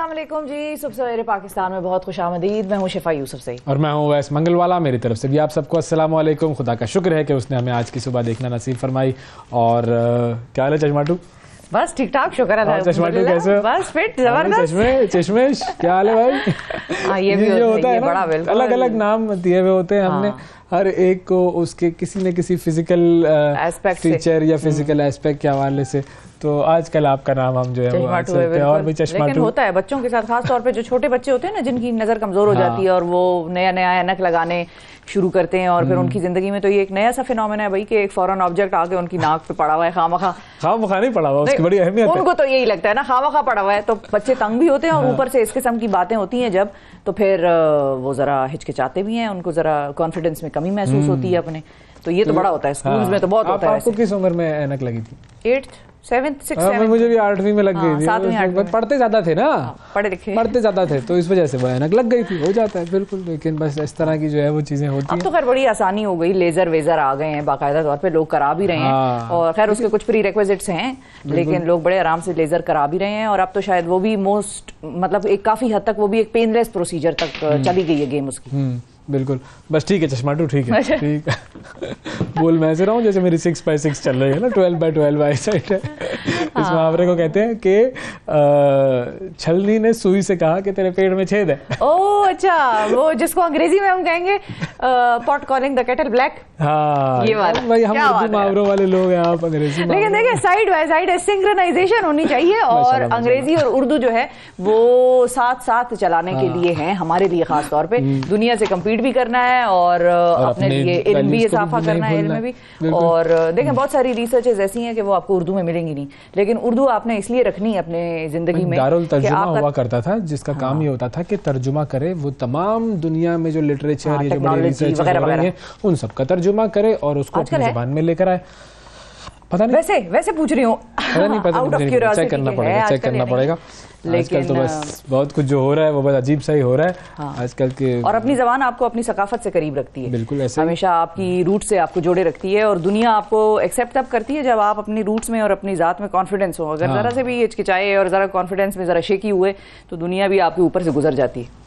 अस्सलाम वालेकुम जी। सुबह सवेरे पाकिस्तान में बहुत खुशामदीद। मैं हूँ शिफा यूसुफ से और मैं हूँ वैस मंगलवाला। मेरी तरफ से भी आप सबको अस्सलाम वालेकुम। खुदा का शुक्र है कि उसने हमें आज की सुबह देखना नसीब फरमाई। और क्या हाल है चश्माटू? बस ठीक ठाक, शुक्र है। चश्माटू कैसे? बस फिट जबरदस्त। चश्मेश क्या हाल है भाई? ये भी होता है बड़ा ना, अलग अलग नाम दिए हुए होते हैं हमने हर एक को उसके किसी न किसी फिजिकल फीचर या फिजिकल एस्पेक्ट के हवाले से। तो आजकल आपका नाम हम जो है वो और भी चश्मा। लेकिन होता है बच्चों के साथ, खास तौर पे जो छोटे बच्चे होते हैं ना, जिनकी नजर कमजोर हो जाती है और वो नया नया ऐनक लगाने शुरू करते हैं और फिर उनकी जिंदगी में तो ये एक नया सा फिनोमेना है भाई कि एक फॉरेन ऑब्जेक्ट आके उनकी नाक पे पड़ा हुआ है। खामखा नहीं पड़ा हुआ, उसकी बड़ी अहमियत है। उनको तो यही लगता है ना, खामखा पड़ा हुआ है। तो बच्चे तंग भी होते हैं और ऊपर से इस किस्म की बातें होती हैं जब, तो फिर वो जरा हिचकिचाते भी हैं, उनको जरा कॉन्फिडेंस में कमी महसूस होती है अपने। तो ये तो बड़ा होता है, स्कूल्स में तो बहुत होता है। आपको किस उम्र में ऐनक लगी थी? 8th 7th 6th मुझे भी 8वीं में लग गई थी। 7वीं 8वीं पढ़ते ज्यादा थे ना, पढ़ते ज्यादा थे तो इस वजह से वो ऐनक लग गई थी। हो जाता है बिल्कुल, लेकिन बस इस तरह की जो है वो चीजें होती हैं। अब तो खैर बड़ी आसानी हो गई, लेजर वेजर आ गए हैं, बाकायदा तौर पे लोग करा भी रहे हैं। और खैर उसके कुछ प्री रिक्विजिट्स हैं, लेकिन लोग बड़े आराम से लेजर करा भी रहे हैं। और अब तो शायद वो भी मतलब एक काफी हद तक वो भी एक पेनलेस प्रोसीजर तक चली गई है गेम उसकी। बिल्कुल, बस ठीक है चश्माटू, ठीक है ठीक है। बोल मैं ऐसे रहा हूँ जैसे मेरी 6x6 चल रही है ना, 12x12 आई साइड है। इस मुहावरे को कहते हैं कि छलनी ने सुई से कहा कि तेरे पेट में छेद है। ओह अच्छा, वो जिसको अंग्रेजी में हम कहेंगे pot calling the kettle black. हाँ ये वाला भाई, हम उर्दू मुहावरों वाले लोग हैं, आप अंग्रेजी। लेकिन देखिए साइड बाय साइड सिंक्रोनाइजेशन होनी चाहिए और अंग्रेजी और उर्दू जो है वो साथ साथ चलाने के लिए है, हमारे लिए खास तौर पे। दुनिया से कम्पीट भी करना है और अपने लिए इल्म भी इजाफा करना है, इल्म में भी। और देखें बहुत सारी रिसर्चेस ऐसी हैं कि वो आपको उर्दू में मिलेंगी नहीं, लेकिन उर्दू आपने इसलिए रखनी है अपने जिंदगी में। दारुल तर्जुमा हुआ करता था जिसका काम ये होता था कि तर्जुमा करे, वो तमाम दुनिया में जो लिटरेचर ये जो बड़ी रिसर्च वगैरह है उन सब का तर्जुमा करे और उसको अपनी जुबान में लेकर आए। पता नहीं, वैसे पूछ रही हूँ, चेक करना पड़ेगा। आजकल तो बस बहुत कुछ जो हो रहा है वो बस अजीब सा ही हो रहा है। हाँ। आजकल के और अपनी जबान आपको अपनी सकाफत से करीब रखती है। बिल्कुल ऐसे हमेशा आपकी रूट से आपको जोड़े रखती है और दुनिया आपको एक्सेप्ट तब करती है जब आप अपनी रूट्स में और अपनी जात में कॉन्फिडेंस हो। अगर जरा से भी हिचकिचाए और जरा कॉन्फिडेंस में जरा शेकी हुए तो दुनिया भी आपके ऊपर से गुजर जाती है।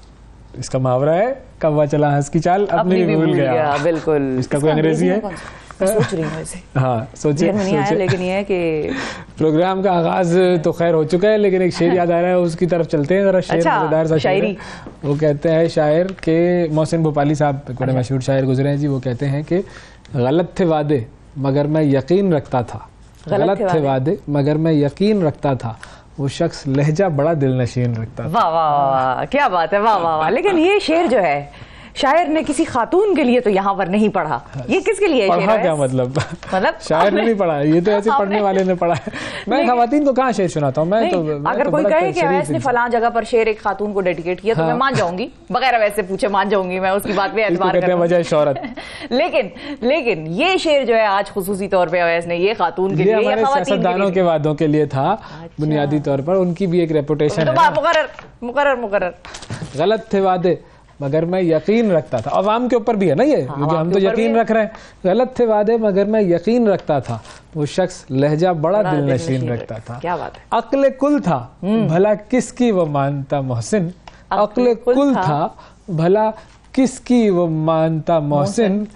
इसका मुहावरा है कौवा चला हंस की चाल अपनी भी भूल गया। बिल्कुल, इसका कोई अंग्रेजी है? सोच रही हूँ ऐसे। हाँ सोचिए, लेकिन ये है कि प्रोग्राम का आगाज तो खैर हो चुका है, लेकिन एक शेर याद आ रहा है, उसकी तरफ चलते हैं जरा। शेर मजेदार सा शायरी। वो कहते हैं शायर के मोहसिन भोपाली साहब बड़े मशहूर शायर गुजरे हैं जी। वो कहते हैं कि गलत थे वादे मगर मैं यकीन रखता था, गलत थे वादे मगर मैं यकीन रखता था, वो शख्स लहजा बड़ा दिल नशीन रखता था। वाह वाह वाह, क्या बात है, वाह वाह वाह। लेकिन ये शेर जो है शायर ने किसी खातून के लिए तो यहाँ पर नहीं पढ़ा, ये किसके लिए पढ़ा? क्या मतलब शायर ने नहीं पढ़ा, ये तो ऐसे पढ़ने वाले ने पढ़ा है। मैं खवातीन को कहाँ शेर सुनाता हूँ? मैं तो अगर कोई कहे कि अवैस ने फलां जगह पर शेर एक खातून को डेडिकेट किया तो मैं मान जाऊंगी, बगैर वैसे पूछे मान जाऊंगी, मैं उसकी बात पे एतबार करती हूं, वजह शोहरत। लेकिन ये शेर जो है आज खुसूसी तौर पे अवैस ने ये खातून के लिए, सियासतदानों के वादों के लिए था बुनियादी तौर पर, उनकी भी एक रेपुटेशन है। मुकर्रर गलत थे वादे मगर मैं यकीन रखता था। अवाम के ऊपर भी है ना ये, क्योंकि हम तो यकीन रख रहे हैं। गलत थे वादे मगर मैं यकीन रखता था, वो शख्स लहजा बड़ा दिल नशीन रखता था। क्या बात है। अक्ल कुल था भला किसकी वो मानता मोहसिन, अक्ल कुल था भला किसकी वो मानता मोहसिन,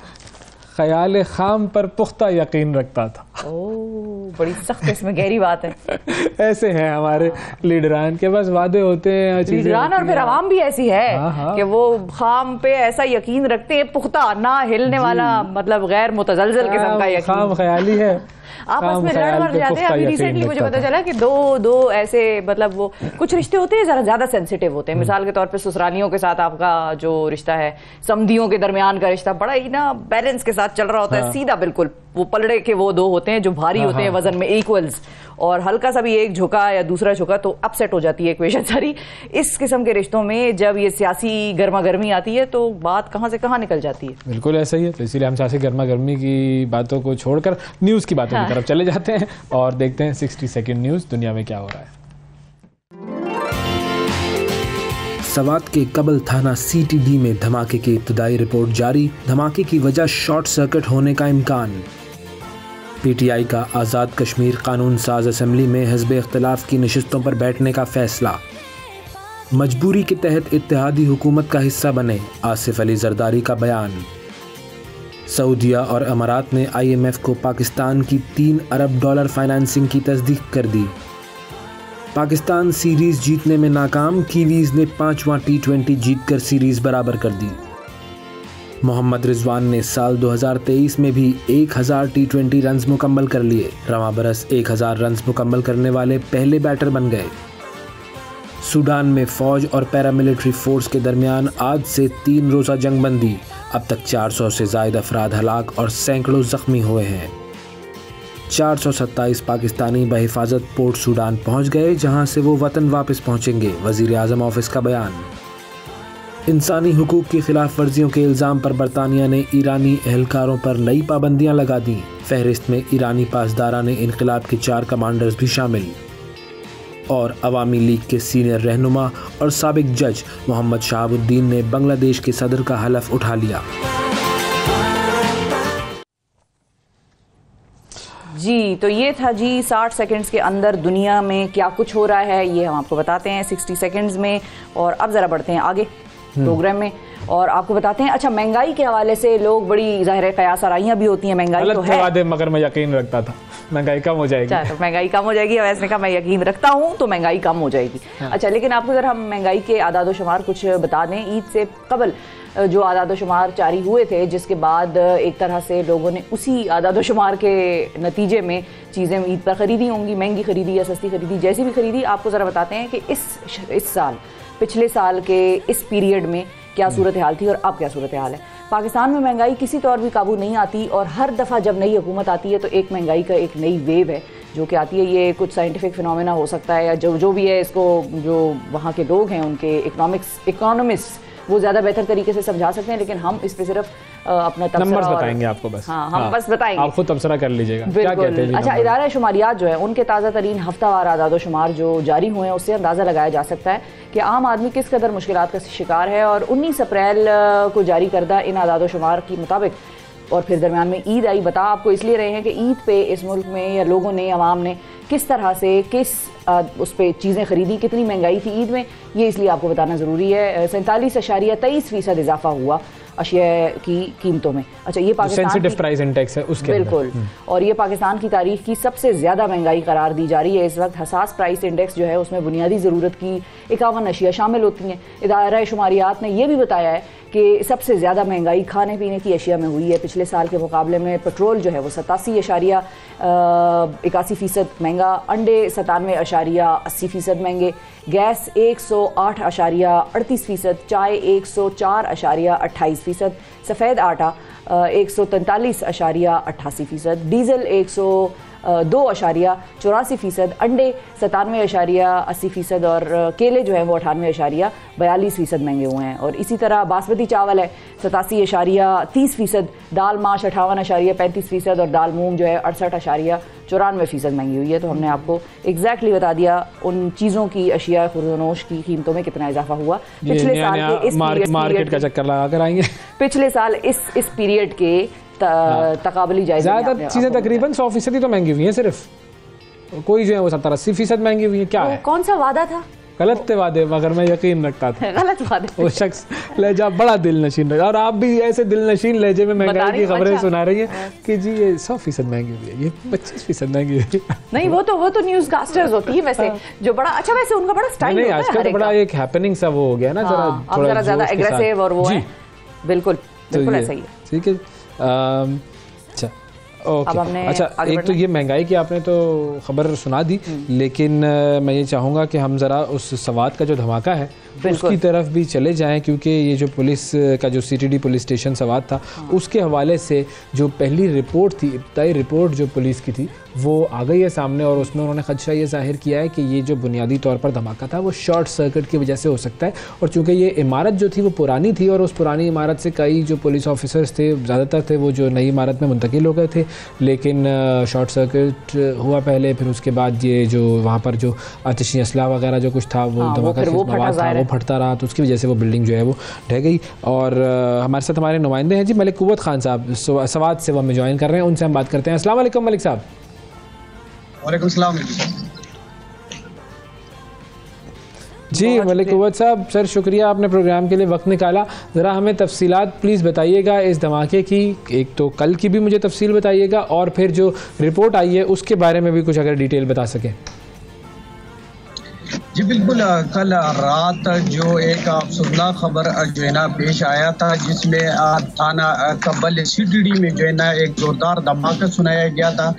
ख्याल खाम पर पुख्ता यकीन रखता था। ओह बड़ी सख्त इसमें गहरी बात है। ऐसे हैं हमारे लीडरान के, बस वादे होते हैं, लीडरान और फिर आवाम भी ऐसी है कि वो खाम पे ऐसा यकीन रखते हैं, पुख्ता ना हिलने वाला, मतलब गैर मुतजलजल किस्म का यकीन। खाम ख्याली है, आपस में लड़ मर जाते हैं। अभी रिसेंटली मुझे पता चला कि दो ऐसे, मतलब वो कुछ रिश्ते होते हैं जरा ज्यादा सेंसिटिव होते हैं। मिसाल के तौर पे ससुरालियों के साथ आपका जो रिश्ता है, समधियों के दरमियान का रिश्ता बड़ा ही ना बैलेंस के साथ चल रहा होता है, सीधा बिल्कुल। वो पलड़े के वो दो होते हैं जो भारी होते हैं वजन में, इक्वल्स, और हल्का सा भी एक झुका या दूसरा झुका तो अपसेट हो जाती है इक्वेशन सारी। इस किस्म के रिश्तों में जब ये सियासी गर्मा गर्मी आती है तो बात कहां से कहां निकल जाती है। बिल्कुल ऐसा ही है, तो इसीलिए हम सियासी गर्मा गर्मी की बातों को छोड़कर न्यूज की बातों की तरफ चले जाते हैं और देखते हैं 60 सेकंड न्यूज, दुनिया में क्या हो रहा है। सवात के कबल थाना CTD में धमाके की इब्तदाई रिपोर्ट जारी, धमाके की वजह शॉर्ट सर्किट होने का इम्कान। PTI का आज़ाद कश्मीर कानून साज असम्बली में हिज़्ब इख्तिलाफ की नशिस्तों पर बैठने का फैसला। मजबूरी के तहत इत्तेहादी हुकूमत का हिस्सा बने, आसिफ अली जरदारी का बयान। सऊदीया और अमारात ने IMF को पाकिस्तान की $3 अरब फाइनेंसिंग की तस्दीक कर दी। पाकिस्तान सीरीज जीतने में नाकाम, कीवीज ने 5वां T20 जीतकर सीरीज बराबर कर दी। मोहम्मद रिजवान ने साल 2023 में भी 1000 T20 रन्स मुकम्मल कर लिए। रवां बरस 1000 रन्स मुकम्मल करने वाले पहले बैटर बन गए। सूडान में फौज और पैरामिलिट्री फोर्स के दरमियान आज से 3 रोज़ा जंगबंदी। अब तक 400 से ज़ायद अफराद हलाक और सैकड़ों ज़ख्मी हुए हैं। 427 पाकिस्तानी बहिफाजत पोर्ट सूडान पहुंच गए, जहां से वो वतन वापस पहुंचेंगे। वज़ीर आज़म ऑफिस का बयान। इंसानी हुकूक की खिलाफ वर्जियों के इल्ज़ाम पर बरतानिया ने ईरानी एहलकारों पर नई पाबंदियां लगा दी। फहरिस्त में ईरानी पासदारान इनकलाब के 4 कमांडर्स भी शामिल। और अवामी लीग के सीनियर रहनुमा और साबिक जज मोहम्मद शहाबुद्दीन ने बांग्लादेश के सदर का हलफ उठा लिया। जी, तो ये था जी 60 सेकंड्स के अंदर दुनिया में क्या कुछ हो रहा है, ये हम आपको बताते हैं 60 सेकंड्स में। और अब ज़रा बढ़ते हैं आगे प्रोग्राम में और आपको बताते हैं। अच्छा, महंगाई के हवाले से लोग बड़ी ज़ाहिर है कयास आराइयाँ भी होती हैं। महंगाई तो है, मगर मैं यकीन रखता था महंगाई कम हो जाएगी। तो महंगाई कम हो जाएगी, वैसे ने कहा मैं यकीन रखता हूँ तो महंगाई कम हो जाएगी। हाँ। अच्छा, लेकिन आपको अगर हम महंगाई के आदाद शुमार कुछ बता दें, ईद से कबल जो आदाद शुमार जारी हुए थे, जिसके बाद एक तरह से लोगों ने उसी आदाद शुमार के नतीजे में चीज़ें ईद पर ख़रीदी होंगी, महंगी ख़रीदी या सस्ती ख़रीदी, जैसी भी ख़रीदी। आपको ज़रा बताते हैं कि इस साल, पिछले साल के इस पीरियड में क्या सूरत हाल थी और अब क्या सूरत हाल है। पाकिस्तान में महंगाई किसी तौर भी काबू नहीं आती और हर दफ़ा जब नई हुकूमत आती है तो एक महंगाई का एक नई वेव है जो कि आती है। ये कुछ साइंटिफिक फिनोमेना हो सकता है या जो भी है, इसको जो वहाँ के लोग हैं उनके इकोनॉमिस्ट वो ज़्यादा बेहतर तरीके से समझा सकते हैं, लेकिन हम इस पे सिर्फ अपना नंबर्स बताएंगे आपको बस। हाँ, हम बस बताएंगे, आप खुद तबसरा कर लीजिएगा क्या कहते हैं। अच्छा, इदारा शुमारियात जो है उनके ताज़ा तरीन हफ्तावार आदाद शुमार जो जारी हुए हैं उससे अंदाज़ा लगाया जा सकता है कि आम आदमी किस कदर मुश्किलात का शिकार है। और 19 अप्रैल को जारी करदा इन आदाद शुमार के मुताबिक, और फिर दरमियान में ईद आई, बता आपको इसलिए रहे हैं कि ईद पे इस मुल्क में या लोगों ने, अवाम ने किस तरह से उस पर चीज़ें ख़रीदी, कितनी महंगाई थी ईद में, ये इसलिए आपको बताना ज़रूरी है। 47.23% इजाफा हुआ अशिया की कीमतों में। अच्छा, ये पाकिस्तान सेंसिटिव प्राइस इंडेक्स है उसके बिल्कुल, और ये पाकिस्तान की तारीख की सबसे ज़्यादा महंगाई करार दी जा रही है इस वक्त। हसास प्राइस इंडेक्स जो है उसमें बुनियादी ज़रूरत की 51 अशिया शामिल होती हैं। इदारा शुमारियात ने यह भी बताया है कि सबसे ज़्यादा महंगाई खाने पीने की अशिया में हुई है। पिछले साल के मुकाबले में पेट्रोल जो है वो 87.81% महंगा, अंडे 97.80% महंगे, गैस 108.38%, चाय 104.28%, सफ़ेद आटा 143.88%, डीजल 102.84%, अंडे 97.80% और केले जो है वो 98.42% महंगे हुए हैं। और इसी तरह बासमती चावल है 87.30%, दाल माश 58.35% और दाल मूंग जो है 68.94% महंगी हुई है। तो हमने आपको एग्जैक्टली बता दिया उन चीज़ों की अशिया खुर्दनोश की कीमतों में कितना इजाफा हुआ पिछले साल के इस मार्केट का चक्कर लगा कर आएंगे। पिछले साल इस पीरियड के तकाबली जायज़े ज़्यादा चीज़ें तकरीबन 100% तो महंगी हुई हैं, सिर्फ कोई जो है वो 70-80% महंगी हुई है। क्या है, कौन सा वादा था? गलत थे वादे, मगर मैं यकीन रखता था। गलत वादे। वो शख्स लहजा बड़ा दिल नशीन रहा, और आप भी ऐसे दिल नशीन लहजे में महंगाई की खबरें सुना रही हैं कि जी ये 100% महंगी हुई है, ये 25% महंगी हुई है। नहीं, वो तो न्यूज़ कास्टर्स होती है वैसे, जो बड़ा अच्छा, वैसे उनका बड़ा स्टाइल होता है। आजकल तो बड़ा एक हैपनिंग सा वो हो गया ना, जरा ज़्यादा एग्रेसिव और वो है। बिल्कुल ऐसा ही है। ठीक है, अच्छा ओके। अच्छा, एक तो ये महंगाई की आपने तो खबर सुना दी, लेकिन मैं ये चाहूँगा कि हम ज़रा उस सवात का जो धमाका है उसकी तरफ भी चले जाएं, क्योंकि ये जो पुलिस का जो CTD पुलिस स्टेशन सवात था उसके हवाले से जो पहली रिपोर्ट थी, इब्तदाई रिपोर्ट जो पुलिस की थी वो आ गई है सामने, और उसमें उन्होंने खदशा ये जाहिर किया है कि ये जो बुनियादी तौर पर धमाका था वो शॉर्ट सर्किट की वजह से हो सकता है। और चूँकि ये इमारत जो थी वो पुरानी थी और उस पुरानी इमारत से कई जो पुलिस ऑफिसर्स थे, ज़्यादातर थे वो जो नई इमारत में मुंतकिल हो गए थे, लेकिन शॉर्ट सर्किट हुआ पहले, फिर उसके बाद ये जो वहाँ पर जो आतिशी असलाह वगैरह जो कुछ था वो धमाका था, वो फटता रहा, तो उसकी वजह से वो बिल्डिंग जो है वो ढह गई। और हमारे साथ हमारे नुमाइंदे हैं जी, मलिक कुव्वत खान साहब सवात से वो हमें ज्वाइन कर रहे हैं, उनसे हम बात करते हैं। अस्सलाम वालेकुम मलिक साहब। वालेकुम सलाम जी मलिक कुव्वत साहब, सर शुक्रिया आपने प्रोग्राम के लिए वक्त निकाला। ज़रा हमें तफसीलात प्लीज़ बताइएगा इस धमाके की, एक तो कल की भी मुझे तफसील बताइएगा और फिर जो रिपोर्ट आई है उसके बारे में भी कुछ अगर डिटेल बता सकें। जी बिल्कुल, कल रात जो एक अफसोसनाक खबर जो है ना पेश आया था, जिसमें थाना कब्बल सीटीडी में जो है ना एक जोरदार धमाका सुनाया गया था,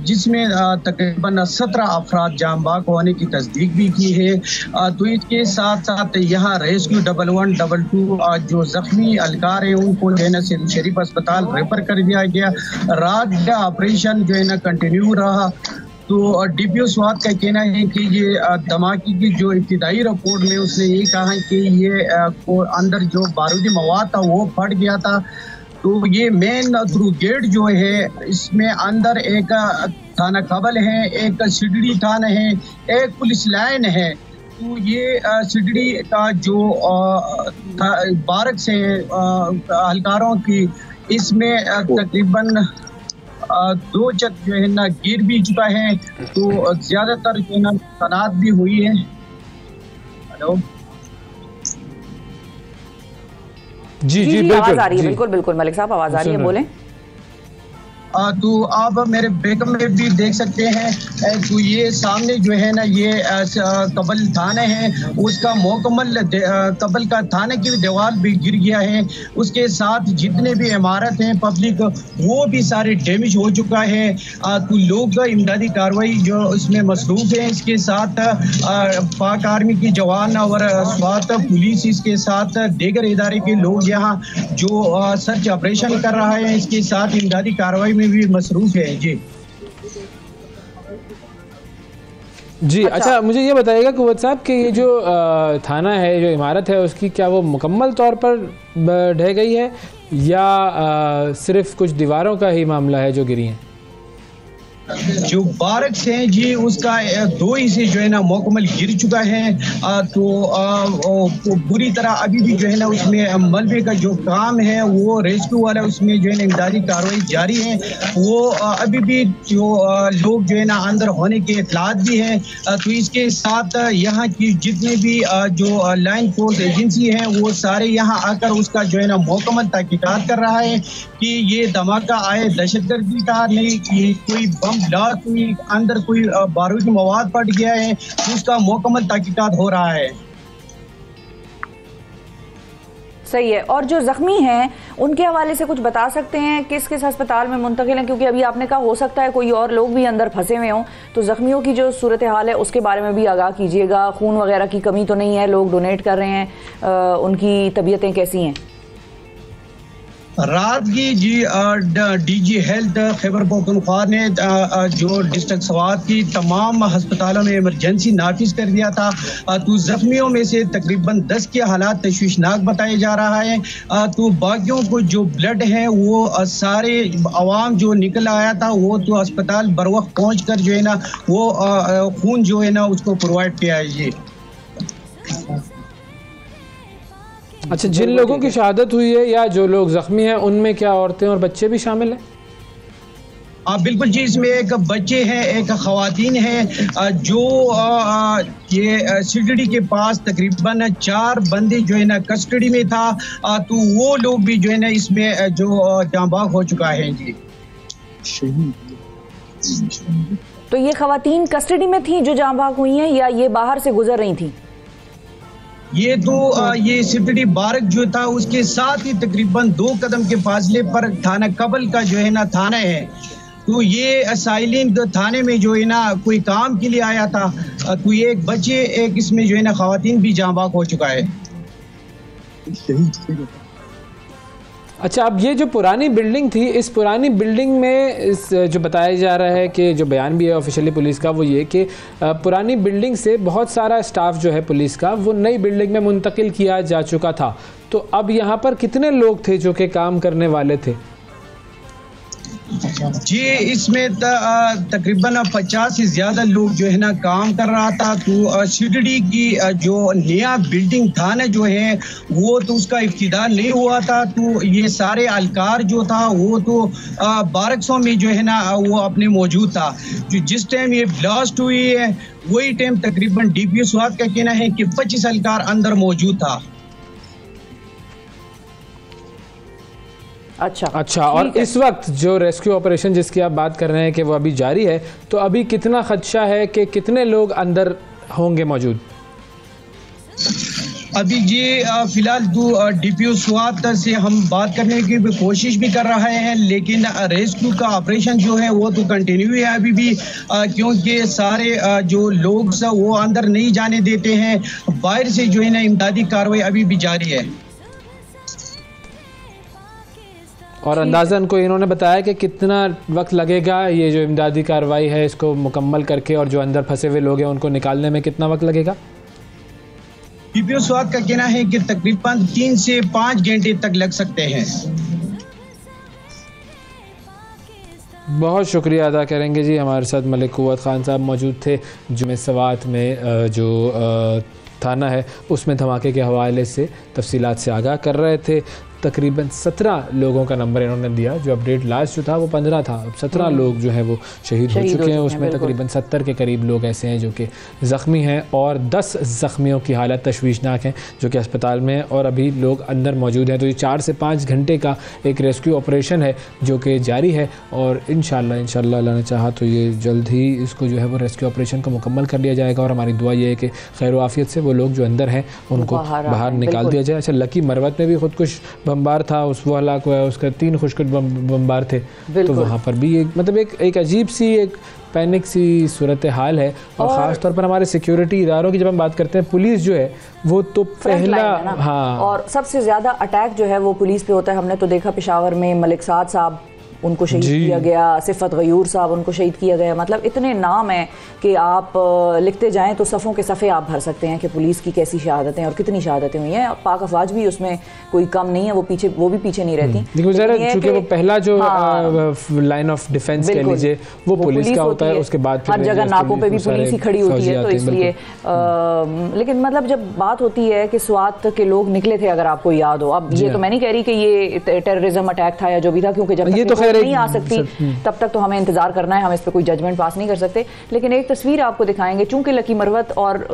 जिसमें तकरीबन 17 अफराद जाम बाग होने की तस्दीक भी की है। तो इसके साथ साथ यहाँ रेस्क्यू 1112 जो जख्मी एहलकार है उनको जो है ना सिंध शरीफ अस्पताल रेफर कर दिया गया। रात का ऑपरेशन जो है ना कंटिन्यू रहा। तो DPO स्वात का कहना है कि ये धमाके की जो इब्तिदाई रिपोर्ट में उसने ये कहा कि ये अंदर जो बारूदी मवाद था वो फट गया था। तो ये मेन थ्रू गेट जो है, इसमें अंदर एक थाना कबल है, एक सीटीडी थाना है, एक पुलिस लाइन है। तो ये सीटीडी का जो बारक से एहलकारों की, इसमें तकरीबन 2 छत जो है ना गिर भी चुका है। तो ज्यादातर जो है ना नुकसानात भी हुई है। हेलो जी आवाज आ रही है? बिल्कुल बिल्कुल मलिक साहब आवाज आ रही है, बोलें। तो आप मेरे बैकअप में भी देख सकते हैं। तो ये सामने जो है ना ये कबल थाना है, उसका मुकम्मल कबल का थाने की दीवार भी गिर गया है। उसके साथ जितने भी इमारत हैं पब्लिक, वो भी सारे डैमेज हो चुका है। तो लोग इमदादी कार्रवाई जो इसमें मसरूफ है। इसके साथ पाक आर्मी की जवान और स्वात पुलिस, इसके साथ दीगर इदारे के लोग यहाँ जो सर्च ऑपरेशन कर रहा है, इसके साथ इमदादी कार्रवाई में भी मसरूफ है। जी अच्छा, मुझे ये बताइएगा कुव्वत साहब कि ये जो थाना है, जो इमारत है, उसकी क्या वो मुकम्मल तौर पर ढह गई है या सिर्फ कुछ दीवारों का ही मामला है जो गिरी हैं? जो बारक्स हैं जी, उसका 2 हिस्से जो है ना मुकम्मल गिर चुका है। तो बुरी तरह अभी भी जो है ना उसमें मलबे का जो काम है वो रेस्क्यू वाला, उसमें जो है ना इमदादी कार्रवाई जारी है। वो अभी भी जो लोग जो है ना अंदर होने के इतलात भी हैं। तो इसके साथ यहाँ की जितने भी जो लाइन फोर्स एजेंसी हैं वो सारे यहाँ आकर उसका जो है ना मुकम्मल तहकीकात कर रहा है कि ये धमाका आए दहशतगर्दी का नहीं, कि कोई बम ब्लास्ट हुई, अंदर कोई बारूदी मवाद पड़ गया है, उसका मुकम्मल तहकीकात हो रहा है। सही है। और जो जख्मी हैं उनके हवाले से कुछ बता सकते हैं, किस किस अस्पताल में मुंतकिल हैं? क्योंकि अभी आपने कहा हो सकता है कोई और लोग भी अंदर फंसे हुए हों, तो जख्मियों की जो सूरत हाल है उसके बारे में भी आगाह कीजिएगा। खून वगैरह की कमी तो नहीं है, लोग डोनेट कर रहे हैं, उनकी तबीयतें कैसी हैं? रात की जी DG हेल्थ खैबर पख्तूनख्वा ने जो डिस्ट्रिक्ट स्वात की तमाम अस्पतालों में इमरजेंसी नाफिज कर दिया था। तो जख्मियों में से तकरीबन 10 के हालात तशवीशनाक बताया जा रहा है। तो बाकियों को जो ब्लड है वो सारे आवाम जो निकल आया था वो तो अस्पताल बर वक्त पहुँच कर जो है ना वो खून जो है ना उसको प्रोवाइड किया है जी। अच्छा, जिन लोगों की शहादत हुई है या जो लोग जख्मी हैं उनमें क्या औरतें और बच्चे भी शामिल हैं? बिल्कुल जी, इसमें एक बच्चे हैं, एक खवातीन हैं। जो ये सीटीडी के पास तकरीबन 4 बंदे जो है ना कस्टडी में था। तो वो लोग भी जो है ना इसमें जो जांबाग हो चुका है जी। तो ये खवातीन कस्टडी में थी जो जांबाग हुई हैं या ये बाहर से गुजर रही थी? ये तो ये सीटीडी बारक जो था उसके साथ ही तकरीबन 2 कदम के फासले पर थाना कबल का जो है ना थाना है। तो ये असाइलिन थाने में जो है ना कोई काम के लिए आया था। तो ये एक बच्चे, एक इसमें जो है ना खवातीन भी जांबाग हो चुका है। अच्छा, अब ये जो पुरानी बिल्डिंग थी, इस पुरानी बिल्डिंग में इस जो बताया जा रहा है कि जो बयान भी है ऑफिशियली पुलिस का वो ये कि पुरानी बिल्डिंग से बहुत सारा स्टाफ जो है पुलिस का वो नई बिल्डिंग में मुंतकिल किया जा चुका था। तो अब यहाँ पर कितने लोग थे जो कि काम करने वाले थे? जी, इसमें तकरीबन 50 से ज़्यादा लोग जो है ना काम कर रहा था। तो शिरडी की जो नया बिल्डिंग था ना जो है वो तो उसका इफ्तिताह नहीं हुआ था। तो ये सारे अलकार जो था वो तो बारकसों में जो है ना वो अपने मौजूद था। जो जिस टाइम ये ब्लास्ट हुई है वही टाइम तकरीबन DPO स्वात का कहना है कि 25 अलकार अंदर मौजूद था। अच्छा। और इस वक्त जो रेस्क्यू ऑपरेशन जिसकी आप बात कर रहे हैं कि वो अभी जारी है, तो अभी कितना खदशा है कि कितने लोग अंदर होंगे मौजूद? अभी जी फिलहाल DPO स्वात से हम बात करने की भी कोशिश भी कर रहे हैं, लेकिन रेस्क्यू का ऑपरेशन जो है वो तो कंटिन्यू है अभी भी, क्योंकि सारे जो लोग वो अंदर नहीं जाने देते हैं। बाहर से जो है ना इमदादी कार्रवाई अभी भी जारी है। और अंदाज़न को इन्होंने बताया कि कितना वक्त लगेगा ये जो इमदादी कार्रवाई है इसको मुकम्मल करके, और जो अंदर फंसे हुए लोग हैं उनको निकालने में कितना वक्त लगेगा? DPO स्वात का कहना है कि तकरीबन 3 से 5 घंटे तक लग सकते हैं। बहुत शुक्रिया अदा करेंगे जी। हमारे साथ मलिक कुव्वत खान साहब मौजूद थे, जो सवात में जो थाना है उसमें धमाके के हवाले से तफसीलात से आगाह कर रहे थे। तकरीबन 17 लोगों का नंबर इन्होंने दिया। जो अपडेट लास्ट जो था वो 15 था, अब 17 लोग जो है वो शहीद हो चुके हैं। उसमें तकरीबन 70 के करीब लोग ऐसे हैं जो कि ज़ख्मी हैं, और 10 ज़ख्मियों की हालत तशवीशनाक है जो कि अस्पताल में हैं, और अभी लोग अंदर मौजूद हैं। तो ये 4 से 5 घंटे का एक रेस्क्यू ऑपरेशन है जो कि जारी है, और इंशाल्लाह अल्लाह ने चाहा तो ये जल्द ही इसको जो है वो रेस्क्यू ऑपरेशन को मुकम्मल कर लिया जाएगा। और हमारी दुआ ये है कि खैर व आफियत से वो लोग जो अंदर हैं उनको बाहर निकाल दिया जाए। अच्छा, लकी मरवत में भी खुदकुश बमबार था, उस वो हलाक हुआ है, उसका 3 खुशकुश बमबार थे। तो वहाँ पर भी मतलब एक अजीब सी एक पैनिक सी सूरत हाल है। और ख़ास तौर पर हमारे सिक्योरिटी इदारों की जब हम बात करते हैं, पुलिस जो है वो तो पहला, हाँ, और सबसे ज़्यादा अटैक जो है वो पुलिस पे होता है। हमने तो देखा पेशावर में मलिक साद साहब उनको शहीद किया गया, सिफत गयूर साहब उनको शहीद किया गया। मतलब इतने नाम हैं कि आप लिखते जाएं तो सफ़ों के सफ़े आप भर सकते हैं कि पुलिस की कैसी शहादतें और कितनी शहादतें हुई हैं। पाक अफवाज भी उसमें कोई कम नहीं है, वो भी पीछे नहीं रहती। चूँकि वो पहला जो लाइन ऑफ डिफेंस कह लीजिए वो पुलिस का होता है, उसके बाद हर जगह नाकों पे भी पुलिस ही खड़ी होती है। तो इसलिए लेकिन मतलब जब बात होती है कि स्वात के लोग निकले थे, अगर आपको याद हो, अब ये तो मैं नहीं कह रही कि ये टेररिज्म अटैक था या जो भी था, क्योंकि जब तक नहीं आ सकती तब तक तो हमें इंतजार करना है, हम इस पे कोई जजमेंट पास नहीं कर सकते। लेकिन एक तस्वीर आपको दिखाएंगे, चूंकि लकी मरवत और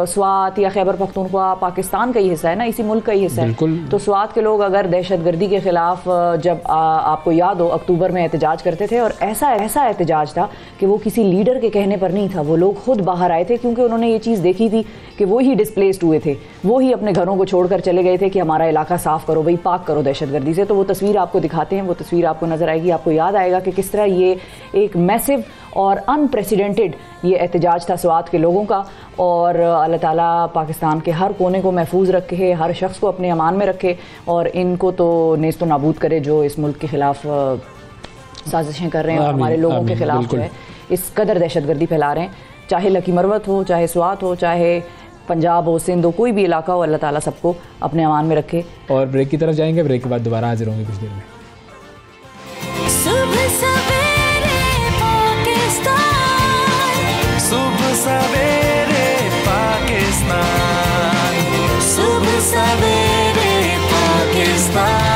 स्वात या खैबर पख्तूनख्वा पाकिस्तान का ही हिस्सा है ना, इसी मुल्क का ही हिस्सा है। तो स्वात के लोग अगर दहशतगर्दी के खिलाफ जब आपको याद हो अक्टूबर में एहतजाज करते थे, और ऐसा एहतजाज था कि वो किसी लीडर के कहने पर नहीं था, वो लोग खुद बाहर आए थे, क्योंकि उन्होंने ये चीज़ देखी थी कि वो ही डिस्प्लेस्ड हुए थे, वो ही अपने घरों को छोड़कर चले गए थे कि हमारा इलाका साफ करो भाई, पाक करो दहशतगर्दी से। तो वो तस्वीर आपको दिखाते हैं, वो तस्वीर आपको नजर आएगी, आपको याद आएगा कि किस तरह ये एक मैसिव और अनप्रेसिडेंटेड ये एहतजाज था स्वात के लोगों का। और अल्लाह ताला पाकिस्तान के हर कोने को महफूज रखे, हर शख्स को अपने अमान में रखे, और इनको तो नेस्त व नाबूद करे जो इस मुल्क के खिलाफ साजिशें कर रहे हैं और हमारे लोगों के खिलाफ जो है इस कदर दहशतगर्दी फैला रहे हैं। चाहे लकी मरवत हो, चाहे स्वात हो, चाहे पंजाब हो, सिंध हो, कोई भी इलाका हो, अल्लाह ताला सबको अपने अमान में रखे। और ब्रेक की तरफ जाएंगे, ब्रेक के बाद दोबारा हाजिर होंगे कुछ देर में। सुबह सवेरे पाकिस्तान, सुबह सवेरे पाकिस्तान, सुबह सवेरे पाकिस्तान।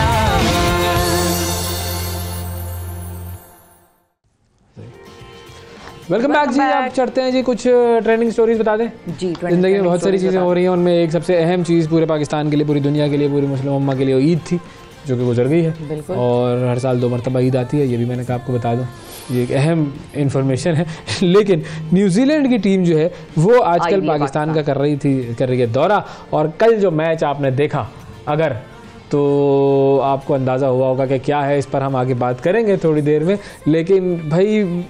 वेलकम बैक जी। आप चढ़ते हैं जी, कुछ ट्रेंडिंग स्टोरीज बता दें जी। जिंदगी में बहुत सारी चीज़ें हो रही हैं, उनमें एक सबसे अहम चीज़ पूरे पाकिस्तान के लिए, पूरी दुनिया के लिए, पूरी मुस्लिम उम्मा के लिए ईद थी जो कि गुजर गई है। और हर साल 2 मरतबा ईद आती है, ये भी मैंने कहा आपको बता दूं, ये एक अहम इन्फॉर्मेशन है। लेकिन न्यूजीलैंड की टीम जो है वो आजकल पाकिस्तान का कर रही है दौरा। और कल जो मैच आपने देखा अगर, तो आपको अंदाज़ा हुआ होगा कि क्या है, इस पर हम आगे बात करेंगे थोड़ी देर में। लेकिन भाई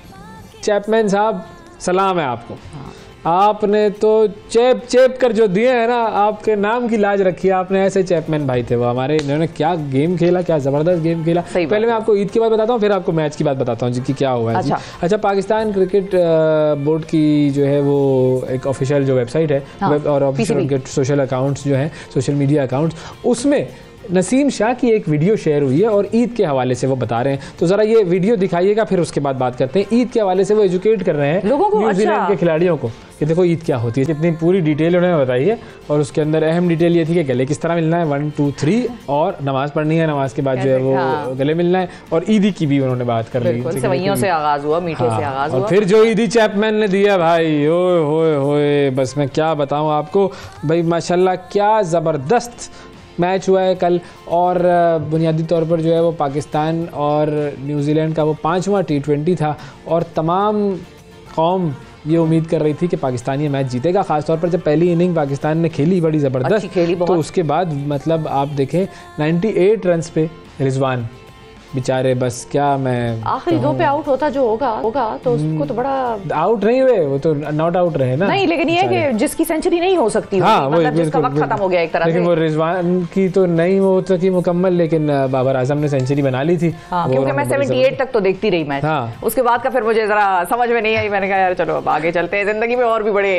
चैपमैन साहब, सलाम है आपको। आपने तो चेप कर जो दिए हैं ना, आपके नाम की लाज रखी है आपने। ऐसे चैपमैन भाई थे वो हमारे, इन्होंने क्या गेम खेला, क्या ज़बरदस्त गेम खेला। पहले मैं आपको ईद की बात बताता हूँ, फिर आपको मैच की बात बताता हूँ जी कि क्या हुआ है। अच्छा, पाकिस्तान क्रिकेट बोर्ड की जो है वो एक ऑफिशियल जो वेबसाइट है और ऑफिशियल उनके सोशल अकाउंट्स जो हैं, सोशल मीडिया अकाउंट्स, उसमें नसीम शाह की एक वीडियो शेयर हुई है और ईद के हवाले से वो बता रहे हैं, तो ज़रा ये वीडियो दिखाइएगा, फिर उसके बाद बात करते हैं। ईद के हवाले से वो एजुकेट कर रहे हैं लोगों को, न्यूजीलैंड के खिलाड़ियों को कि देखो ईद क्या होती है, कितनी पूरी डिटेल उन्होंने बताई है। और उसके अंदर अहम डिटेल ये थी कि गले किस तरह मिलना है, 1 2 3, और नमाज़ पढ़नी है, नमाज के बाद जो है वो गले मिलना है, और ईदी की भी उन्होंने बात कर ली। सेवइयों से आगाज़ हुआ, मीठे से आगाज़ हुआ। और फिर जो ईदी चैपमैन ने दिया भाई, ओए होए होए, बस मैं क्या बताऊँ आपको भाई, माशाल्लाह क्या ज़बरदस्त मैच हुआ है कल। और बुनियादी तौर पर जो है वो पाकिस्तान और न्यूजीलैंड का वो 5वां T20 था, और तमाम कौम ये उम्मीद कर रही थी कि पाकिस्तान ये मैच जीतेगा, खासतौर पर जब पहली इनिंग पाकिस्तान ने खेली बड़ी ज़बरदस्त, तो उसके बाद मतलब आप देखें 98 रन्स पे रिजवान बेचारे, बस क्या मैं आखिरी 2 पे आउट होता जो होगा तो उसको तो बड़ा आउट नहीं हुए, वो तो नॉट आउट रहे ना। नहीं, लेकिन ये कि जिसकी सेंचुरी नहीं हो सकती, हाँ, मतलब जिसका वक्त खत्म हो गया एक तरह से। लेकिन वो रिजवान की तो नहीं हो सकी मुकम्मल, लेकिन बाबर आजम ने सेंचुरी बना ली थी। क्योंकि मैं 78 तक तो देखती रही मैच, उसके बाद का फिर मुझे जरा समझ में नहीं आई, मैंने कहा यार चलो अब आगे चलते हैं, जिंदगी में और भी बड़े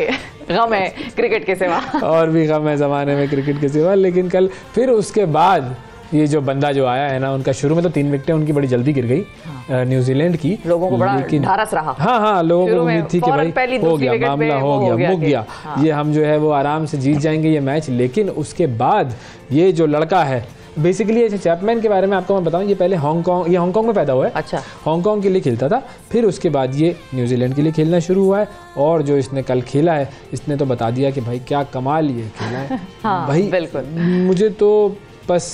गम है क्रिकेट के सिवा और भी गम है ज़माने में क्रिकेट के सिवा। लेकिन कल फिर उसके बाद ये जो बंदा जो आया है ना, उनका शुरू में तो 3 विकेटें उनकी बड़ी जल्दी गिर गई न्यूजीलैंड की, लोगों को बड़ा ढारस रहा। हाँ, लोगों को उम्मीद थी कि भाई हो गया, मामला हो गया, मुक गया, ये हम जो है वो आराम से जीत जाएंगे ये मैच। लेकिन उसके बाद ये जो लड़का है, बेसिकली ये चैपमैन के बारे में आपको मैं बताऊं, ये पहले हांगकांग में पैदा हुआ है। अच्छा, हांगकांग के लिए खेलता था, फिर उसके बाद ये न्यूजीलैंड के लिए खेलना शुरू हुआ है, और जो इसने कल खेला है, इसने तो बता दिया कि भाई क्या कमाल ये खेला है। भाई बिल्कुल, मुझे तो बस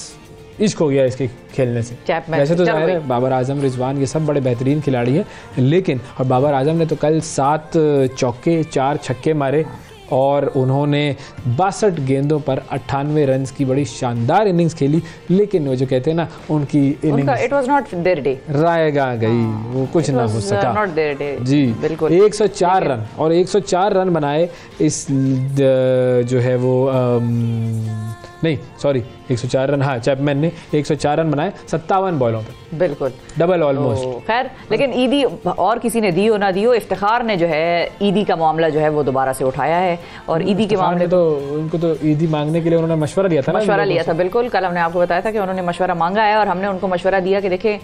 इश्क हो गया इसके खेलने से। वैसे तो जाहिर है बाबर आजम, रिजवान, ये सब बड़े बेहतरीन खिलाड़ी हैं, लेकिन और बाबर आजम ने तो कल 7 चौके 4 छक्के मारे, और उन्होंने 62 गेंदों पर 98 रन्स की बड़ी शानदार इनिंग्स खेली। लेकिन वो जो कहते हैं ना, उनकी innings it was not their day, रायगा गई, वो कुछ ना हो सका, नॉट देयर डे जी, बिल्कुल। 104 रन, और 104 रन बनाए इस जो है वो नहीं सॉरी 104 रन, हाँ चैपमैन ने 104 रन बनाए 57 बॉलों पे, बिल्कुल डबल ऑलमोस्ट। खैर, लेकिन ईदी और किसी ने दी हो ना दी हो, इफ्तिखार ने जो है ईदी का मामला जो है वो दोबारा से उठाया है, और ईदी के मामले तो उनको तो ईदी मांगने के लिए उन्होंने मशवरा लिया था, बिल्कुल। कल हमने आपको बताया था कि उन्होंने मशवरा मांगा है, और हमने उनको मशवरा दिया कि देखें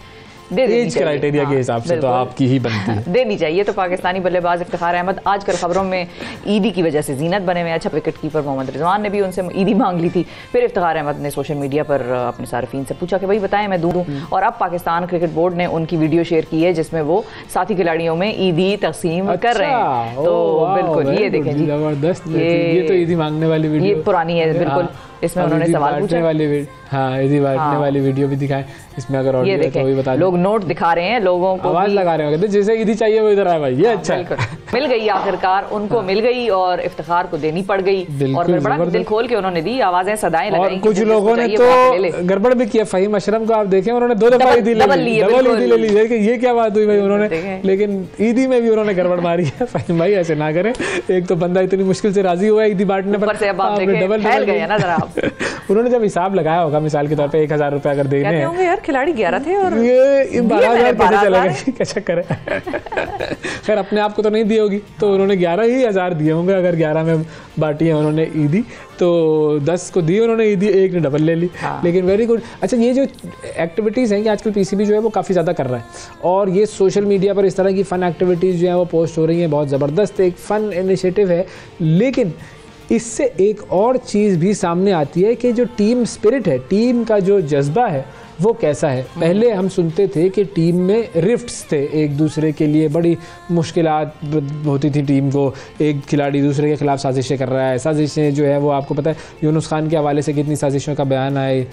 एज क्राइटेरिया के हिसाब से तो आपकी ही बनती है, देनी चाहिए। तो पाकिस्तानी बल्लेबाज इफ्तिखार अहमद आजकल खबरों में ईदी की वजह से जीनत बने हुए। अच्छा, विकेट कीपर मोहम्मद रिजवान ने भी उनसे ईदी मांग ली थी। फिर इफ्तिखार अहमद ने सोशल मीडिया पर अपने सार्फिन से पूछा कि भाई बताएं मैं दूं, और अब पाकिस्तान क्रिकेट बोर्ड ने उनकी वीडियो शेयर की है जिसमें वो साथी खिलाड़ियों में ईदी तकसीम कर रहे हैं। तो बिल्कुल ये देखें जी, जबरदस्त, ये तो ईदी मांगने वाली वीडियो, ये पुरानी है बिल्कुल, इसमें उन्होंने सवाल पूछा वाली, हाँ ईदी बांटने वाली वीडियो भी दिखाएं, इसमें अगर ऑडियो है तो भी बता दें। लोग नोट दिखा रहे हैं, लोगों को आवाज लगा रहे हैं, जैसे ईदी चाहिए वो इधर आए भाई, ये अच्छा मिल गई आखिरकार, उनको मिल गई, और इफ्तिखार को देनी पड़ गई, और फिर बड़ा दिल खोल के उन्होंने दी, आवाजें सदाएं लगाई। कुछ लोगों ने तो गड़बड़ भी किया, फ़हीम अशरफ को आप देखें, उन्होंने 2 दफा ईदी ले ली, डबल ईदी ले ली, ये क्या बात हुई भाई उन्होंने, लेकिन ईदी में भी उन्होंने गड़बड़ मारी है। फ़हीम भाई ऐसे ना करें, एक तो बंदा इतनी मुश्किल से राजी हुआ ईदी बांटने पर, उन्होंने जब हिसाब लगाया होगा मिसाल के तौर पे 1000 रुपए अगर देने हैं यार, खिलाड़ी 11 थे और ये 12,000 कैसे चला गया, क्या चक्कर है। खैर अपने आप को तो नहीं दी होगी, तो उन्होंने 11,000 दिए होंगे, अगर 11 में बांटी है उन्होंने ईदी, तो 10 को दी उन्होंने ईदी, 1 ने डबल ले ली। लेकिन वेरी गुड। अच्छा, ये जो एक्टिविटीज़ हैं कि आजकल पीसीबी जो है वो काफ़ी ज़्यादा कर रहा है, और ये सोशल मीडिया पर इस तरह की फ़न एक्टिविटीज़ जो है वो पोस्ट हो रही हैं, बहुत ज़बरदस्त एक फ़न इनिशिएटिव है। लेकिन इससे एक और चीज़ भी सामने आती है कि जो टीम स्पिरिट है, टीम का जो जज्बा है वो कैसा है। पहले हम सुनते थे कि टीम में रिफ्ट्स थे, एक दूसरे के लिए बड़ी मुश्किलात होती थी टीम को, एक खिलाड़ी दूसरे के खिलाफ साजिशें कर रहा है, साजिशें जो है वो आपको पता है यूनुस खान के हवाले से कितनी साजिशों का बयान आए।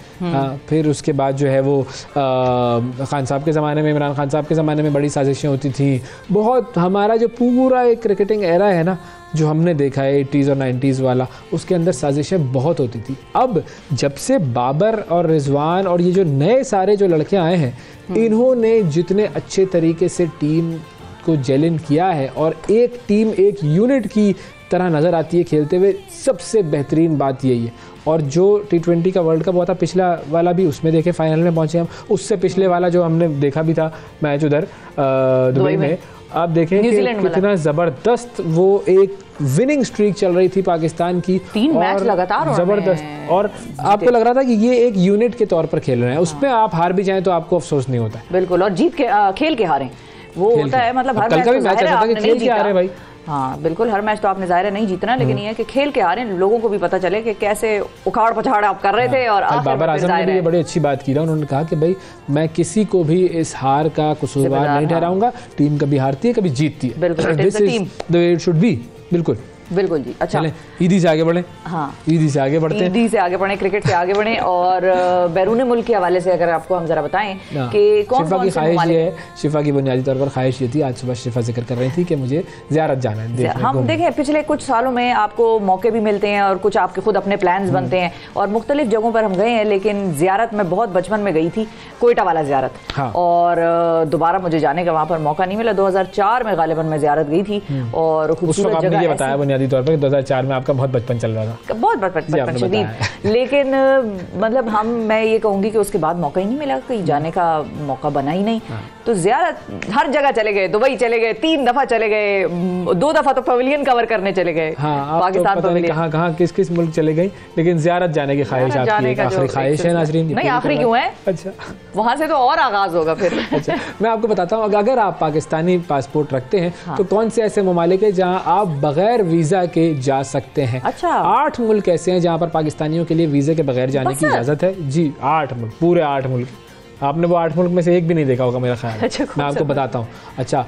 फिर उसके बाद जो है वो खान साहब के ज़माने में, इमरान खान साहब के ज़माने में बड़ी साजिशें होती थी। बहुत हमारा जो पूरा एक क्रिकेटिंग एरा है ना, जो हमने देखा है 80s और 90s वाला, उसके अंदर साजिशें बहुत होती थी। अब जब से बाबर और रिजवान और ये जो नए सारे जो लड़के आए हैं, इन्होंने जितने अच्छे तरीके से टीम को जेलिन किया है, और एक टीम एक यूनिट की तरह नज़र आती है खेलते हुए, सबसे बेहतरीन बात यही है। और जो T20 का वर्ल्ड कप हुआ था पिछला वाला भी, उसमें देखे फाइनल में पहुँचे हम, उससे पिछले वाला जो हमने देखा भी था मैच उधर दुबई में, आप देखें कि कितना जबरदस्त वो एक विनिंग स्ट्रीक चल रही थी पाकिस्तान की, 3 मैच लगातार जबरदस्त, और आपको लग रहा था कि ये एक यूनिट के तौर पर खेल रहे हैं, उसमें आप हार भी जाएं तो आपको अफसोस नहीं होता है। बिल्कुल, और जीत के खेल के हारे वो होता है, मतलब हर कल का भी मैच ऐसा था कि खेल के हारे भाई। हाँ बिल्कुल, हर मैच तो आपने ज़ाहिर है नहीं जीतना, लेकिन ये है कि खेल के हारे, लोगों को भी पता चले कि कैसे उखाड़ पछाड़ आप कर रहे थे। और बाबर आजम ने भी ये बड़ी अच्छी बात की, उन्होंने कहा कि भाई मैं किसी को भी इस हार का कसूरवार नहीं ठहराऊंगा, टीम कभी हारती है कभी जीतती है, this is the way it should be. बिल्कुल बिल्कुल जी। अच्छा, ईदी से आगे बढ़े। हाँ, ईदी से आगे बढ़ते हैं, ईदी से आगे बढ़े, क्रिकेट से आगे बढ़े। और बैरून मुल्क के हवाले से अगर आपको हम जरा बताएं कि कौन शिफा की ख्वाहिश ये है, शिफा की बुनियादी तौर पर ख्वाहिश ये थी, आज सुबह शिफा जिक्र कर रही थी कि मुझे ज़ियारत जाना है। हम देखें पिछले कुछ सालों में आपको मौके भी मिलते हैं और कुछ आपके खुद अपने प्लान्स बनते हैं, और मुख्तलिफ जगहों पर हम गए हैं, लेकिन ज़ियारत में बहुत बचपन में गई थी, कोयटा वाला ज़ियारत। हाँ। और दोबारा मुझे जाने का वहाँ पर मौका नहीं मिला। 2004 में गालिबन मैं ज़ियारत गई थी, और खूबसूरत जगह। बताया बुनियादी तौर पर 2004 में आपका बहुत बचपन चल रहा था, बहुत बचपन शदीद, लेकिन मतलब मैं ये कहूँगी कि उसके बाद मौका ही नहीं मिला, कहीं जाने का मौका बना ही नहीं। तो ज़ियारत हर जगह चले गए, दुबई चले गए, 3 दफ़ा चले गए, 2 दफ़ा तो पवेलियन कवर करने चले गए। हाँ, पाकिस्तान पवेलियन कहाँ किस किस मुल्क चले गए, लेकिन ज़ियारत जाने की ख्वाहिश आपकी आखिरी ख्वाहिश है नाज़रीन? नहीं, आखिरी क्यों है? अच्छा, वहाँ से तो और आगाज होगा फिर। अच्छा, मैं आपको बताता हूँ, अगर आप पाकिस्तानी पासपोर्ट रखते हैं तो कौन से ऐसे ममालिक है जहाँ आप बगैर वीज़ा के जा सकते हैं? अच्छा, 8 मुल्क ऐसे हैं जहाँ पर पाकिस्तानियों के लिए वीज़े के बगैर जाने की इजाज़त है जी। 8 मुल्क, पूरे 8 मुल्क। आपने वो 8 मुल्क में से एक भी नहीं देखा होगा मेरा ख्याल। अच्छा, मैं आपको बताता हूँ। अच्छा,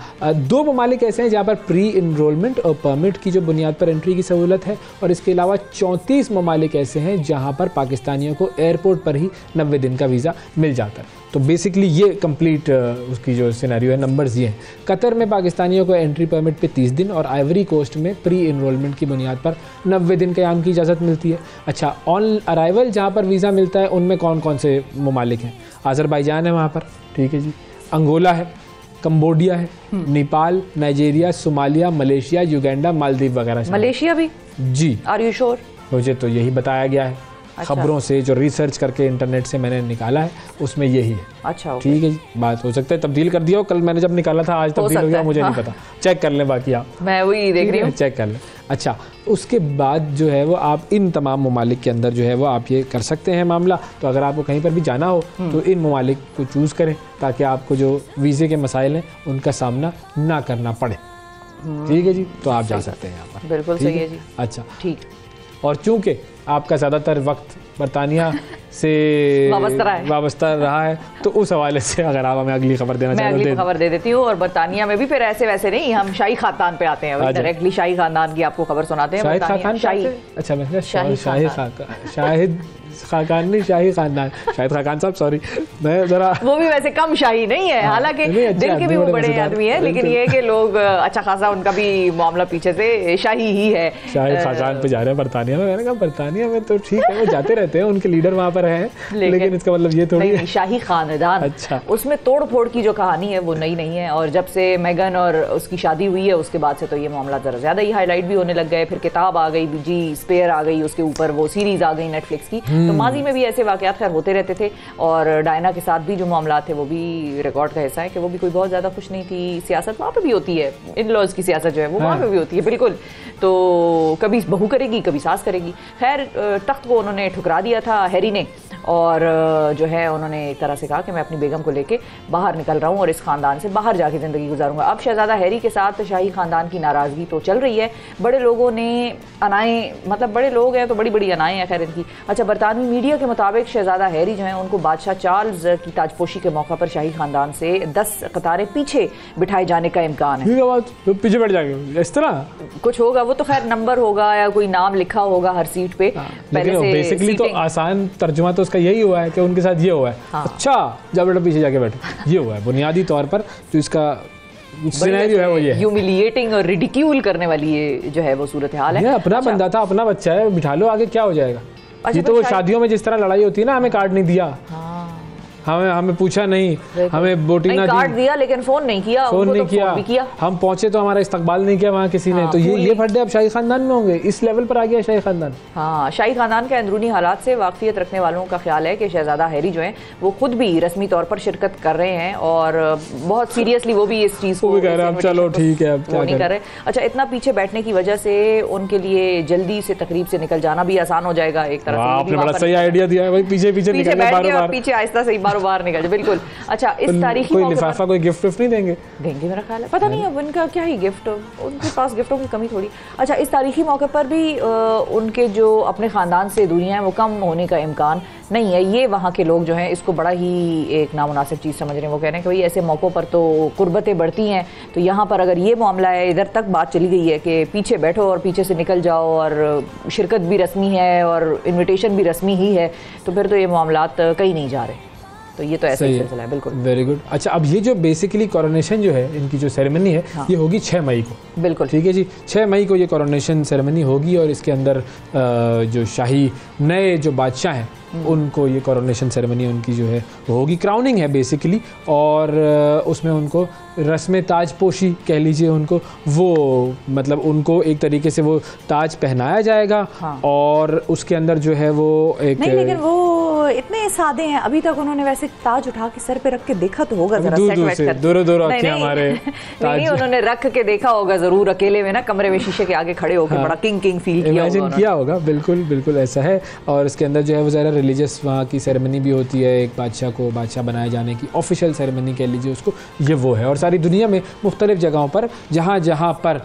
2 ममालिक ऐसे हैं जहाँ पर प्री इनरोलमेंट और परमिट की जो बुनियाद पर एंट्री की सहूलत है, और इसके अलावा 34 ममालिक ऐसे हैं जहाँ पर पाकिस्तानियों को एयरपोर्ट पर ही 90 दिन का वीज़ा मिल जाता है। तो बेसिकली ये कंप्लीट उसकी जो सिनेरियो है, नंबर्स ये हैं। कतर में पाकिस्तानियों को एंट्री परमिट पे 30 दिन, और आइवरी कोस्ट में प्री इनरोलमेंट की बुनियाद पर 90 दिन क़याम की इजाज़त मिलती है। अच्छा, ऑन अराइवल जहाँ पर वीज़ा मिलता है उनमें कौन कौन से ममालिक हैं? आज़रबाईजान है वहाँ पर, ठीक है जी, अंगोला है, कंबोडिया है, Nepal, Nigeria, Somalia, Malaysia, Uganda, Maldives वगैरह। मलेशिया भी जी? Are you sure? मुझे तो यही बताया गया है। अच्छा। खबरों से जो रिसर्च करके इंटरनेट से मैंने निकाला है उसमें यही है। अच्छा, ठीक है जी, बात हो सकता है तब्दील कर दिया हो, कल मैंने जब निकाला था आज तब्दील हो गया, मुझे नहीं पता, चेक कर लें, बाकी आप, मैं वही देख रही हूँ, चेक कर लें। अच्छा, उसके बाद जो है वो आप इन तमाम ममालिक के अंदर जो है वो आप ये कर सकते हैं मामला। तो अगर आपको कहीं पर भी जाना हो तो इन ममालिक को चूज़ करें, ताकि आपको जो वीज़े के मसाइल हैं उनका सामना ना करना पड़े। ठीक है जी, तो आप जा सकते हैं यहाँ पर। बिल्कुल सही है जी। अच्छा, ठीक। और चूँकि आपका ज़्यादातर वक्त बरतानिया से वाबस्ता रहा है, तो उस हवाले से अगर आप हमें अगली खबर देना चाहें, अगली खबर दे देती हूँ। और बरतानिया में भी फिर ऐसे वैसे नहीं, हम शाही खानदान पे आते हैं, डायरेक्टली शाही खानदान की आपको खबर सुनाते हैं। शाहिद खानदान, अच्छा मैं शाहिद खानदान नहीं, शाही खानदान, शाहिद खान साहब, सॉरी, मैं जरा, वो भी वैसे कम शाही नहीं है, हालांकि दिल के भी वो बड़े आदमी है, लेकिन ये है कि लोग अच्छा खासा उनका भी मामला पीछे से शाही ही है। शाहिद खानदान पे जा रहे हैं बरतानिया में। मैंने कहा बरतानिया में तो ठीक है, वो जाते रहते हैं, उनके लीडर वहाँ पर हैं, लेकिन इसका मतलब ये थोड़ी नहीं, शाही खानदान। अच्छा, उसमें तोड़ फोड़ की जो कहानी है वो नई नहीं है, और जब से मेगन और उसकी शादी हुई है उसके बाद से तो ये मामला जरा ज्यादा ही हाईलाइट भी होने लग गए। फिर किताब आ गई जी, स्पेयर आ गई, उसके ऊपर वो सीरीज आ गई नेटफ्लिक्स की। तो माजी में भी ऐसे वाकयात खैर होते रहते थे, और डायना के साथ भी जो मामला थे वो भी रिकॉर्ड का हिस्सा है कि वो भी कोई बहुत ज़्यादा खुश नहीं थी। सियासत वहाँ पे भी होती है, इन लॉज की सियासत जो है वो वहाँ पे भी होती है, बिल्कुल। तो कभी बहू करेगी, कभी सास करेगी। खैर, तख्त को उन्होंने ठुकरा दिया था हैरी ने, और जो है उन्होंने एक तरह से कहा कि मैं अपनी बेगम को लेके बाहर निकल रहा हूँ और इस खानदान से बाहर जाके ज़िंदगी गुजारूंगा। अब शहजादा हैरी के साथ शाही खानदान की नाराज़गी तो चल रही है, बड़े लोगों ने अनाएँ, मतलब बड़े लोग हैं तो बड़ी बड़ी अनाएँ हैं खैर इनकी। अच्छा, बरतानवी मीडिया के मुताबिक शहजादा हैरी जो है उनको बादशाह चार्ल्स की ताजपोशी के मौका पर शाही खानदान से 10 कतारें पीछे बिठाए जाने का इम्कान है। तो पीछे बैठ जाएंगे, इस तरह कुछ होगा, वो तो खैर नंबर होगा या कोई नाम लिखा होगा हर सीट पे। पहले से बेसिकली तो आसान तर्जुमा तो उसका यही हुआ है कि उनके साथ ये हुआ है। हाँ। अच्छा, जब बेटा पीछे जाके बैठे, ये हुआ है बुनियादी तौर पर। तो इसका सिनेरियो है वो ये ह्यूमिलिएटिंग और रिडिक्यूल करने वाली ये जो है वो सूरत हाल है। अपना बंदा था, अपना बच्चा है, बिठा लो आगे, क्या हो जाएगा। ये तो वो शादियों में जिस तरह लड़ाई होती है ना, हमें कार्ड नहीं दिया, हमें पूछा नहीं, हमें बोटिंग ना कार्ड दिया लेकिन फोन नहीं किया, फोन नहीं तो किया, हम पहुंचे तो हमारा इस्तकबाल नहीं किया वहाँ किसी ने। तो ये फड्डे अब शाही खानदान में होंगे, इस लेवल पर आ गया शाही खानदान। हाँ, शाही खानदान के अंदरूनी हालात से वाकफियत रखने वालों का ख्याल है कि शहजादा हैरी जो है वो खुद भी रस्मी तौर पर शिरकत कर रहे हैं और बहुत सीरियसली वो भी इस चीज़ को कह रहे हैं चलो ठीक है, अब क्या नहीं कर रहे। अच्छा, इतना पीछे बैठने की वजह से उनके लिए जल्दी से तकरीब से निकल जाना भी आसान हो जाएगा एक तरफ से। आपने बड़ा सही आइडिया दिया है भाई, पीछे पीछे आहिस्ता से बार बार निकल जाए। बिल्कुल। अच्छा, इस तारीखी कोई लिफाफा कोई गिफ्ट नहीं देंगे मेरा ख्याल है, पता नहीं अब उनका क्या ही गिफ्ट, उनके पास गिफ्टों की कमी थोड़ी। अच्छा, इस तारीखी मौके पर भी उनके जो अपने ख़ानदान से दूरियां हैं वो कम होने का इम्कान नहीं है। ये वहाँ के लोग जो हैं इसको बड़ा ही एक नामुनासिब चीज़ समझ रहे हैं। वो कह रहे हैं कि भाई ऐसे मौक़ों पर तो कुर्बतें बढ़ती हैं, तो यहाँ पर अगर ये मामला है, इधर तक बात चली गई है कि पीछे बैठो और पीछे से निकल जाओ और शिरकत भी रस्मी है और इन्विटेशन भी रस्मी ही है, तो फिर तो ये मामलात कहीं नहीं जा रहे। तो ये तो ऐसा ही सिलसिला है। बिल्कुल, वेरी गुड। अच्छा, अब ये जो बेसिकली कोरोनेशन जो है, इनकी जो सेरेमनी है, हाँ, ये होगी 6 मई को। बिल्कुल ठीक है जी, 6 मई को ये कोरोनेशन सेरेमनी होगी और इसके अंदर जो शाही नए जो बादशाह हैं उनको ये कोरोनेशन सेरेमनी उनकी जो है वो होगी, क्राउनिंग है बेसिकली, और उसमें उनको रस्म ताजपोशी कह लीजिए उनको, वो मतलब उनको एक तरीके से वो ताज पहनाया जाएगा। हाँ। और उसके अंदर जो है वो एक नहीं, लेकिन वो इतने सादे हैं, अभी तक उन्होंने वैसे ताज उठा के सर पे रख के देखा तो होगा जरा, दूर हमारे नहीं, उन्होंने रख के देखा होगा जरूर, अकेले में ना कमरे में शीशे के आगे खड़े होकर बड़ा किंग फील किया होगा। बिल्कुल ऐसा है। और इसके अंदर जो है वो ज़रा रिलीजियस वहाँ की सेरेमनी भी होती है, एक बादशाह को बादशाह बनाए जाने की ऑफिशियल सेरेमनी कह लीजिए उसको, ये वो है। और सारी दुनिया में मुख्तलिफ जगहों पर जहाँ पर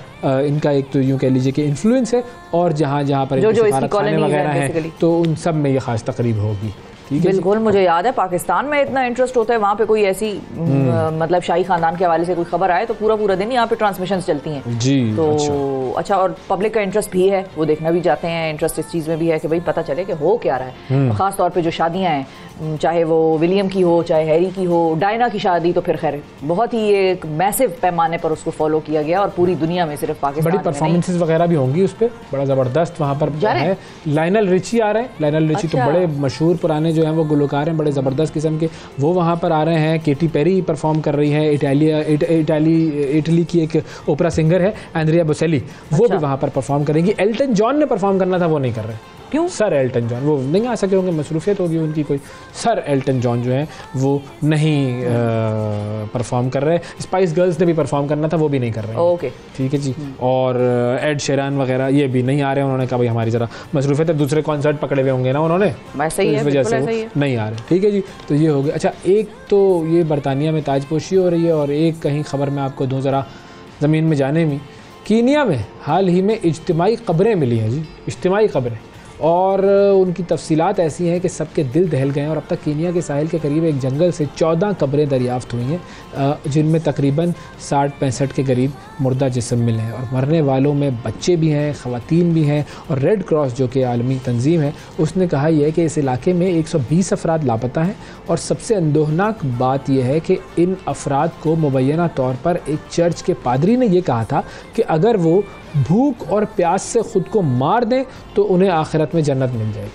इनका एक तो यूँ कह लीजिए कि इन्फ्लुएंस है, और जहाँ पर जो इसकी कॉलोनी वगैरह है, तो उन सब में ये खास तकरीब होगी। बिल्कुल, मुझे याद है पाकिस्तान में इतना इंटरेस्ट होता है, वहाँ पे कोई ऐसी मतलब शाही खानदान के हवाले से कोई खबर आए तो पूरा दिन यहाँ पे ट्रांसमिशंस चलती हैं जी। तो अच्छा, और पब्लिक का इंटरेस्ट भी है, वो देखना भी चाहते हैं, इंटरेस्ट इस चीज़ में भी है कि भाई पता चले कि हो क्या रहा है। ख़ास तौर पे जो शादियाँ हैं, चाहे वो विलियम की हो चाहे हैरी की हो, डायना की शादी तो फिर खैर बहुत ही एक मैसिव पैमाने पर उसको फॉलो किया गया और पूरी दुनिया में, सिर्फ पाकिस्तान बड़ी परफॉर्मेंसेस वगैरह भी होंगी उस पर, बड़ा ज़बरदस्त वहाँ पर है। लायनल रिची आ रहे हैं, लायनल रिची तो बड़े मशहूर पुराने जो हैं वो गुलकार हैं, बड़े ज़बरदस्त किस्म के, वो वहाँ पर आ रहे हैं। केटी पेरी परफॉर्म कर रही हैं, इटली की एक ओपरा सिंगर है एंड्रिया बोसेली, वो भी वहाँ पर परफॉर्म करेंगी। एल्टन जॉन ने परफॉर्म करना था, वो नहीं कर रहे। क्यों? सर एल्टन जॉन वो नहीं आ सके होंगे, मसरूफियत होगी उनकी कोई। सर एल्टन जॉन जो है वो नहीं परफॉर्म कर रहे। स्पाइस गर्ल्स ने भी परफॉर्म करना था, वो भी नहीं कर रहे हैं। ओके, ठीक है जी। और एड शेरान वगैरह ये भी नहीं आ रहे हैं, उन्होंने कहा भाई हमारी ज़रा मसरूफियत है, दूसरे कॉन्सर्ट पकड़े हुए होंगे ना उन्होंने, तो इस वजह से नहीं आ रहे। ठीक है जी, तो ये हो गया। अच्छा, एक तो ये बरतानिया में ताजपोशी हो रही है, और एक कहीं खबर मैं आपको दूँ ज़रा ज़मीन में जाने में, कीनिया में हाल ही में इज्तिमाई कब्रें मिली हैं जी, इज्तिमाई कब्रें, और उनकी तफसीलात ऐसी हैं कि सबके दिल दहल गए हैं। और अब तक कीनिया के साहिल के करीब एक जंगल से 14 कब्रें दरियाफ़्त हुई हैं, जिनमें तकरीबन 60-65 के करीब मुर्दा जिस्म मिले हैं, और मरने वालों में बच्चे भी हैं, ख़वातीन भी हैं। और रेड क्रॉस जो कि आलमी तंजीम है, उसने कहा यह है कि इस इलाके में 120 अफराद लापता हैं, और सबसे अंदोहनाक बात यह है कि इन अफराद को मुबैना तौर पर एक चर्च के पादरी ने यह कहा था कि अगर वो भूख और प्यास से ख़ुद को मार दें तो उन्हें आखिरत में जन्नत मिल जाएगी।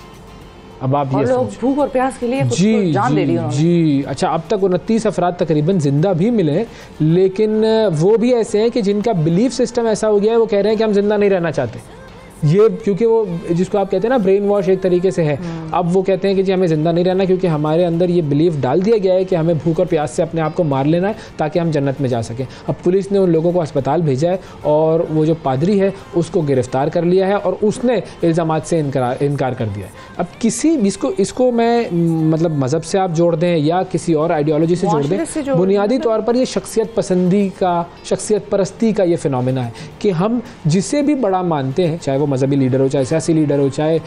अब आप ये लोग भूख और प्यास के लिए जी जान दे रही हैं जी। अच्छा, अब तक 29 अफराद तकरीबन जिंदा भी मिले, लेकिन वो भी ऐसे हैं कि जिनका बिलीफ सिस्टम ऐसा हो गया है, वो कह रहे हैं कि हम जिंदा नहीं रहना चाहते। ये क्योंकि वो जिसको आप कहते हैं ना ब्रेन वॉश एक तरीके से है। अब वो कहते हैं कि जी हमें ज़िंदा नहीं रहना, क्योंकि हमारे अंदर ये बिलीफ डाल दिया गया है कि हमें भूख और प्यास से अपने आप को मार लेना है ताकि हम जन्नत में जा सकें। अब पुलिस ने उन लोगों को अस्पताल भेजा है, और वो जो पादरी है उसको गिरफ़्तार कर लिया है, और उसने इल्ज़ामात से इनकार कर दिया है। अब किसी इसको मैं मतलब मज़हब से आप जोड़ दें या किसी और आइडियोलॉजी से जोड़ दें, बुनियादी तौर पर ये शख्सियत पसंदी का, शख्सियत परस्ती का ये फिनोमेना है कि हम जिसे भी बड़ा मानते हैं, चाहे वो मजहबी लीडर हो, चाहे सियासी लीडर हो, चाहे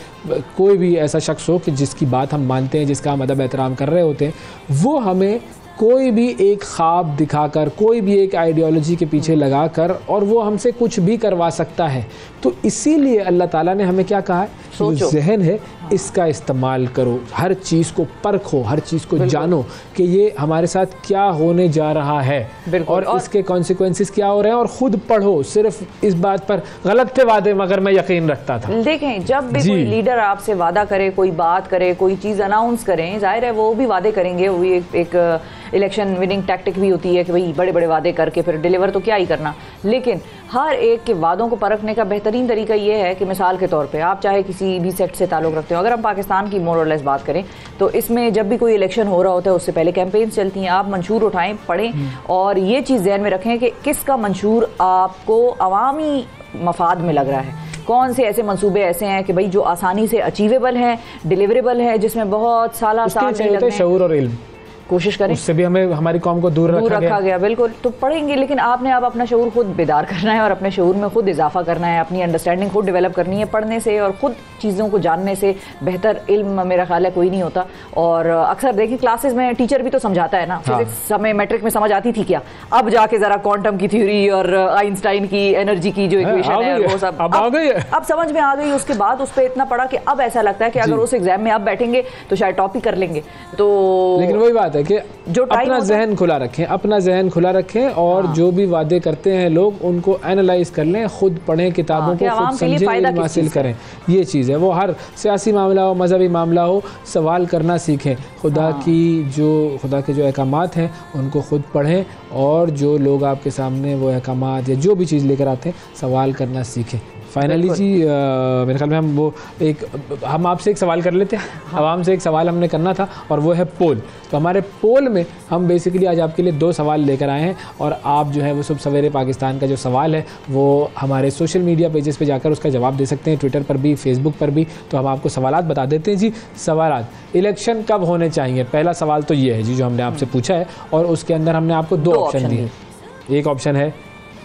कोई भी ऐसा शख्स हो कि जिसकी बात हम मानते हैं, जिसका हम अदब एहतराम कर रहे होते हैं, वो हमें कोई भी एक ख्वाब दिखाकर, कोई भी एक आइडियोलॉजी के पीछे लगाकर, और वो हमसे कुछ भी करवा सकता है। तो इसीलिए अल्लाह ताला ने हमें क्या कहा है, जो जहन है इसका इस्तेमाल करो, हर चीज़ को परखो, हर चीज़ को जानो कि ये हमारे साथ क्या होने जा रहा है और इसके कॉन्सिक्वेंसेस क्या हो रहे हैं, और ख़ुद पढ़ो। सिर्फ इस बात पर गलत थे वादे मगर मैं यकीन रखता था। देखें, जब भी कोई लीडर आपसे वादा करे, कोई बात करे, कोई चीज़ अनाउंस करें, जाहिर है वो भी वादे करेंगे, वो भी एक इलेक्शन विनिंग टैक्टिक भी होती है कि भाई बड़े बड़े वादे करके फिर डिलीवर तो क्या ही करना। लेकिन हर एक के वादों को परखने का बेहतरीन तरीका ये है कि मिसाल के तौर पे आप चाहे किसी भी सेक्ट से ताल्लुक़ रखते हो, अगर हम पाकिस्तान की मोर और लेस बात करें तो इसमें जब भी कोई इलेक्शन हो रहा होता है उससे पहले कैंपेन्स चलती हैं। आप मंशूर उठाएं, पढ़ें और ये चीज़ ज़हन में रखें कि किसका मंशूर आपको अवामी मफाद में लग रहा है, कौन से ऐसे मंसूबे ऐसे हैं कि भाई जो आसानी से अचीवेबल हैं, डिलीवरेबल है, जिसमें बहुत साल नहीं लगते। शऊर और इल्म कोशिश करें, उससे भी हमें हमारी कौम को दूर रखा गया। बिल्कुल, तो पढ़ेंगे, लेकिन आपने अब अपना शऊर खुद बेदार करना है और अपने शऊर में खुद इजाफा करना है, अपनी अंडरस्टैंडिंग खुद डेवलप करनी है। पढ़ने से और खुद चीज़ों को जानने से बेहतर इल्म मेरा ख्याल है कोई नहीं होता। और अक्सर देखिए क्लासेस में टीचर भी तो समझाता है ना, फिजिक्स हमें मैट्रिक में समझ आती थी क्या, अब जाके ज़रा क्वांटम की थ्योरी और आइंस्टाइन की एनर्जी की जो इक्वेशन है वो सब अब समझ में आ गई। उसके बाद उस पर इतना पढ़ा कि अब ऐसा लगता है कि अगर उस एग्जाम में अब बैठेंगे तो शायद टॉप ही कर लेंगे। तो लेकिन वही बात है कि जो अपना जहन खुला रखें, अपना जहन खुला रखें और जो भी वादे करते हैं लोग उनको एनालाइज कर लें, खुद पढ़ें किताबों को, खुद समझें, इल्म हासिल करें। ये चीज़ है, वो हर सियासी मामला हो, मजहबी मामला हो, सवाल करना सीखें। खुदा के जो अहकामात हैं उनको खुद पढ़ें और जो लोग आपके सामने वो अहकामात या जो भी चीज़ लेकर आते हैं सवाल करना सीखें। फाइनली जी मेरे ख्याल में हम आपसे एक सवाल कर लेते हैं। आवाम से एक सवाल हमने करना था और वो है पोल। तो हमारे पोल में हम बेसिकली आज आपके लिए 2 सवाल लेकर आए हैं और आप जो है वो सुबह सवेरे पाकिस्तान का जो सवाल है वो हमारे सोशल मीडिया पेजेस पे जाकर उसका जवाब दे सकते हैं, ट्विटर पर भी, फेसबुक पर भी। तो हम आपको सवालात बता देते हैं जी। सवालात, इलेक्शन कब होने चाहिए? पहला सवाल तो ये है जी जो हमने आपसे पूछा है और उसके अंदर हमने आपको 2 ऑप्शन दिए। एक ऑप्शन है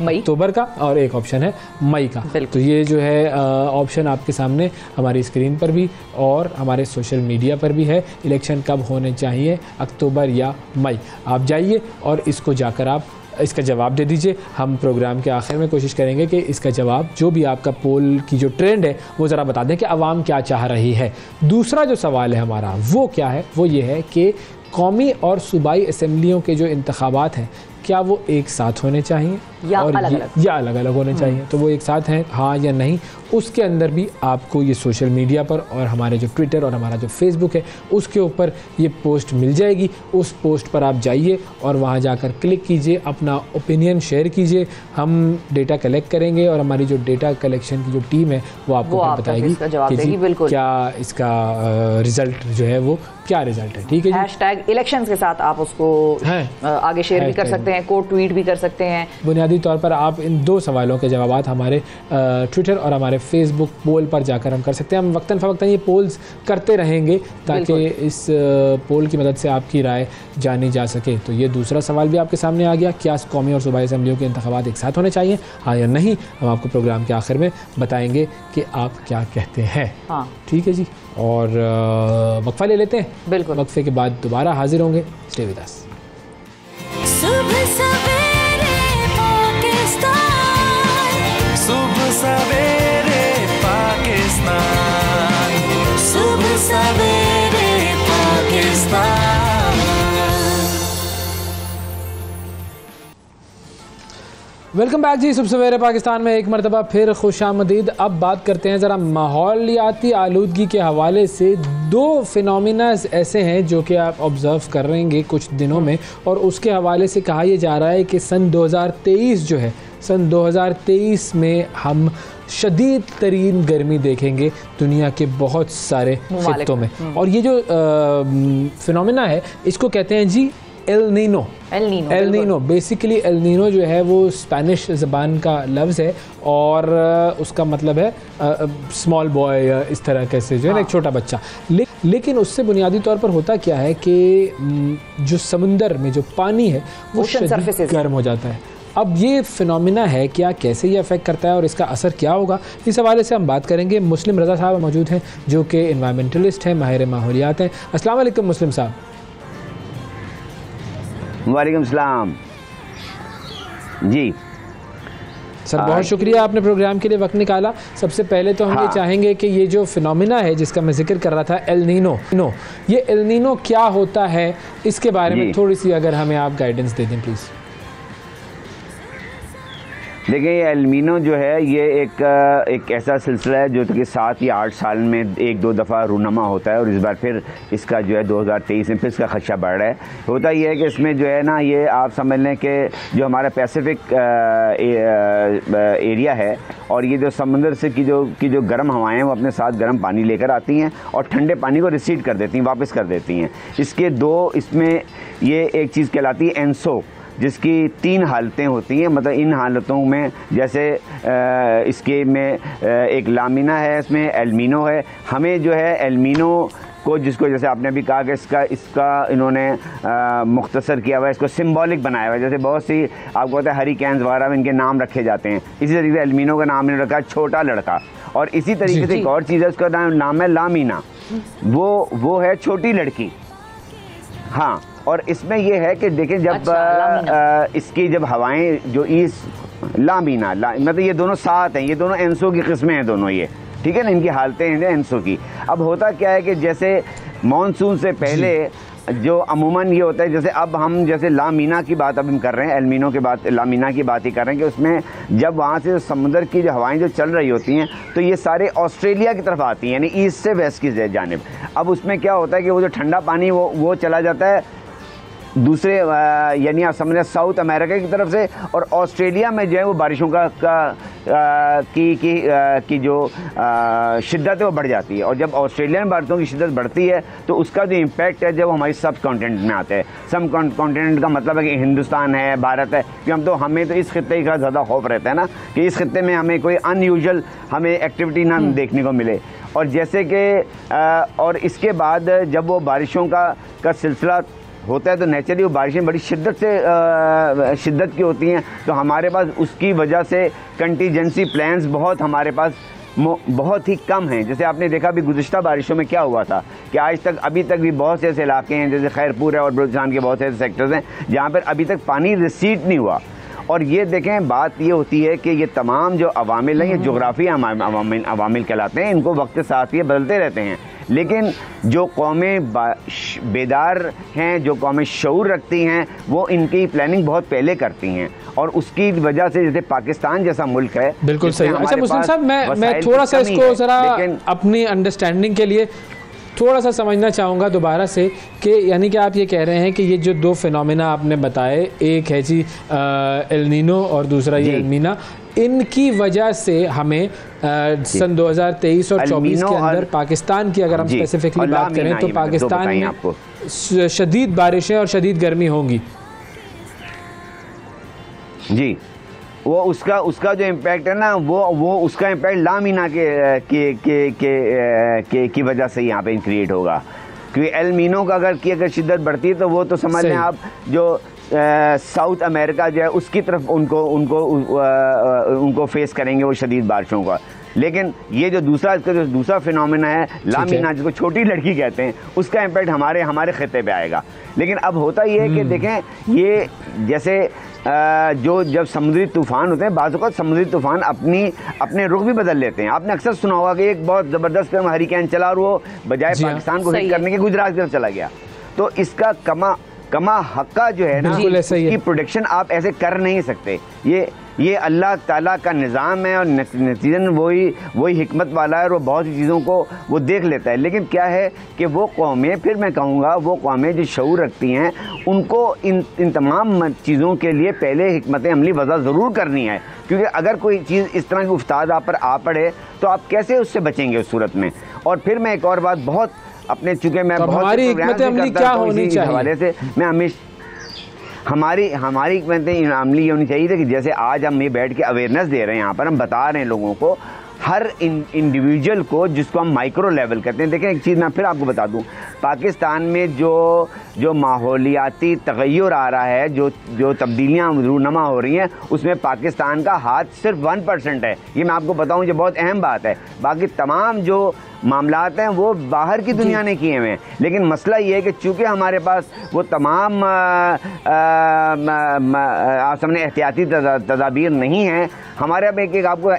अक्टूबर का और एक ऑप्शन है मई का। तो ये जो है ऑप्शन आपके सामने हमारी स्क्रीन पर भी और हमारे सोशल मीडिया पर भी है। इलेक्शन कब होने चाहिए, अक्टूबर या मई? आप जाइए और इसको जाकर आप इसका जवाब दे दीजिए। हम प्रोग्राम के आखिर में कोशिश करेंगे कि इसका जवाब जो भी आपका पोल की जो ट्रेंड है वो ज़रा बता दें कि आवाम क्या चाह रही है। दूसरा जो सवाल है हमारा वो क्या है, वो ये है कि कौमी और सूबाई असम्बलियों के जो इंतखाबात हैं क्या वो एक साथ होने चाहिए या अलग अलग होने चाहिए? तो वो एक साथ हैं, हाँ या नहीं? उसके अंदर भी आपको ये सोशल मीडिया पर और हमारे जो ट्विटर और हमारा जो फेसबुक है उसके ऊपर ये पोस्ट मिल जाएगी। उस पोस्ट पर आप जाइए और वहाँ जाकर क्लिक कीजिए, अपना ओपिनियन शेयर कीजिए। हम डेटा कलेक्ट करेंगे और हमारी जो डेटा कलेक्शन की जो टीम है वो आपको बताएगी कि क्या इसका रिजल्ट जो है वो क्या रिजल्ट है। ठीक है, हैशटैग इलेक्शंस के साथ आप उसको आगे शेयर भी कर सकते हैं, कोड ट्वीट भी कर सकते हैं। बुनियादी तौर पर आप इन 2 सवालों के जवाब हमारे ट्विटर और हमारे फेसबुक पोल पर जाकर हम कर सकते हैं। हम वक्तन फ़वक्तन ये पोल्स करते रहेंगे ताकि इस पोल की मदद से आपकी राय जानी जा सके। तो ये दूसरा सवाल भी आपके सामने आ गया, क्या कौमी और सूबाई असम्बलियों के इंतखाबात एक साथ होने चाहिए, हाँ या नहीं? हम आपको प्रोग्राम के आखिर में बताएंगे कि आप क्या कहते हैं। हाँ ठीक है जी, और वक्फा ले लेते हैं। बिल्कुल, वक्फे के बाद दोबारा हाजिर होंगे। Stay with us. सुबह सवेरे पाकिस्तान, सुबह सवेरे पाकिस्तान, सुबह सवेरे पाकिस्तान। वेलकम बैक जी। सुबह सवेरे पाकिस्तान में एक मरतबा फिर खुशामदीद। अब बात करते हैं ज़रा माहौलियाती आलूदगी के हवाले से। 2 फिनोमिनाज ऐसे हैं जो कि आप ऑब्ज़र्व कर रहेंगे कुछ दिनों में, और उसके हवाले से कहा यह जा रहा है कि सन 2023 जो है, सन 2023 में हम शदीद तरीन गर्मी देखेंगे दुनिया के बहुत सारे खित्तों में। और ये जो फिनोमिना है इसको कहते हैं G El Nino. Basically El Nino जो है वो स्पेनिश ज़बान का लफ्ज़ है और उसका मतलब है स्मॉल बॉय, इस तरह कैसे जो है ना एक छोटा बच्चा। लेकिन उससे बुनियादी तौर पर होता क्या है कि जो समुंदर में जो पानी है वो शदीद गर्म हो जाता है। अब ये फिनोमिना है क्या, कैसे ये अफेक्ट करता है और इसका असर क्या होगा, इस हवाले से हम बात करेंगे। मुस्लिम रज़ा साहब मौजूद हैं जो कि इन्वायरमेंटलिस्ट हैं, माहिर माहौलियात हैं। अस्सलाम वालेकुम मुस्लिम साहब। वालेकुम सलाम जी। सर बहुत शुक्रिया, आपने प्रोग्राम के लिए वक्त निकाला। सबसे पहले तो हम ये चाहेंगे कि ये जो फिनोमिना है जिसका मैं जिक्र कर रहा था, एल नीनो, ये एल नीनो क्या होता है, इसके बारे में थोड़ी सी अगर हमें आप गाइडेंस दे दें प्लीज़। देखिए, ये एलमीनो जो है ये एक ऐसा सिलसिला है जो कि 7 या 8 साल में 1-2 दफ़ा रूनमा होता है, और इस बार फिर इसका जो है 2023 में फिर इसका खदशा बढ़ रहा है। होता ये है कि इसमें जो है ना, ये आप समझ लें कि जो हमारा पैसिफिक एरिया है, और ये जो समुंदर से की जो गर्म हवाएं हैं वो अपने साथ गर्म पानी लेकर आती हैं और ठंडे पानी को रिसीड कर देती हैं, वापस कर देती हैं। इसमें ये एक चीज़ कहलाती है एनसो, जिसकी 3 हालतें होती हैं। मतलब इन हालतों में जैसे इसके में एक लामिना है, इसमें एलमीनो है। हमें जो है एलमीनो को, जिसको जैसे आपने अभी कहा कि इसका इन्होंने मुख्तसर किया हुआ है, इसको सिंबॉलिक बनाया हुआ है। जैसे बहुत सी आपको पता है हरिकेन्स वगैरह में इनके नाम रखे जाते हैं, इसी तरीके से एलमीनो का नाम इन्होंने रखा है छोटा लड़का। और इसी तरीके से एक और चीज़ है, उसका नाम है लामीना, वो है छोटी लड़की। हाँ, और इसमें यह है कि देखें जब इसकी जब हवाएं जो लामीना मतलब ये दोनों साथ हैं, ये दोनों एंसो की किस्में हैं दोनों, ये ठीक है ना, इनकी हालतें हैं एंसो की। अब होता क्या है कि जैसे मानसून से पहले जो अमूमन ये होता है, जैसे अब हम जैसे लामीना की बात अब हम कर रहे हैं, एलमीनो के बाद लामीना की बात ही कर रहे हैं कि उसमें जब वहाँ से समुद्र की जो हवाएं जो चल रही होती हैं तो ये सारे ऑस्ट्रेलिया की तरफ आती हैं, यानी ईस्ट से वेस्ट की जानिब। अब उसमें क्या होता है कि वो जो ठंडा पानी वो चला जाता है दूसरे यानी आप समझ साउथ अमेरिका की तरफ से, और ऑस्ट्रेलिया में जो है वो बारिशों की जो शिद्दत है वो बढ़ जाती है। और जब ऑस्ट्रेलिया में बारिशों की शिद्दत बढ़ती है तो उसका जो इम्पैक्ट है जब हमारी सब कॉन्टिनेंट में आता है। सब कॉन्टिनेंट का मतलब है कि हिंदुस्तान है, भारत है, कि हमें तो इस खित्ते का ज़्यादा खौफ रहता है ना कि इस खित्ते में हमें कोई अनयूजुअल हमें एक्टिविटी ना देखने को मिले। और जैसे कि और इसके बाद जब वो बारिशों का सिलसिला होता है तो नेचुरली वो बारिशें बड़ी शिद्दत की होती हैं, तो हमारे पास उसकी वजह से कंटीजेंसी प्लान्स बहुत हमारे पास बहुत ही कम हैं। जैसे आपने देखा भी गुज़िश्ता बारिशों में क्या हुआ था कि आज तक अभी तक भी बहुत से ऐसे इलाके हैं जैसे खैरपुर है और बलूचिस्तान के बहुत से ऐसे सेक्टर्स हैं जहाँ पर अभी तक पानी रिसीड नहीं हुआ। और ये देखें, बात ये होती है कि ये तमाम जो अवामिल हैं, ये जोग्राफी अवामिल कहलाते हैं, इनको वक्त के साथ ये बदलते रहते हैं। लेकिन जो कौमें बेदार हैं, जो कौमें शऊर रखती हैं, वो इनकी प्लानिंग बहुत पहले करती हैं, और उसकी वजह से जैसे पाकिस्तान जैसा मुल्क है। बिल्कुल सही। अच्छा मुस्लिम साहब, मैं थोड़ा सा इसको ज़रा अपनी अंडरस्टैंडिंग के लिए थोड़ा सा समझना चाहूँगा दोबारा से कि यानी कि आप ये कह रहे हैं कि ये जो 2 फिनोमिना आपने बताए, एक है जी एल नीनो और दूसरा ये एलमीना, इनकी वजह से हमें सन 2023 और 24 के अंदर पाकिस्तान की अगर हम स्पेसिफिकली बात करें तो पाकिस्तान में शदीद बारिशें और शदीद गर्मी होंगी। जी, वो उसका जो इम्पैक्ट है ना, वो उसका इम्पैक्ट लामीना की वजह से यहाँ पे क्रिएट होगा। क्योंकि एलमीनो का अगर शिद्दत बढ़ती है तो वो तो समझ लें आप जो साउथ अमेरिका जो है उसकी तरफ उनको फेस करेंगे वो शदीद बारिशों का। लेकिन ये जो दूसरा फिनोमेना है लामीना, जिसको छोटी लड़की कहते हैं, उसका इम्पैक्ट हमारे खित्ते पे आएगा। लेकिन अब होता ये है कि देखें, ये जैसे जब समुद्री तूफ़ान होते हैं, बाज़ औक़ात समुद्री तूफ़ान अपने रुख भी बदल लेते हैं। आपने अक्सर सुना होगा कि एक बहुत ज़बरदस्त हरिकेन चला और वो बजाय पाकिस्तान को हिट करने के गुजरात की तरफ चला गया। तो इसका कमा हक्का जो है ना, उसकी प्रोटेक्शन आप ऐसे कर नहीं सकते। ये अल्लाह ताला का निज़ाम है और नतीजन वही हिकमत वाला है और वो बहुत सी चीज़ों को वो देख लेता है। लेकिन क्या है कि वो कौमें, फिर मैं कहूँगा वो कौमें जो शऊर रखती हैं, उनको इन तमाम चीज़ों के लिए पहले हिकमत अमली वज़ा ज़रूर करनी है। क्योंकि अगर कोई चीज़ इस तरह की उस्ताद आप पर आ पड़े तो आप कैसे उससे बचेंगे उस सूरत में। और फिर मैं एक और बात बहुत अपने, चूँकि मैं बहुत हमारी हिकमत अमली क्या होनी चाहिए हवाले से मैं हमेशा हमारी हिकमत अमली ये होनी चाहिए कि जैसे आज हम ये बैठ के अवेयरनेस दे रहे हैं, यहाँ पर हम बता रहे हैं लोगों को, हर इंडिविजुअल को, जिसको हम माइक्रो लेवल कहते हैं। देखें एक चीज़ मैं फिर आपको बता दूं, पाकिस्तान में जो माहौलियाती तगय्युर आ रहा है, जो तब्दीलियाँ रूनमा हो रही हैं, उसमें पाकिस्तान का हाथ सिर्फ 1% है। ये मैं आपको बताऊं, ये बहुत अहम बात है। बाकी तमाम जो मामलात हैं वो बाहर की दुनिया ने किए हुए हैं, लेकिन मसला ये है कि चूँकि हमारे पास वो तमाम सामने एहतियाती तदाबीर नहीं है। हमारे अब एक आपको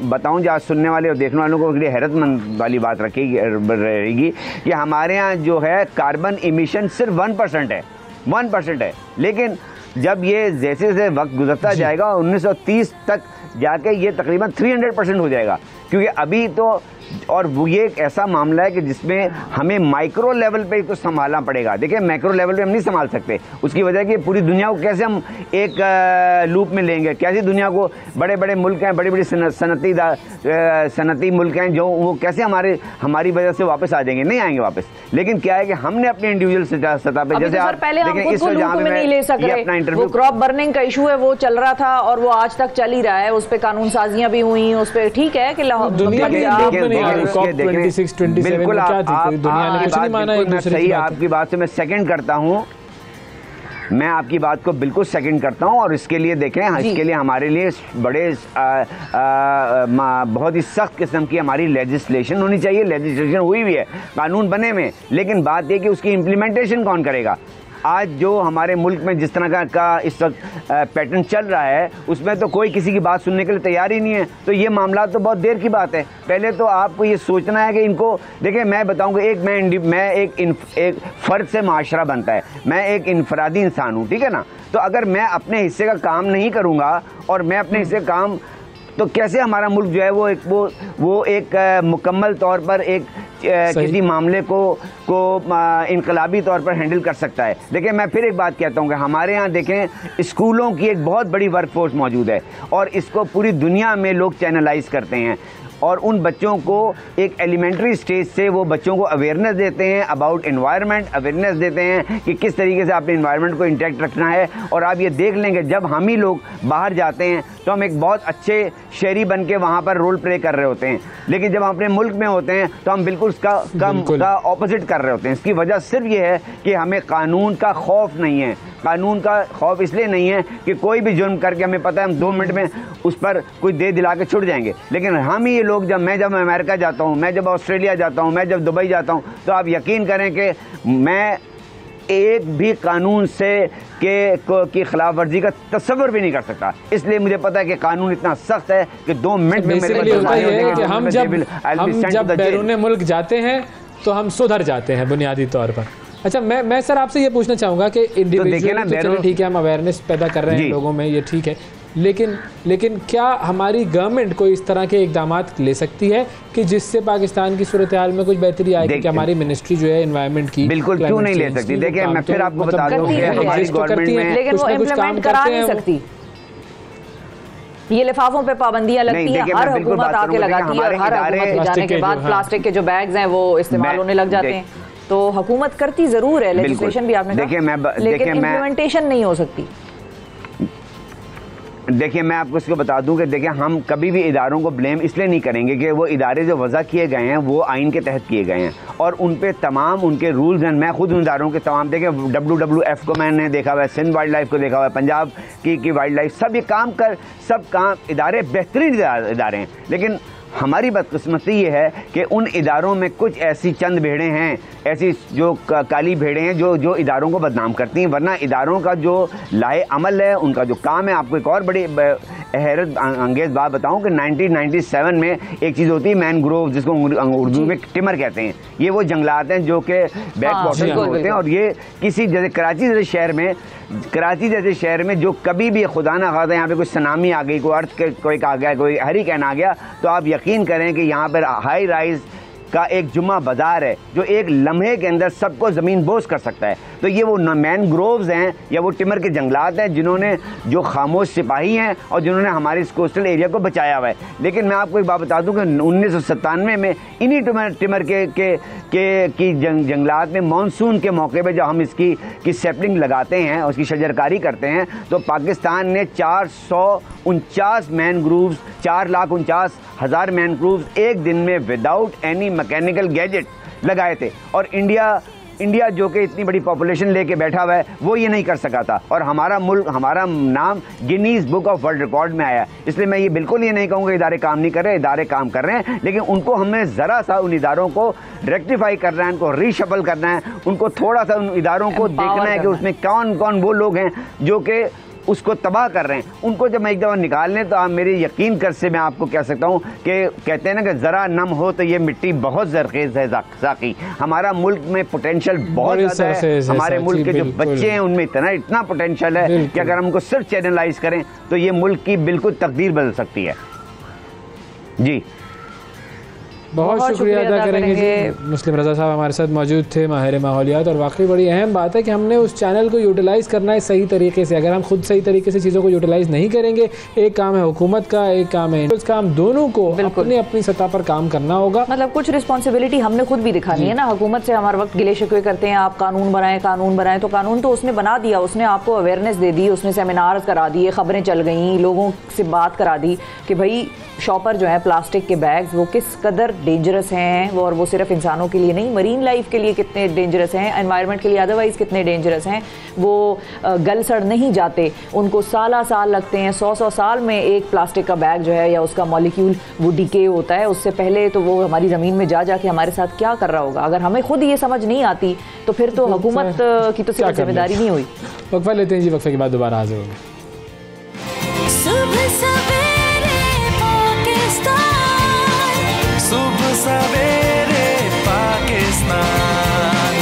बताऊं, जो आज सुनने वाले और देखने वालों को बड़ी हैरतमंद वाली बात रहेगी कि हमारे यहाँ जो है कार्बन इमिशन सिर्फ 1% है, 1% है। लेकिन जब ये जैसे जैसे वक्त गुजरता जाएगा 1930 तक जाके ये तकरीबन 300% हो जाएगा, क्योंकि अभी तो, और वो ये एक ऐसा मामला है कि जिसमें हमें माइक्रो लेवल पे कुछ संभालना पड़ेगा। देखिए मैक्रो लेवल पे हम नहीं संभाल सकते, उसकी वजह कि पूरी दुनिया को कैसे हम एक लूप में लेंगे, कैसी दुनिया को, बड़े बड़े मुल्क हैं, बड़ी बड़ी सनती मुल्क हैं, जो वो कैसे हमारी वजह से वापस आ जाएंगे, नहीं आएंगे वापस। लेकिन क्या है कि हमने अपने इंडिविजुअल सतह पे, जैसे आप देखें इस वजह में नहीं ले सक रहे, वो क्रॉप बर्निंग का इशू है, वो चल रहा था और वो आज तक चल ही रहा है, उस पर कानून साजियां भी हुई, उस पर ठीक है कि बिल्कुल सही, आपकी बात से मैं सेकंड करता हूँ, मैं आपकी बात को बिल्कुल सेकंड करता हूँ। और इसके लिए देखें, इसके लिए हमारे लिए बड़े बहुत ही सख्त किस्म की हमारी लेजिस्लेशन होनी चाहिए। लेजिस्लेशन हुई भी है, कानून बने में, लेकिन बात यह कि उसकी इम्प्लीमेंटेशन कौन करेगा। आज जो हमारे मुल्क में जिस तरह का इस वक्त पैटर्न चल रहा है, उसमें तो कोई किसी की बात सुनने के लिए तैयार ही नहीं है। तो ये मामला तो बहुत देर की बात है। पहले तो आपको ये सोचना है कि इनको, देखिए मैं बताऊंगा, मैं एक फ़र्द से माशरा बनता है, मैं एक इनफरादी इंसान हूँ, ठीक है ना। तो अगर मैं अपने हिस्से का काम नहीं करूँगा और मैं अपने हिस्से का काम, तो कैसे हमारा मुल्क जो है वो एक मुकम्मल तौर पर एक किसी मामले को इनकलाबी तौर पर हैंडल कर सकता है। देखिए मैं फिर एक बात कहता हूँ कि हमारे यहाँ देखें स्कूलों की एक बहुत बड़ी वर्कफोर्स मौजूद है और इसको पूरी दुनिया में लोग चैनलाइज करते हैं और उन बच्चों को एक एलिमेंट्री स्टेज से वो बच्चों को अवेयरनेस देते हैं अबाउट एनवायरनमेंट, अवेयरनेस देते हैं कि किस तरीके से अपने एनवायरनमेंट को इंटैक्ट रखना है। और आप ये देख लेंगे जब हम ही लोग बाहर जाते हैं तो हम एक बहुत अच्छे शहरी बन के वहाँ पर रोल प्ले कर रहे होते हैं, लेकिन जब हम अपने मुल्क में होते हैं तो हम बिल्कुल उसका ऑपोजिट कर रहे होते हैं। इसकी वजह सिर्फ ये है कि हमें कानून का खौफ नहीं है। कानून का खौफ इसलिए नहीं है कि कोई भी जुर्म करके हमें पता है हम 2 मिनट में उस पर कोई दे दिला के छुट जाएंगे, लेकिन हम ही ये लोग मैं जब अमेरिका जाता हूँ, मैं जब ऑस्ट्रेलिया जाता हूँ, मैं जब दुबई जाता हूँ, तो आप यकीन करें कि मैं एक भी कानून से की खिलाफ वर्जी का तस्वर भी नहीं कर सकता। इसलिए मुझे पता है कि कानून इतना सख्त है कि 2 मिनट में हम जब बैरून मुल्क जाते हैं तो हम सुधर जाते हैं बुनियादी तौर पर। अच्छा मैं सर आपसे ये पूछना चाहूँगा कि इंडिविजुअल तो ठीक है, हम अवेयरनेस पैदा कर रहे हैं लोगों में, ये ठीक है, लेकिन क्या हमारी गवर्नमेंट को इस तरह के इकदाम ले सकती है कि जिससे पाकिस्तान की सूरत हाल में कुछ बेहतरी आएगी? कि हमारी मिनिस्ट्री जो है एनवायरनमेंट की बिल्कुल क्यों नहीं ले सकती? देखिए मैं फिर आपको बता दूं कि हमारी गवर्नमेंट में लेकिन वो इम्प्लीमेंट करा नहीं सकती। ये लिफाफों पे पाबंदियां लगती हैं, हर हुकूमत आके लगाती है और हर हुकूमत जाने के बाद प्लास्टिक के जो बैग्स हैं वो इस्तेमाल होने लग जाते हैं। तो हुकूमत करती जरूर है, लेजिस्लेशन भी आपने कहा, लेकिन इम्प्लीमेंटेशन नहीं हो सकती। देखिए मैं आपको इसको बता दूं कि देखिए हम कभी भी इदारों को ब्लेम इसलिए नहीं करेंगे कि वो इदारे जो वज़ा किए गए हैं वो आइन के तहत किए गए हैं और उन पे तमाम उनके रूल्स हैं। मैं खुद उन इदारों के तमाम देखें, WWF को मैंने देखा हुआ है, सिंध वाइल्ड लाइफ को देखा हुआ है, पंजाब की वाइल्ड लाइफ, सब ये काम इदारे बेहतरीन इदारे हैं, लेकिन हमारी बदकिस्मती ये है कि उन इदारों में कुछ ऐसी चंद भेड़ें हैं, ऐसी जो काली भेड़ें हैं जो इदारों को बदनाम करती हैं। वरना इदारों का जो लाहे अमल है, उनका जो काम है, आपको एक और बड़ी हैरत अंगेज़ बात बताऊं कि 1997 में एक चीज़ होती है मैनग्रोव, जिसको उर्दू में टिमर कहते हैं। ये वो जंगलात हैं जो कि बैक वाटर में होते हैं और ये किसी जैसे कराची जैसे शहर में जो कभी भी खुदा ना खासा यहाँ पे कोई सुनामी आ गई, कोई अर्थ आ गया, कोई हरिकेन आ गया, तो आप यकीन करें कि यहाँ पर हाई राइज का एक जुम्मा बाजार है जो एक लम्हे के अंदर सबको ज़मीन बोझ कर सकता है। तो ये वो मैनग्रोव्स हैं या वो टिमर के जंगलात हैं जिन्होंने, जो खामोश सिपाही हैं और जिन्होंने हमारे इस कोस्टल एरिया को बचाया हुआ है। लेकिन मैं आपको एक बात बता दूं कि 1997 में इन्हीं टिमर की जंगलात में मानसून के मौके पर जब हम इसकी सैपलिंग लगाते हैं और उसकी शजरकारी करते हैं तो पाकिस्तान ने 49 मैनग्रूव्स, 4,49,000 मैनग्रूव्स एक दिन में विदाउट एनी मैकेनिकल गैजेट लगाए थे। और इंडिया जो कि इतनी बड़ी पॉपुलेशन लेके बैठा हुआ है, वो ये नहीं कर सका था। और हमारा मुल्क, हमारा नाम Guinness book of world record में आया। इसलिए मैं ये बिल्कुल ये नहीं कहूँगा इदारे काम नहीं कर रहे, इदारे काम कर रहे हैं, लेकिन उनको हमें ज़रा सा उन इदारों को रेक्टिफाई करना है, उनको रीशफल करना है, उनको थोड़ा सा उन इदारों को देखना है कि उसमें कौन कौन वो लोग हैं जो कि उसको तबाह कर रहे हैं। उनको जब एक दफ़ा निकाल लें तो आप मेरे यकीन कर से मैं आपको कह सकता हूँ कि कहते हैं ना कि ज़रा नम हो तो ये मिट्टी बहुत ज़रखेज़ है साकी। हमारा मुल्क में पोटेंशियल बहुत ज़्यादा है। हमारे मुल्क के जो बच्चे हैं उनमें इतना पोटेंशियल है कि अगर हम उनको सिर्फ चैनलाइज करें तो ये मुल्क की बिल्कुल तकदीर बदल सकती है। जी, बहुत शुक्रिया अदा करेंगे जी। मुस्लिम रज़ा साहब हमारे साथ मौजूद थे, माहिर माहौलियात। और वाकई बड़ी अहम बात है कि हमने उस चैनल को यूटिलाइज़ करना है सही तरीके से। अगर हम खुद सही तरीके से चीज़ों को यूटिलाइज़ नहीं करेंगे, एक काम है हुकूमत का, एक काम है उस काम, दोनों को अपनी सतह पर काम करना होगा। मतलब कुछ रिस्पॉन्सिबिलिटी हमने खुद भी दिखानी है ना। हुकूमत से हमारे वक्त गिले शिकवे करते हैं, आप कानून बनाएं, तो कानून तो उसने बना दिया, उसने आपको अवेयरनेस दे दी, उसने सेमिनार्स करा दिए, खबरें चल गई, लोगों से बात करा दी कि भाई शॉपर जो है प्लास्टिक के बैग्स वो किस कदर डेंजरस हैं, और वो सिर्फ इंसानों के लिए नहीं, मरीन लाइफ के लिए कितने डेंजरस हैं, एनवायरनमेंट के लिए अदरवाइज कितने डेंजरस हैं। वो गल सड़ नहीं जाते, उनको साल लगते हैं, 100 साल में एक प्लास्टिक का बैग जो है या उसका मॉलिक्यूल वो डिके होता है। उससे पहले तो वो हमारी ज़मीन में जाके हमारे साथ क्या कर रहा होगा। अगर हमें खुद ये समझ नहीं आती तो फिर तो हुकूमत की तो सिर्फ जिम्मेदारी नहीं हुई। वक्फा लेते हैं जी, वक्फे के बाद दोबारा हाजिर होंगे। सुबह सवेरे पाकिस्तान,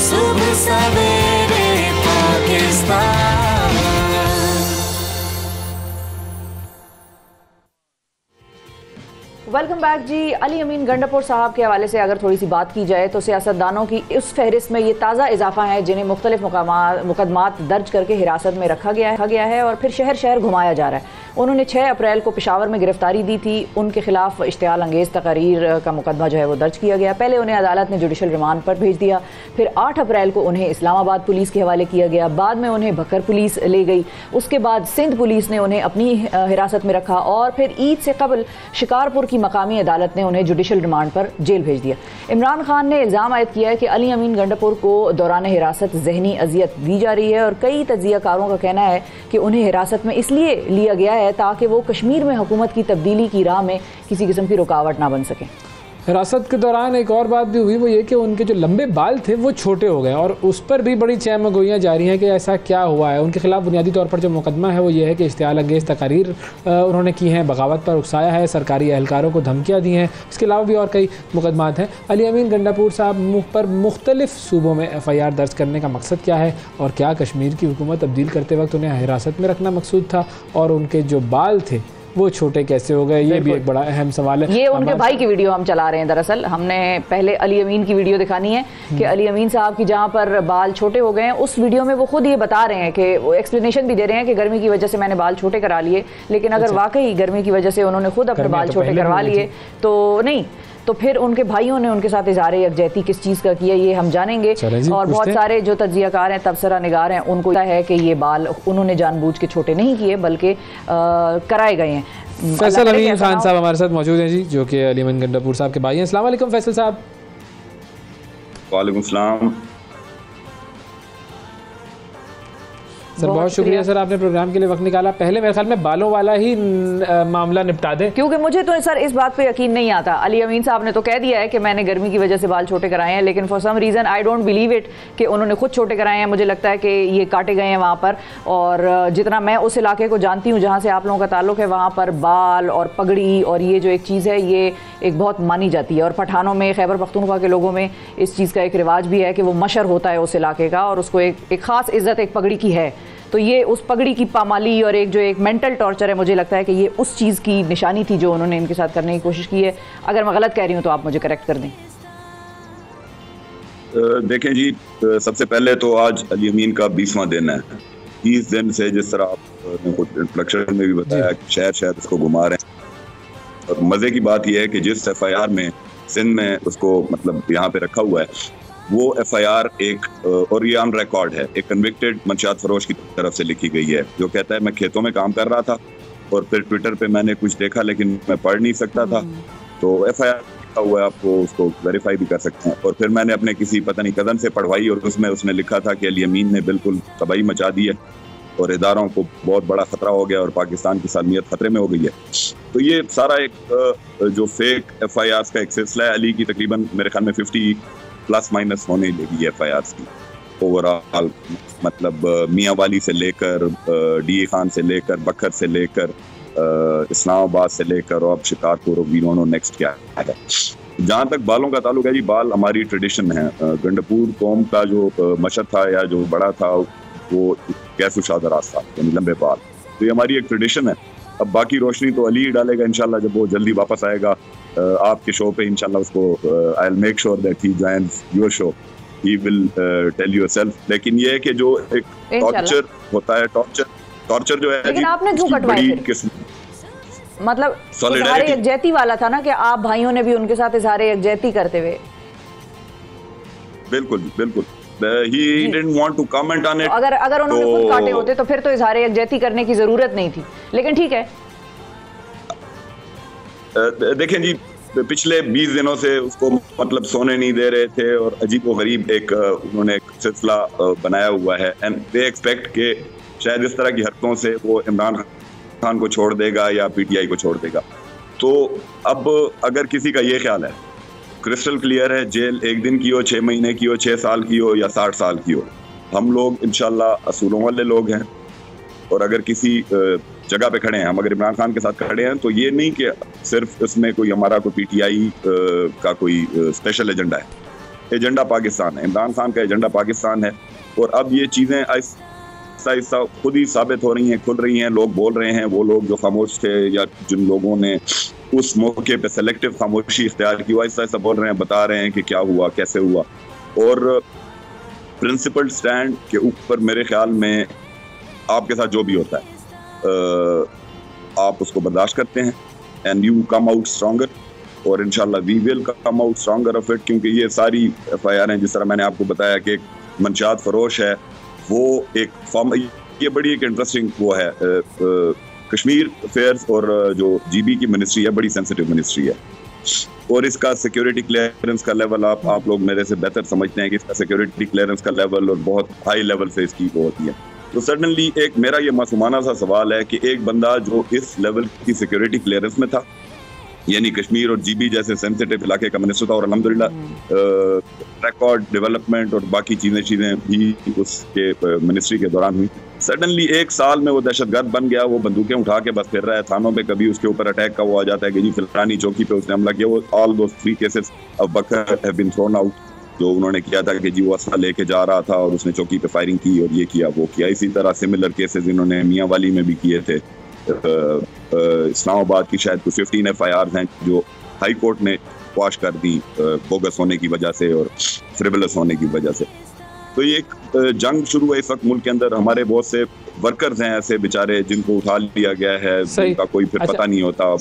सुबह सवेरे पाकिस्तान। वेलकम बैक जी। अली अमीन गंडापुर साहब के हवाले से अगर थोड़ी सी बात की जाए तो सियासतदानों की इस फहरिस्त में ये ताज़ा इजाफा है जिन्हें मुख्तलिफ मुकदमात दर्ज करके हिरासत में रखा गया है और फिर शहर शहर घुमाया जा रहा है। उन्होंने 6 अप्रैल को पेशावर में गिरफ्तारी दी थी, उनके खिलाफ इश्तियाल अंगेज़ तकरीर का मुकदमा जो है वो दर्ज किया गया। पहले उन्हें अदालत ने जुडिशल रिमांड पर भेज दिया, फिर 8 अप्रैल को उन्हें इस्लामाबाद पुलिस के हवाले किया गया, बाद में उन्हें भक्कर पुलिस ले गई, उसके बाद सिंध पुलिस ने उन्हें अपनी हिरासत में रखा और फिर ईद से कबल शिकारपुर की मकामी अदालत ने उन्हें जुडिशल रिमांड पर जेल भेज दिया। इमरान खान ने इल्ज़ाम आयद किया है कि अली अमीन गंडापुर को दौरान हिरासत जहनी अजियत दी जा रही है और कई तज्ज़ियाकारों का कहना है कि उन्हें हिरासत में इसलिए लिया गया है ताकि वो कश्मीर में हुकूमत की तब्दीली की राह में किसी किस्म की रुकावट ना बन सके। हिरासत के दौरान एक और बात भी हुई, वो ये कि उनके जो लंबे बाल थे वो छोटे हो गए और उस पर भी बड़ी चहमगोइयाँ जारी हैं कि ऐसा क्या हुआ है। उनके खिलाफ बुनियादी तौर पर जो मुकदमा है वो ये है कि इश्तियाल अंगेज़ तकारीर उन्होंने की हैं, बगावत पर उकसाया है, सरकारी एहलकारों को धमकियाँ दी हैं। इसके अलावा भी और कई मुकदमात हैं। अली अमीन गंडापुर साहब पर मुख्तलिफ सूबों में FIR दर्ज करने का मकसद क्या है और क्या कश्मीर की हुकूमत तब्दील करते वक्त उन्हें हिरासत में रखना मकसूद था, और उनके जो बाल थे वो छोटे कैसे हो गए, ये भी एक बड़ा अहम सवाल है। ये उनके भाई की वीडियो हम चला रहे हैं। दरअसल हमने पहले अली अमीन की वीडियो दिखानी है कि अली अमीन साहब की जहाँ पर बाल छोटे हो गए हैं, उस वीडियो में वो खुद ये बता रहे हैं कि वो एक्सप्लेनेशन भी दे रहे हैं कि गर्मी की वजह से मैंने बाल छोटे करा लिए, लेकिन अगर वाकई गर्मी की वजह से उन्होंने खुद अपने बाल छोटे करवा लिए तो नहीं, तो फिर उनके भाइयों ने उनके साथ इज़हार यकजहती किस चीज़ का किया ये हम जानेंगे। और बहुत सारे जो तज्ज़ियाकार हैं, तबसरा निगार हैं, उनको है कि ये बाल उन्होंने जानबूझ के छोटे नहीं किए बल्कि कराए गए हैं। फैसल अमीन खान साहब हमारे साथ मौजूद हैं जी, जो कि अली अमीन गंडापुर साहब के भाई हैं। अस्सलाम वालेकुम फैसल साहब। वालेकुम सलाम सर, बहुत शुक्रिया सर, आपने प्रोग्राम के लिए वक्त निकाला। पहले मेरे ख्याल में बालों वाला ही मामला निपटा दे, क्योंकि मुझे तो सर इस बात पे यकीन नहीं आता। अली अमीन साहब ने तो कह दिया है कि मैंने गर्मी की वजह से बाल छोटे कराए हैं, लेकिन for some reason I don't believe it कि उन्होंने खुद छोटे कराए हैं। मुझे लगता है कि ये काटे गए हैं वहाँ पर, और जितना मैं उस इलाके को जानती हूँ जहाँ से आप लोगों का ताल्लुक है, वहाँ पर बाल और पगड़ी और ये जो एक चीज़ है ये एक बहुत मानी जाती है। और पठानों में, खैबर पख्तूनख्वा के लोगों में इस चीज़ का एक रिवाज भी है कि वो मशर होता है उस इलाके का और उसको एक ख़ास इज़्ज़त एक पगड़ी की है। तो ये उस पगड़ी की पामाली और एक जो एक मेंटल टॉर्चर है, मुझे लगता है कि ये उस चीज़ की निशानी थी जो उन्होंने इनके साथ करने की कोशिश की है। अगर मैं गलत कह रही हूँ तो आप मुझे करेक्ट कर दें। देखें जी, सबसे पहले तो आज अली अमीन का 20वां दिन है। 20 दिन से जिस तरह आपने खुद इंट्रोडक्शन में भी बताया शहर शहर उसको घुमा रहे हैं, और मज़े की बात यह है कि जिस FIR में सिंध में उसको मतलब यहाँ पे रखा हुआ है वो FIR एक, और ये ऑन रिकॉर्ड है, एक कन्विक्टेड मंशियात फरोश की तरफ से लिखी गई है, जो कहता है मैं खेतों में काम कर रहा था और फिर ट्विटर पे मैंने कुछ देखा लेकिन मैं पढ़ नहीं सकता था, तो FIR हुआ है, आपको उसको वेरीफाई भी कर सकते हैं। और फिर मैंने अपने किसी पता नहीं कज़न से पढ़वाई और उसमें उसने लिखा था कि अली अमीन ने बिल्कुल तबाही मचा दी है और इदारों को बहुत बड़ा खतरा हो गया और पाकिस्तान की सालमियत खतरे में हो गई है। तो ये सारा एक जो फेक FIRs का एक सिलसिला है, अली की तकरीबन मेरे ख्याल में 50 प्लस माइनस होने लगी है FIRs की ओवरऑल, मतलब मियाँ वाली से लेकर DA खान से लेकर बकर से लेकर इस्लामाबाद से लेकर और अब शिकारपुर और वी डोंट नो नेक्स्ट क्या है। जहाँ तक बालों का ताल्लुक है जी, बाल हमारी ट्रेडिशन है। गंडपुर कौम का जो मशहद था या जो बड़ा था वो कैसुशाद रास्ता यानी लंबे बाल, तो ये हमारी एक ट्रेडिशन है। अब बाकी रोशनी तो अली डालेगा इंशाल्लाह, जब वो जल्दी वापस आएगा आपके शो पे इंशाल्लाह उसको I will make sure that he joins your show, he will tell yourself. लेकिन ये है कि जो एक टॉर्चर होता है, टॉर्चर जो है, लेकिन आपने क्यों कटवाया? मतलब इज़हार यकजहती वाला था ना कि आप भाइयों ने भी उनके साथ इज़हार यकजहती करते हुए। बिल्कुल बिल्कुल, he didn't want to comment on it। अगर उन्होंने खुद काटे होते तो फिर तो इज़हार यकजहती करने की जरूरत नहीं थी, लेकिन ठीक है। देखें जी, पिछले 20 दिनों से उसको मतलब सोने नहीं दे रहे थे और अजीब व गरीब एक उन्होंने एक सिलसिला बनाया हुआ है एंड दे एक्सपेक्ट के शायद इस तरह की हरकतों से वो इमरान खान को छोड़ देगा या PTI को छोड़ देगा। तो अब अगर किसी का ये ख्याल है, क्रिस्टल क्लियर है, जेल 1 दिन की हो, 6 महीने की हो, 6 साल की हो या 60 साल की हो, हम लोग इंशाल्लाह असूलों वाले लोग हैं। और अगर किसी जगह पे खड़े हैं, हम अगर इमरान खान के साथ खड़े हैं, तो ये नहीं कि सिर्फ इसमें कोई हमारा कोई PTI का कोई स्पेशल एजेंडा है। एजेंडा पाकिस्तान है, इमरान खान का एजेंडा पाकिस्तान है। और अब ये चीज़ें ऐसा खुद ही साबित हो रही हैं, खुल रही हैं, लोग बोल रहे हैं। वो लोग जो खामोश थे या जिन लोगों ने उस मौके पे सेलेक्टिव खामोशी इख्तियार की, वो ऐसा बोल रहे हैं, बता रहे हैं कि क्या हुआ, कैसे हुआ। और प्रिंसिपल स्टैंड के ऊपर मेरे ख्याल में आपके साथ जो भी होता है आप उसको बर्दाश्त करते हैं and you come out stronger, और इंशाल्लाह we will come out stronger of it. क्योंकि ये सारी FIR हैं, जिस तरह मैंने आपको बताया कि एक मंशात फरोश है, वो एक फॉर्म, ये बड़ी एक इंटरेस्टिंग वो है। कश्मीर अफेयर्स और जो GB की मिनिस्ट्री है, बड़ी सेंसिटिव मिनिस्ट्री है और इसका सिक्योरिटी क्लियरेंस का लेवल आप लोग मेरे से बेहतर समझते हैं कि इसका सिक्योरिटी क्लियरेंस का लेवल और बहुत हाई लेवल से इसकी वो होती है। तो सडनली एक मेरा ये मासूमाना सा सवाल है कि एक बंदा जो इस लेवल की सिक्योरिटी क्लियरेंस में था, यानी कश्मीर और GB जैसे सेंसिटिव इलाके का मिनिस्टर था, और अल्हम्दुलिल्लाह रिकॉर्ड डेवलपमेंट और बाकी चीज़ें भी उसके मिनिस्ट्री के दौरान हुई। सडनली 1 साल में वो दहशतगर्द बन गया, वो बंदूकें उठा के बस फिर रहा है थानों पे। कभी उसके ऊपर अटैक का वो आ जाता है कि जी फलानी चौकी पे उसने हमला किया। वो ऑल दोस 3 केसेस ऑफ बकर हैव बीन थ्रोन आउट, जो उन्होंने किया था कि जी वो असला लेके जा रहा था और उसने चौकी पे फायरिंग की और ये किया वो किया। इसी तरह सिमिलर केसेस इन्होंने मियाँ वाली में भी किए थे। इस्लामाबाद की शायद कुछ 15 FIRs हैं जो हाई कोर्ट ने क्वाश कर दी बोगस होने की वजह से और फ्रिवलस होने की वजह से। तो ये एक जंग शुरू है इस वक्त मुल्क के अंदर। हमारे बहुत से वर्कर्स हैं ऐसे बेचारे जिनको उठा लिया गया है, उनका कोई फिर पता नहीं होता।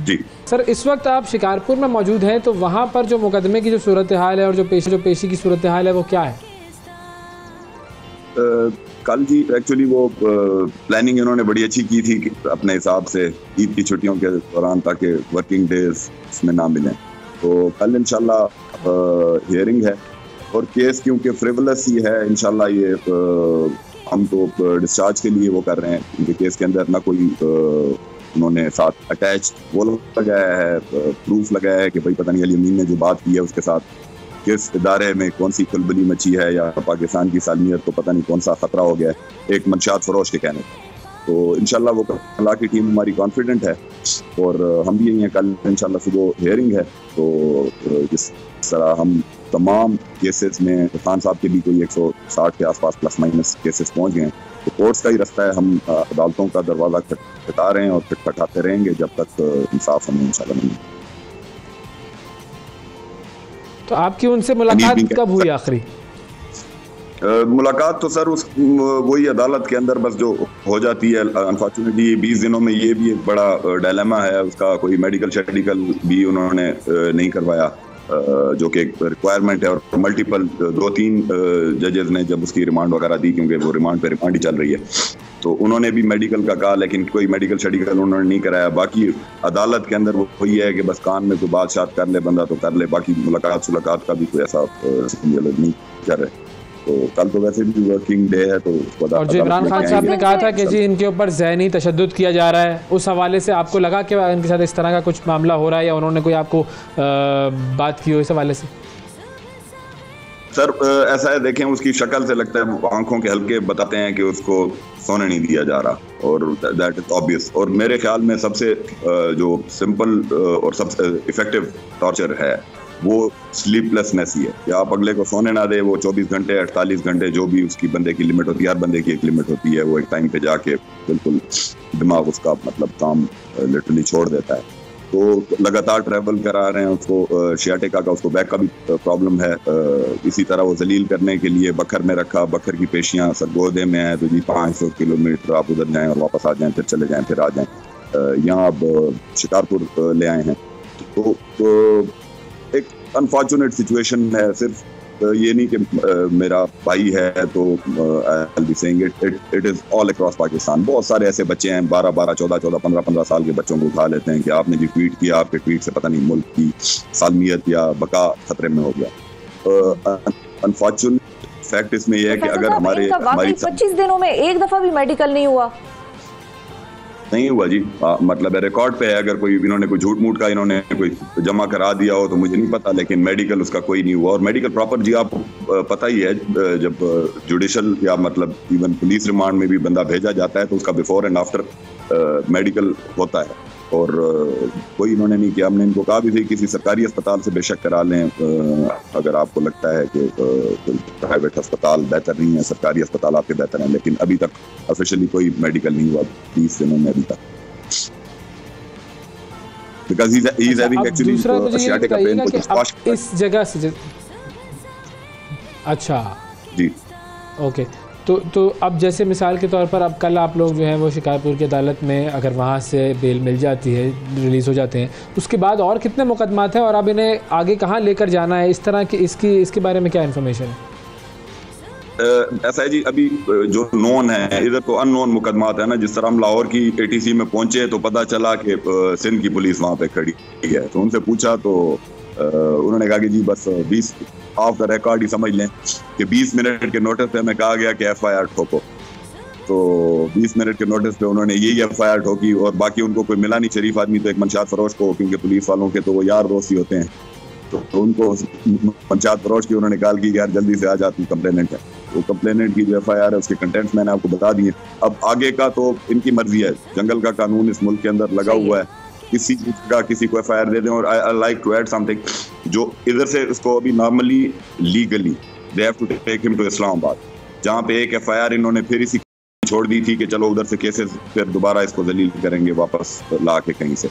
जी सर, इस वक्त आप शिकारपुर में मौजूद हैं, तो वहाँ पर जो मुकदमे की जो सूरत हाल है और जो पेशी की सूरत हाल है वो क्या है? कल जी एक्चुअली वो प्लानिंग इन्होंने बड़ी अच्छी की थी कि अपने हिसाब से ईद की छुट्टियों के दौरान ताकि वर्किंग डेज इसमें ना मिलें। तो कल इंशाल्लाह हियरिंग है और केस क्योंकि फ्रिवलस ही है, इंशाल्लाह ये हम तो डिस्चार्ज के लिए वो कर रहे हैं, क्योंकि केस के अंदर ना कोई उन्होंने साथ अटैच वो लगाया है, प्रूफ लगाया है कि भाई पता नहीं अली अमीन ने जो बात की है उसके साथ किस इदारे में कौन सी खलबली मची है या पाकिस्तान की सालमियत को पता नहीं कौन सा खतरा हो गया है, एक मंशात फरोश के कहने पर। तो इंशाल्लाह वो कल की टीम हमारी कॉन्फिडेंट है और हम भी यही हैं। कल इंशाल्लाह सुबह हियरिंग है, तो जिस तरह हम तमाम केसेस में खान साहब के भी कोई 160 के आसपास प्लस माइनस केसेस पहुँच गए हैं, तो कोर्ट्स का ही रास्ता है। हम अदालतों का दरवाज़ा खटखटा रहे हैं और खटखटाते रहेंगे जब तक इंसाफ हमें इंशाल्लाह नहीं। तो आपकी उनसे मुलाकात कब हुई आखिरी? मुलाकात तो सर उस वही अदालत के अंदर बस जो हो जाती है। अनफॉर्चुनेटली 20 दिनों में ये भी एक बड़ा डायलेमा है, उसका कोई मेडिकल शेडिकल भी उन्होंने नहीं करवाया जो कि रिक्वायरमेंट है, और मल्टीपल 2-3 जजेस ने जब उसकी रिमांड वगैरह दी, क्योंकि वो रिमांड पे रिमांड ही चल रही है, तो उन्होंने भी मेडिकल का कहा, लेकिन कोई मेडिकल शेडिकल उन्होंने नहीं कराया। बाकी अदालत के अंदर वो वही है कि बस कान में कोई बात कर ले बंदा तो कर ले, बाकी मुलाकात का भी कोई ऐसा नहीं कर रहे। तो कल तो वैसे भी वर्किंग डे है, तो और जो इमरान खान साहब ने कहा था कि जी इनके ऊपर ज़हनी तशद्दुद किया जा रहा है, उस हवाले से आपको लगा कि इनके साथ इस तरह का कुछ मामला हो रहा है, या उन्होंने कोई आपको बात की हो इस हवाले से? सर ऐसा है, देखें उसकी शक्ल से लगता है, आंखों के हल्के बताते हैं कि उसको सोने नहीं दिया जा रहा, और दैट इज ऑब्वियस। और मेरे ख्याल में सबसे जो सिंपल और सबसे इफेक्टिव टॉर्चर है वो स्लीपलेसनेस ही है, कि आप अगले को सोने ना दे। वो 24 घंटे 48 घंटे जो भी उसकी बंदे की लिमिट होती है, हर बंदे की एक लिमिट होती है, वो एक टाइम पे जाके बिल्कुल दिमाग उसका मतलब काम लिटरली छोड़ देता है। तो लगातार ट्रैवल करा रहे हैं उसको, शियाटिका का उसको बैक का भी प्रॉब्लम है। इसी तरह वो जलील करने के लिए बखर में रखा, बखर की पेशियाँ सरगोदे में है, तो जी 500 किलोमीटर आप उधर जाएँ और वापस आ जाएँ, फिर चले जाएँ, फिर आ जाएँ। यहाँ अब शिकारपुर ले आए हैं, तो एक अनफॉर्चुनेट सिचुएशन है। सिर्फ ये नहीं कि मेरा भाई है तो I be saying it is all across Pakistan. बहुत सारे ऐसे बच्चे हैं 12, 14, 15 साल के बच्चों को उठा लेते हैं कि आपने जो ट्वीट किया, आपके ट्वीट से पता नहीं मुल्क की सालमियत या बका खतरे में हो गया। अनफॉर्चुनेट फैक्ट इसमें यह है कि अगर हमारी 25 दिनों में एक दफा भी मेडिकल नहीं हुआ जी, मतलब रिकॉर्ड पे है। अगर कोई इन्होंने कोई झूठ मूठ का इन्होंने कोई जमा करा दिया हो तो मुझे नहीं पता, लेकिन मेडिकल उसका कोई नहीं हुआ। और मेडिकल प्रॉपर जी आपको पता ही है, जब जुडिशल या मतलब इवन पुलिस रिमांड में भी बंदा भेजा जाता है तो उसका बिफोर एंड आफ्टर मेडिकल होता है, और कोई इन्होंने नहीं किया। हमने इनको कहा भी थी किसी सरकारी अस्पताल से बेशक करा लें, अगर आपको लगता है कि प्राइवेट अस्पताल बेहतर नहीं है, सरकारी अस्पताल आपके बेहतर हैं, लेकिन अभी तक ऑफिशियली कोई मेडिकल नहीं हुआ 20 दिनों में अभी तक। Because he is having actually sciatica pain को स्पष्ट इस जगह से। अच्छा जी, ओके। तो अब जैसे मिसाल के तौर पर अब कल आप लोग जो हैं वो शिकारपुर की अदालत में अगर वहाँ से बेल मिल जाती है, रिलीज़ हो जाते हैं, उसके बाद और कितने मुकदमात हैं और अब इन्हें आगे कहाँ लेकर जाना है, इस तरह की इसके बारे में क्या इन्फॉर्मेशन है? ऐसा है जी, अभी जो नोन है, इधर तो अननोन मुकदमात है ना। जिस तरह हम लाहौर की ATC में पहुंचे तो पता चला कि सिंध की पुलिस वहाँ पे खड़ी है, तो उनसे पूछा तो उन्होंने कहा कि जी बस 20 ऑफ द रिकॉर्ड ही समझ लें कि 20 मिनट के नोटिस पे हमें कहा गया कि FIR ठोको, तो 20 मिनट के नोटिस पे उन्होंने यही FIR ठोकी, और बाकी उनको कोई मिला नहीं शरीफ आदमी तो एक मंशात फरोश को, क्योंकि पुलिस वालों के तो वो यार दोस्त ही होते हैं, तो उनको मंशात फरोश की उन्होंने कॉल की यार जल्दी से आ जा, तू कंप्लेनेंट है। तो कंप्लेनेंट की जो FIR है उसके कंटेंट्स मैंने आपको बता दिए। अब आगे का तो इनकी मर्जी है, जंगल का कानून इस मुल्क के अंदर लगा हुआ है, किसी का किसी को FIR दे दें। और I like to add something, जो इधर से उसको अभी normally legally they have to take him to Islamabad, जहाँ पे एक FIR इन्होंने फिर इसी छोड़ दी थी कि चलो उधर से केसेस फिर दोबारा इसको जलील करेंगे वापस ला के कहीं से।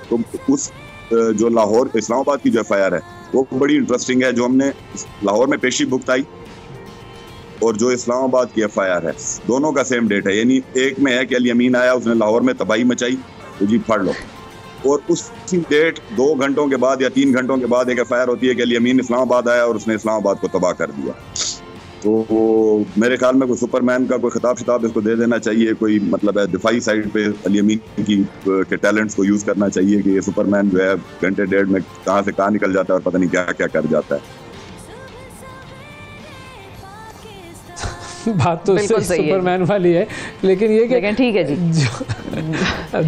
तो उस जो लाहौर इस्लामाबाद की जो FIR है वो बड़ी इंटरेस्टिंग है, जो हमने लाहौर में पेशी भुगताई और जो इस्लामाबाद की FIR है, दोनों का सेम डेट है। यानी एक में है कि अली अमीन आया, उसने लाहौर में तबाही मचाई, तो जी फड़ लो, और उसी डेट 2 घंटों के बाद या 3 घंटों के बाद एक FIR होती है कि अली अमीन इस्लामाबाद आया और उसने इस्लामाबाद को तबाह कर दिया। तो मेरे ख्याल में कोई सुपरमैन का कोई खिताब शिताब इसको दे देना चाहिए, कोई मतलब है दिफाई साइड पे अली अमीन की के टैलेंट्स को यूज़ करना चाहिए कि ये सुपरमैन जो है घंटे डेढ़ में कहाँ से कहाँ निकल जाता है और पता नहीं क्या क्या कर जाता है। बात तो सुपरमैन वाली है, लेकिन ये लेकिन ठीक है जी,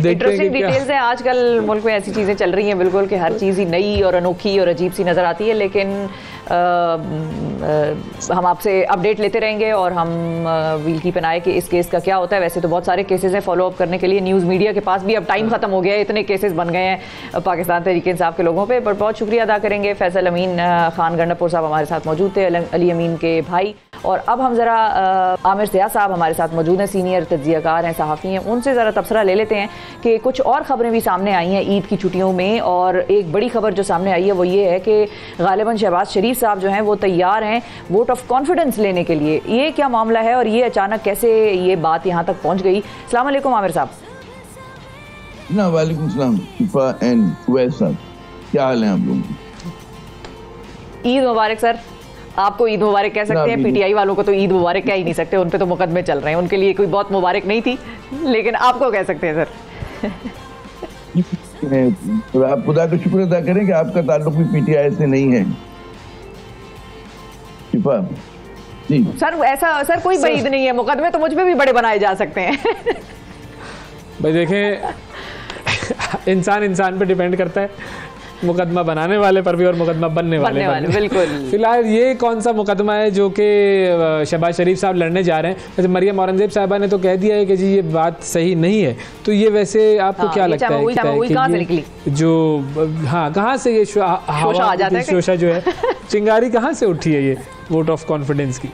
इंटरेस्टिंग डिटेल्स हैं। आजकल मुल्क में ऐसी चीज़ें चल रही हैं बिल्कुल कि हर चीज़ ही नई और अनोखी और अजीब सी नज़र आती है, लेकिन हम आपसे अपडेट लेते रहेंगे और हम वील कीप एन आई कि इस केस का क्या होता है। वैसे तो बहुत सारे केसेस हैं फॉलो अप करने के लिए, न्यूज़ मीडिया के पास भी अब टाइम ख़त्म हो गया है, इतने केसेस बन गए हैं पाकिस्तान तहरीक इंसाफ के लोगों पे। पर बहुत शुक्रिया अदा करेंगे फैसल अमीन खान गंडापुर साहब हमारे साथ मौजूद थे, अली अमीन के भाई। और अब हम ज़रा आमिर सियाह साहब हमारे साथ मौजूद हैं, सीनियर तज्ज़ियाकार हैं, सहाफ़ी हैं, उनसे ज़रा तबसरा ले लेते हैं कि कुछ और ख़बरें भी सामने आई हैं ईद की छुट्टियों में। और एक बड़ी खबर जो सामने आई है वो ये है कि गालिबन शहबाज शरीफ साहब जो हैं वो तैयार हैं वोट ऑफ कॉन्फिडेंस लेने के लिए। ये क्या मामला है और ये अचानक कैसे ये बात यहाँ तक पहुँच गई? अस्सलाम वालेकुम आमिर साहब। वालेकुम सलाम एंड वेल साहब, क्या हाल है आप लोगों? ईद मुबारक सर। आपको ईद मुबारक कह सकते हैं, पीटीआई वालों को तो ईद मुबारक कह ही नहीं सकते, उन पे तो मुकदमे चल रहे हैं, उनके लिए कोई बहुत मुबारक नहीं थी, लेकिन आपको कह सकते हैं सर। तो आप खुदा का शुक्र अदा करें कि आपका ताल्लुक भी पीटीआई से नहीं है। जी सर ऐसा सर कोई बईद नहीं है, मुकदमे तो मुझ पे भी बड़े बनाए जा सकते हैं। भाई देखें, इंसान पे डिपेंड करता है, मुकदमा बनाने वाले पर भी और मुकदमा बनने वाले बिल्कुल। फिलहाल ये कौन सा मुकदमा है जो कि शहबाज शरीफ साहब लड़ने जा रहे हैं? वैसे मरियम औरंगजेब साहबा ने तो कह दिया है कि जी ये बात सही नहीं है, तो ये वैसे आपको क्या लगता है कि जो कहाँ से ये शोशा जो है चिंगारी कहाँ से उठी है ये वोट ऑफ कॉन्फिडेंस की?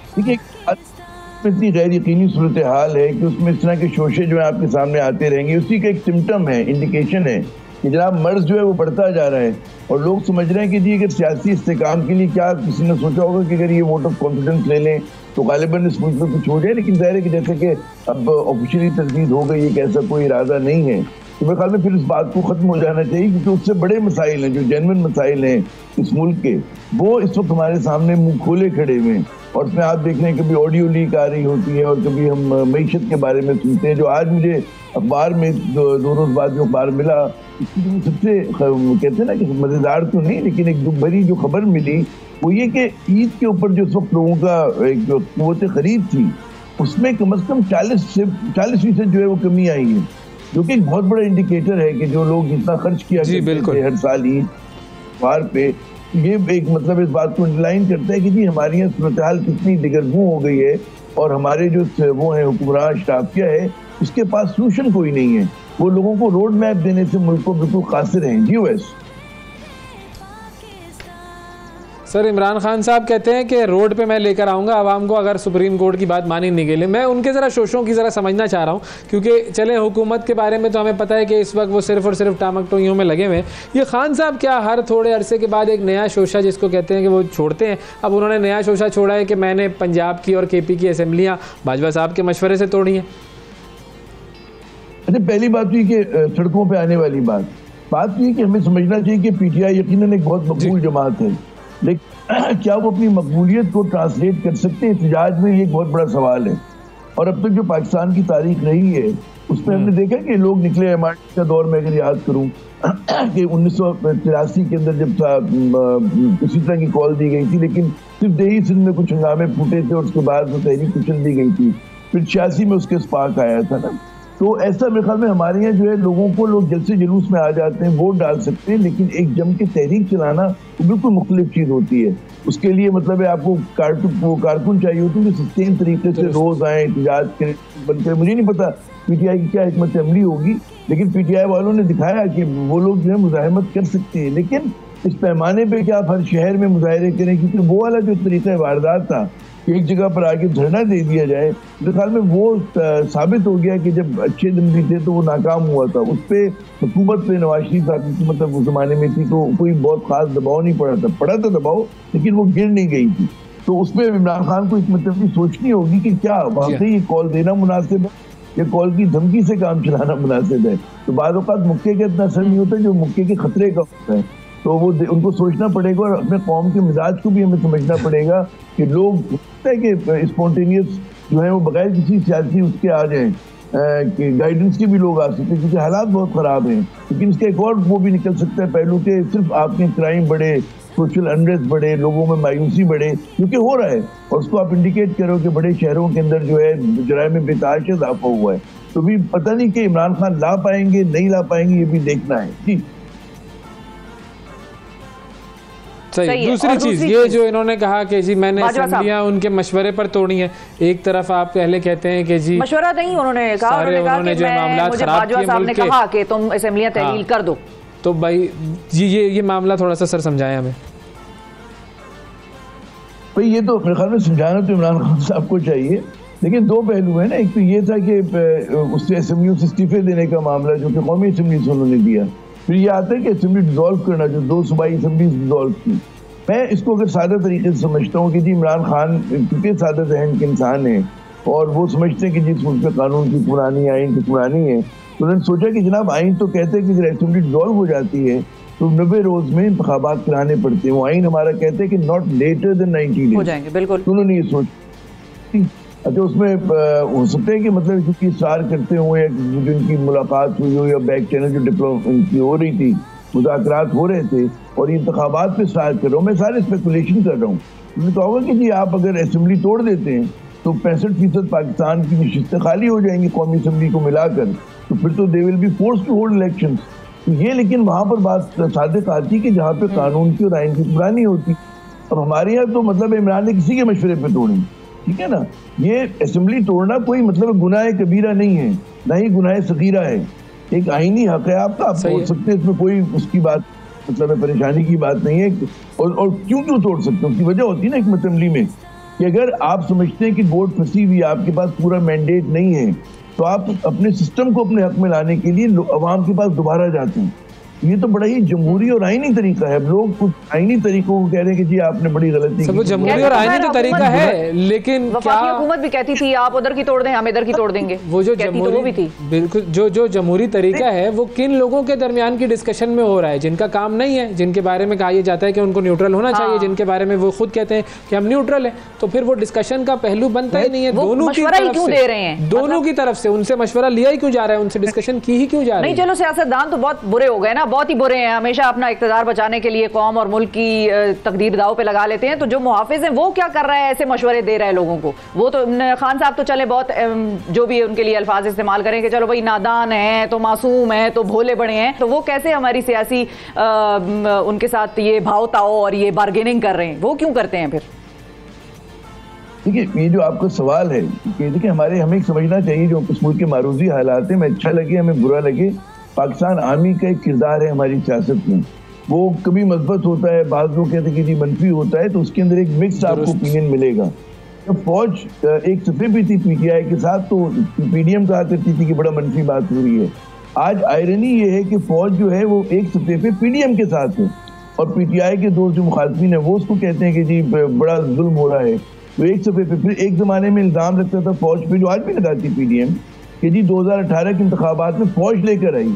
इतनी गैर यकीनी सूरत हाल है कि उसमें इस तरह के शोशे जो है आपके सामने आते रहेंगे, उसी का एक सिम्टम है, इंडिकेशन है कि जनाब मर्ज जो है वो बढ़ता जा रहा है और लोग समझ रहे हैं कि जी अगर सियासी इस्तेकाम के लिए क्या किसी ने सोचा होगा कि अगर ये वोट ऑफ कॉन्फिडेंस ले लें तो गालिबन इस मुल्क में कुछ हो जाए, लेकिन जाहिर है कि जैसे कि अब ऑफिशियली तजदीद हो गई है कि ऐसा कोई इरादा नहीं है, तो मेरे ख्याल में फिर इस बात को ख़त्म हो जाना चाहिए, क्योंकि उससे बड़े मसाइल हैं जो जेन्युइन मसाइल हैं इस मुल्क के, वो इस वक्त हमारे सामने मुँह खोले खड़े हुए हैं। और उसमें आप देख रहे हैं कभी ऑडियो लीक आ रही होती है और कभी हम मईशत के बारे में सुनते हैं। जो आज मुझे अखबार में दो रोज़ बाद जो अखबार मिला, इसकी जो सबसे कहते हैं ना कि मज़ेदार तो नहीं लेकिन एक दुख भरी जो खबर मिली वो ये कि ईद के ऊपर जो सब लोगों का एक जो क़ुव्वत ख़रीद थी उसमें कम से कम 40% जो है वो कमी आई है, जो कि एक बहुत बड़ा इंडिकेटर है कि जो लोग जितना खर्च किया करते थे हर साल ईद बार पे, ये एक मतलब इस बात को अंडरलाइन करता है कि जी हमारी यहाँ सूरत हाल कितनी दिगरगू हो गई है और हमारे जो वो हैं हुक्मरान स्टाफिया है उसके पास सोल्यूशन कोई नहीं है, वो लोगों को रोड मैप देने से मुल्क को बिल्कुल कासिर हैं। जी वैस सर इमरान खान साहब कहते हैं कि रोड पे मैं लेकर आऊँगा आवाम को अगर सुप्रीम कोर्ट की बात मानी नहीं गई। मैं उनके ज़रा शोशों की ज़रा समझना चाह रहा हूँ, क्योंकि चले हुकूमत के बारे में तो हमें पता है कि इस वक्त वो सिर्फ और सिर्फ टामक टोइयों में लगे हुए हैं। ये खान साहब क्या हर थोड़े अरसे के बाद एक नया शोशा जिसको कहते हैं कि वो छोड़ते हैं? अब उन्होंने नया शोशा छोड़ा है कि मैंने पंजाब की और KP की असम्बलियाँ बाजवा साहब के मशवरे से तोड़ी हैं। अच्छा, पहली बात हुई कि सड़कों पर आने वाली बात ये कि हमें समझना चाहिए कि PTI यकीनन एक बहुत मकबूल जमात है, लेकिन क्या वो अपनी मकबूलियत को ट्रांसलेट कर सकते हैं एहतजाज में, ये एक बहुत बड़ा सवाल है। और अब तक जो पाकिस्तान की तारीख रही है उसमें हमने देखा कि लोग निकले, MRT का दौर में अगर याद करूं कि 1983 के अंदर जब था इसी तरह की कॉल दी गई थी, लेकिन सिर्फ देही सिंध में कुछ हंगामे फूटे थे और उसके बाद वो तहरीक कुचल दी गई थी, फिर 86 में उसके स्पार्क आया था ना। तो ऐसा मेरे ख्याल में हमारे यहाँ जो है लोगों को लोग जलसे जुलूस में आ जाते हैं, वोट डाल सकते हैं, लेकिन एक जम के तहरीक चलाना वो बिल्कुल मुख्तलिफ चीज़ होती है। उसके लिए मतलब है आपको कारकुन चाहिए होती है जो सस्टेन तरीके से रोज़ आए एहतजाज के बनकर। मुझे नहीं पता PTI की क्या हिकमत अमली होगी, लेकिन PTI वालों ने दिखाया कि वो लोग जो है मुजाहिमत कर सकते हैं, लेकिन इस पैमाने पर क्या आप हर शहर में मुजाहरे करें? क्योंकि वो वाला जो तरीका वारदात था एक जगह पर आके धरना दे दिया जाए, मेरे ख्याल में वो साबित हो गया कि जब अच्छे दिन भी थे तो वो नाकाम हुआ था। उस पर हुकूमत पे नवाज शरीफ साहब की मतलब उस जमाने में थी तो कोई बहुत खास दबाव नहीं पड़ा था दबाव, लेकिन वो गिर नहीं गई थी। तो उसमें इमरान खान को एक मतलब सोचनी होगी कि क्या वाकई ये कॉल देना मुनासिब है या कॉल की धमकी से काम चलाना मुनासिब है। तो बाद औक़ात मुक्के का इतना असर नहीं होता जो मुक्के के खतरे का होता है, तो वो उनको सोचना पड़ेगा और अपने कौम के मिजाज को भी हमें समझना पड़ेगा कि लोग है कि स्पॉन्टेनियस जो है वो बगैर किसी सियासी उसके आ जाएं कि गाइडेंस के भी लोग आ सकते हैं, क्योंकि हालात बहुत ख़राब हैं। लेकिन इसका एक और वो भी निकल सकता है पहलू के सिर्फ आपके क्राइम बढ़े, सोशल अनरेस्ट बढ़े, लोगों में मायूसी बढ़े, क्योंकि हो रहा है और उसको आप इंडिकेट करो कि बड़े शहरों के अंदर जो है जराइम में बेतहाशा इजाफा हुआ है। तो भी पता नहीं कि इमरान खान ला पाएंगे नहीं ला पाएंगे, ये भी देखना है। जी सही। दूसरी चीज ये जो इन्होंने कहा कि जी मैंने असेंबलियां उनके मशवरे पर तोड़ी हैं, एक तरफ आप पहले कहते हैं कि जी मशवरा नहीं, उन्होंने कहा कि मुझे बाजवा साहब ने कहा कि तुम असेंबलियां तहलील कर दो। तो भाई जी ये मामला थोड़ा सा सर समझाएं हमें। भाई ये तो मेरे ख्याल में समझाना तो इमरान खान साहब को चाहिए, लेकिन दो पहलू है ना। एक तो ये था कि उससे असेंबलियों से इस्तीफे देने का मामला जो कि कौमी असेंबली से उन्होंने दिया, फिर ये आता है कि असेंबली डिसॉल्व करना, जो 2 सूबाई असेंबली डिसॉल्व की। मैं इसको अगर सादा तरीके से समझता हूँ कि जी इमरान खान क्योंकि सादा जहन के इंसान है और वो समझते हैं कि जिस मुल्क में कानून की पुरानी आइन की पुरानी है, तो उन्होंने सोचा कि जनाब आइन तो कहते हैं कि अगर असेंबली डिसॉल्व हो जाती है तो 90 रोज में इंतखाबात कराने पड़ते हैं। वो आइन हमारा कहते हैं कि नॉट लेटर देन 90 डेज हो जाएंगे। बिल्कुल, उन्होंने ये सोच। अच्छा, उसमें हो सकता है कि मतलब क्योंकि सार करते हुए जिनकी मुलाकात हुई हो या बैक चैनल जो डिप्लोमेसी हो रही थी, मुज़ाकरात हो रहे थे और इंतखाबात पे सार कर रहा हूँ, मैं सारे स्पेकुलेशन कर रहा हूँ। उन्होंने कहा होगा कि जी आप अगर असेंबली तोड़ देते हैं तो 65% पाकिस्तान की नशिस्तें खाली हो जाएंगी कौमी असम्बली को मिलाकर, तो फिर तो they will be force to hold election. तो ये लेकिन वहाँ पर बात सादिक आती कि जहाँ पे कानून की और आइन की पुरानी होती। अब हमारे यहाँ तो मतलब इमरान ने किसी के मशवरे पे तोड़ी, ठीक है ना। ये असेंबली तोड़ना कोई मतलब गुनाह कबीरा नहीं है, ना ही गुनाह सगीरा है, एक आईनी हक है आपका, आप तोड़ सकते हैं, इसमें कोई उसकी बात मतलब परेशानी की बात नहीं है। और क्यों तोड़ सकते हैं, उसकी वजह होती है ना एक असेंबली में कि अगर आप समझते हैं कि वोट फंसी हुई, आपके पास पूरा मैंडेट नहीं है, तो आप अपने सिस्टम को अपने हक में लाने के लिए अवाम के पास दोबारा जाते हैं। ये तो बड़ा ही जमहूरी और आईनी तरीका है। अब लोग कुछ आईनी तरीकों को कह रहे हैं कि जी आपने बड़ी गलती की। जमहूरी और आईनी तो तरीका है, लेकिन क्या हुकूमत भी कहती थी आप उधर की तोड़ दें, हम इधर की तोड़ देंगे। वो जो जमहूरी भी थी, बिल्कुल जो जमहूरी तरीका है वो किन लोगों के दरमियान की डिस्कशन में हो रहा है, जिनका काम नहीं है, जिनके बारे में कहा जाता है कि उनको न्यूट्रल होना चाहिए, जिनके बारे में वो खुद कहते हैं कि हम न्यूट्रल है, तो फिर वो डिस्कशन का पहलू बनता ही नहीं है। दोनों की तरफ से उनसे मशवरा लिया ही क्यों जा रहा है, उनसे डिस्कशन की ही क्यों जा रही है। नहीं चलो, सियासतदान तो बहुत बुरे हो गए ना, बहुत ही बुरे हैं, हमेशा अपना इक़्तिदार बचाने के लिए कौम और मुल्क की तकदीर दाव पे लगा लेते हैं। तो जो मुहाफिज हैं वो क्या कर रहा है, ऐसे मशवरे दे रहे हैं लोगों को। वो तो खान साहब तो चले बहुत जो भी उनके लिए अल्फाज इस्तेमाल करें कि चलो भाई नादान है तो मासूम है तो भोले बड़े हैं, तो वो कैसे हमारी सियासी उनके साथ ये भावताओ और ये बार्गेनिंग कर रहे हैं, वो क्यों करते हैं फिर? देखिए, ये जो आपका सवाल है कि देखिए हमें समझना चाहिए जो इस मुल्क के मारूजी हालात है, हमें अच्छा लगे हमें बुरा लगे, पाकिस्तान आर्मी का एक किरदार है हमारी सियासत में। वो कभी मजबूत होता है, बाज़ लोग कहते हैं कि जी मनफी होता है, तो उसके अंदर एक मिक्स आपको ओपिनियन मिलेगा। तो फौज एक सफे भी थी पीटीआई के साथ, तो पीडीएम कहा करती थी कि बड़ा मनफी बात हो रही है। आज आयरनी ये है कि फौज जो है वो एक सफे पे पीडीएम के साथ है और पीटीआई के दोस्त जो मुखालफिन है वो उसको कहते हैं कि जी बड़ा जुल्म हो रहा है। तो एक सफे पे फिर एक जमाने में इल्जाम लगता था फौज पे, जो आज भी लगाती पीडीएम, कि जी 2018 के इंतखाबात में फौज लेकर आई।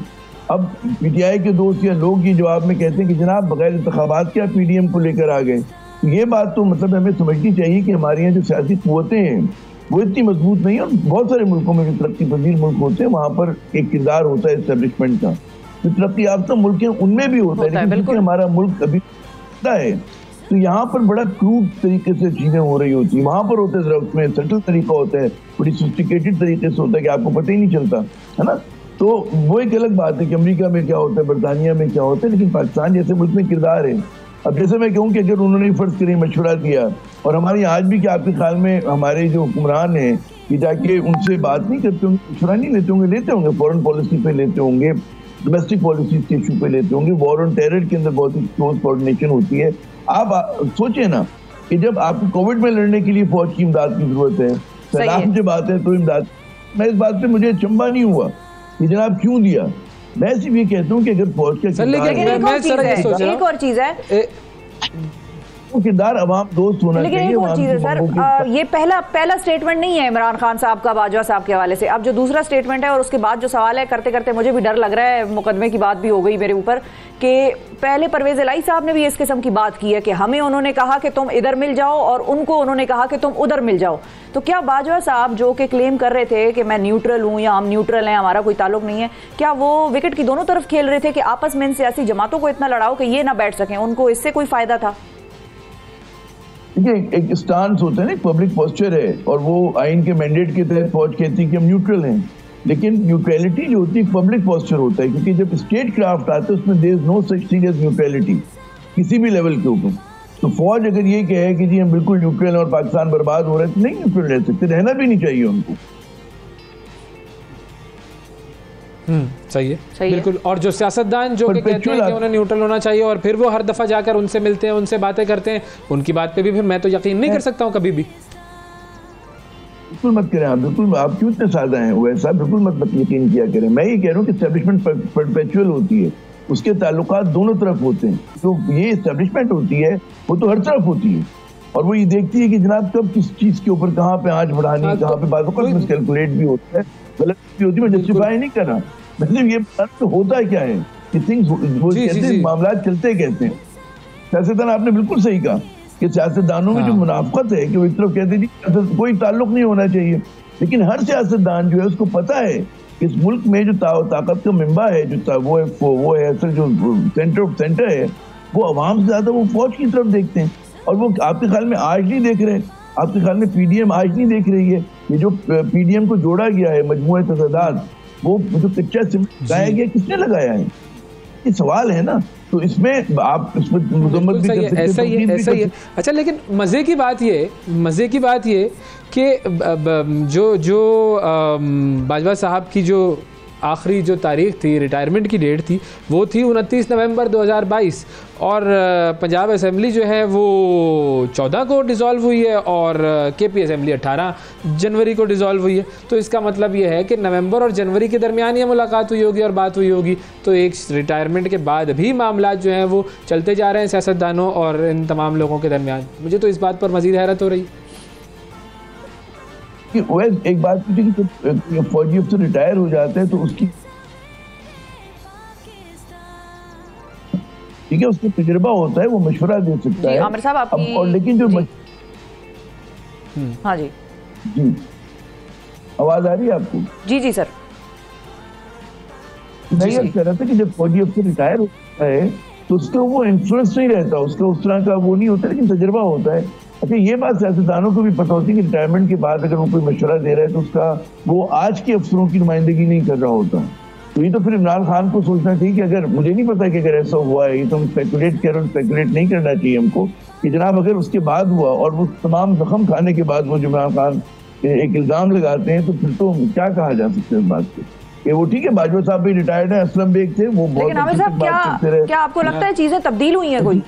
अब पीटीआई के दोस्त या लोग ये जवाब में कहते हैं कि जनाब बगैर इंतखाबात क्या पीडीएम को लेकर आ गए। ये बात तो मतलब हमें समझनी चाहिए कि हमारे यहाँ जो सियासी कुव्वतें हैं वो इतनी मजबूत नहीं है, और बहुत सारे मुल्कों में जो तरक्की पजीर मुल्क होते हैं वहाँ पर एक किरदार होता है एस्टेब्लिशमेंट का। जो तरक्की याफ्ता मुल्क हैं उनमें भी होता है, लेकिन क्योंकि हमारा मुल्क अभी है तो यहाँ पर बड़ा क्रूड तरीके से चीजें हो रही होती है। वहाँ पर होते हैं जरा उसमें सटल तरीका होता है, बड़ी सोफिस्टिकेटेड तरीके से होता है कि आपको पता ही नहीं चलता है ना। तो वो एक अलग बात है कि अमेरिका में क्या होता है, बरतानिया में क्या होता है, लेकिन पाकिस्तान जैसे मुल्क में किरदार है। अब जैसे मैं कहूँ कि अगर उन्होंने फर्ज करें मशवरा दिया, और हमारे आज भी क्या आपके ख्याल में हमारे जो हुक्मरान हैं कि जाके उनसे बात नहीं करते होंगे, मशवरा नहीं लेते होंगे, फॉरेन पॉलिसी पे लेते होंगे, डोमेस्टिक पॉलिसी के इशू पे लेते होंगे, वॉर ऑन टेरर के अंदर बहुत ही क्लोज कोऑर्डिनेशन होती है। आप सोचिए ना कि जब आपको कोविड में लड़ने के लिए फौज की इमदाद की जरूरत है, सैलाब जब आते हैं तो इमदाद, मैं इस बात पे मुझे अचंभा नहीं हुआ कि जनाब क्यों दिया। मैं सिर्फ ये कहता हूँ कि अगर फौज का एक और चीज है किरदार अवाम दोस्त होना चाहिए। लेकिन एक और चीज है सर, ये पहला स्टेटमेंट नहीं है इमरान खान साहब का बाजवा साहब के हवाले से। अब जो दूसरा स्टेटमेंट है और उसके बाद जो सवाल है, करते करते मुझे भी डर लग रहा है, मुकदमे की बात भी हो गई मेरे ऊपर, कि पहले परवेज इलाही साहब ने भी इस किस्म की बात की है कि हमें उन्होंने कहा कि तुम इधर मिल जाओ और उनको उन्होंने कहा कि तुम उधर मिल जाओ। तो क्या बाजवा साहब जो कि क्लेम कर रहे थे कि मैं न्यूट्रल हूं या हम न्यूट्रल हैं, हमारा कोई ताल्लुक नहीं है, क्या वो विकेट की दोनों तरफ खेल रहे थे कि आपस में इन सियासी जमातों को इतना लड़ाओ कि ये ना बैठ सकें, उनको इससे कोई फायदा था? देखिए, एक स्टांस होता है ना, एक पब्लिक पोस्चर है, और वो आइन के मैंडेट के तहत फौज कहती है कि हम न्यूट्रल हैं, लेकिन न्यूट्रलिटी जो होती है पब्लिक पोस्चर होता है, क्योंकि जब स्टेट क्राफ्ट आता है उसमें there is no such thing as neutrality किसी भी लेवल के ऊपर। तो फौज अगर ये कहे कि जी हम बिल्कुल न्यूट्रल हैं और पाकिस्तान बर्बाद हो रहा है, तो नहीं न्यूट्रल रह सकते, रहना भी नहीं चाहिए उनको। सही है बिल्कुल। और जो सियासतदान जो कहते हैं कि उन्हें न्यूट्रल होना चाहिए और फिर वो हर दफा जाकर उनसे मिलते हैं, उनसे बातें करते हैं, उनकी बात पे भी फिर मैं तो यकीन नहीं कर सकता हूँ कभी भी। बिल्कुल मत करें आप, बिल्कुल आप क्यों इतने सादा हैं वैसा, बिल्कुल मत यकीन किया करें। मैं ये कह रहा हूँ कि एस्टेब्लिशमेंट परपेचुअल होती है, उसके ताल्लुकात दोनों तरफ होते हैं। तो ये एस्टेब्लिशमेंट होती है वो तो हर तरफ होती है, और वो ये देखती है कि जनाब कब किस चीज के ऊपर कहाँ पे आंच बढ़ानी है, कहाँ पे बात कैलकुलेट भी होता है, गलत भी होती है। मैं जस्टिफाई नहीं कर रहा, मतलब ये तो होता है क्या है कि थिंग्स वो कहते हैं मामला चलते कहते हैं। सियासतदान, आपने बिल्कुल सही कहा कि सियासतदानों में जो मुनाफत है कि वो एक तरफ कहते हैं कोई ताल्लुक नहीं होना चाहिए, लेकिन हर सियासतदान जो है उसको पता है कि इस मुल्क में जो ताकत का मिंबा है, जो वो है असल जो सेंटर ऑफ सेंटर है, वो अवाम से ज्यादा वो फौज की तरफ देखते हैं। और वो आपके ख्याल में आज नहीं देख रहे, आपके ख्याल में पीडीएम आज नहीं देख रही है? ये जो पीडीएम को जोड़ा गया है मजमूए तसादात, वो जो कच्चा सीमेंट लगाया गया किसने लगाया है? ये सवाल है ना। तो इसमें आप इसमें मुजम्मत भी कर सकते हैं, ऐसा ही है। अच्छा, लेकिन मजे की बात ये कि जो बाजवा साहब की जो आखिरी जो तारीख थी, रिटायरमेंट की डेट थी, वो थी 29 नवंबर 2022 और पंजाब असेंबली जो है वो 14 को डिज़ोल्व हुई है और केपी असेंबली 18 जनवरी को डिज़ोल्व हुई है। तो इसका मतलब ये है कि नवंबर और जनवरी के दरमियान ये मुलाकात हुई होगी और बात हुई होगी। तो एक रिटायरमेंट के बाद भी मामला जो हैं वो चलते जा रहे हैं सियासतदानों और इन तमाम लोगों के दरमियान। मुझे तो इस बात पर मज़ीद हैरत हो रही। एक बात पूछी कि जब फौजी अफसर रिटायर हो जाते हैं तो उसकी ठीक है, उसका तजुर्बा होता है, वो मशवरा दे सकता है। आमिर साहब आपकी और लेकिन जो हाँ जी आवाज आ रही है आपको? जी सर। मैं ये कह रहा था कि जब फौजी अफसर रिटायर होता है तो उसका वो इन्फ्लुएंस नहीं रहता, उसका उस तरह का वो नहीं होता, लेकिन तजुर्बा होता है। अच्छा, ये बात सियासतदानों को भी पता होती है कि रिटायरमेंट के बाद अगर वो कोई मशवरा दे रहा है तो उसका वो आज के अफसरों की नुमाइंदगी नहीं कर रहा होता। तो ये तो फिर इमरान खान को सोचना चाहिए कि अगर मुझे नहीं पता कि अगर ऐसा हुआ है, ये तो हम स्पेकुलेट कर रहे हैं, स्पेकुलेट नहीं करना चाहिए हमको कि जनाब अगर उसके बाद हुआ और वो तमाम जख्म खाने के बाद वो जो इमरान खान एक इल्ज़ाम लगाते हैं तो फिर तो क्या कहा जा सकता है इस बात पे? वो ठीक है, बाजवा साहब भी रिटायर्ड है, असलम बेग थे, वो बहुत क्या आपको लगता है चीजें तब्दील हुई हैं? कोई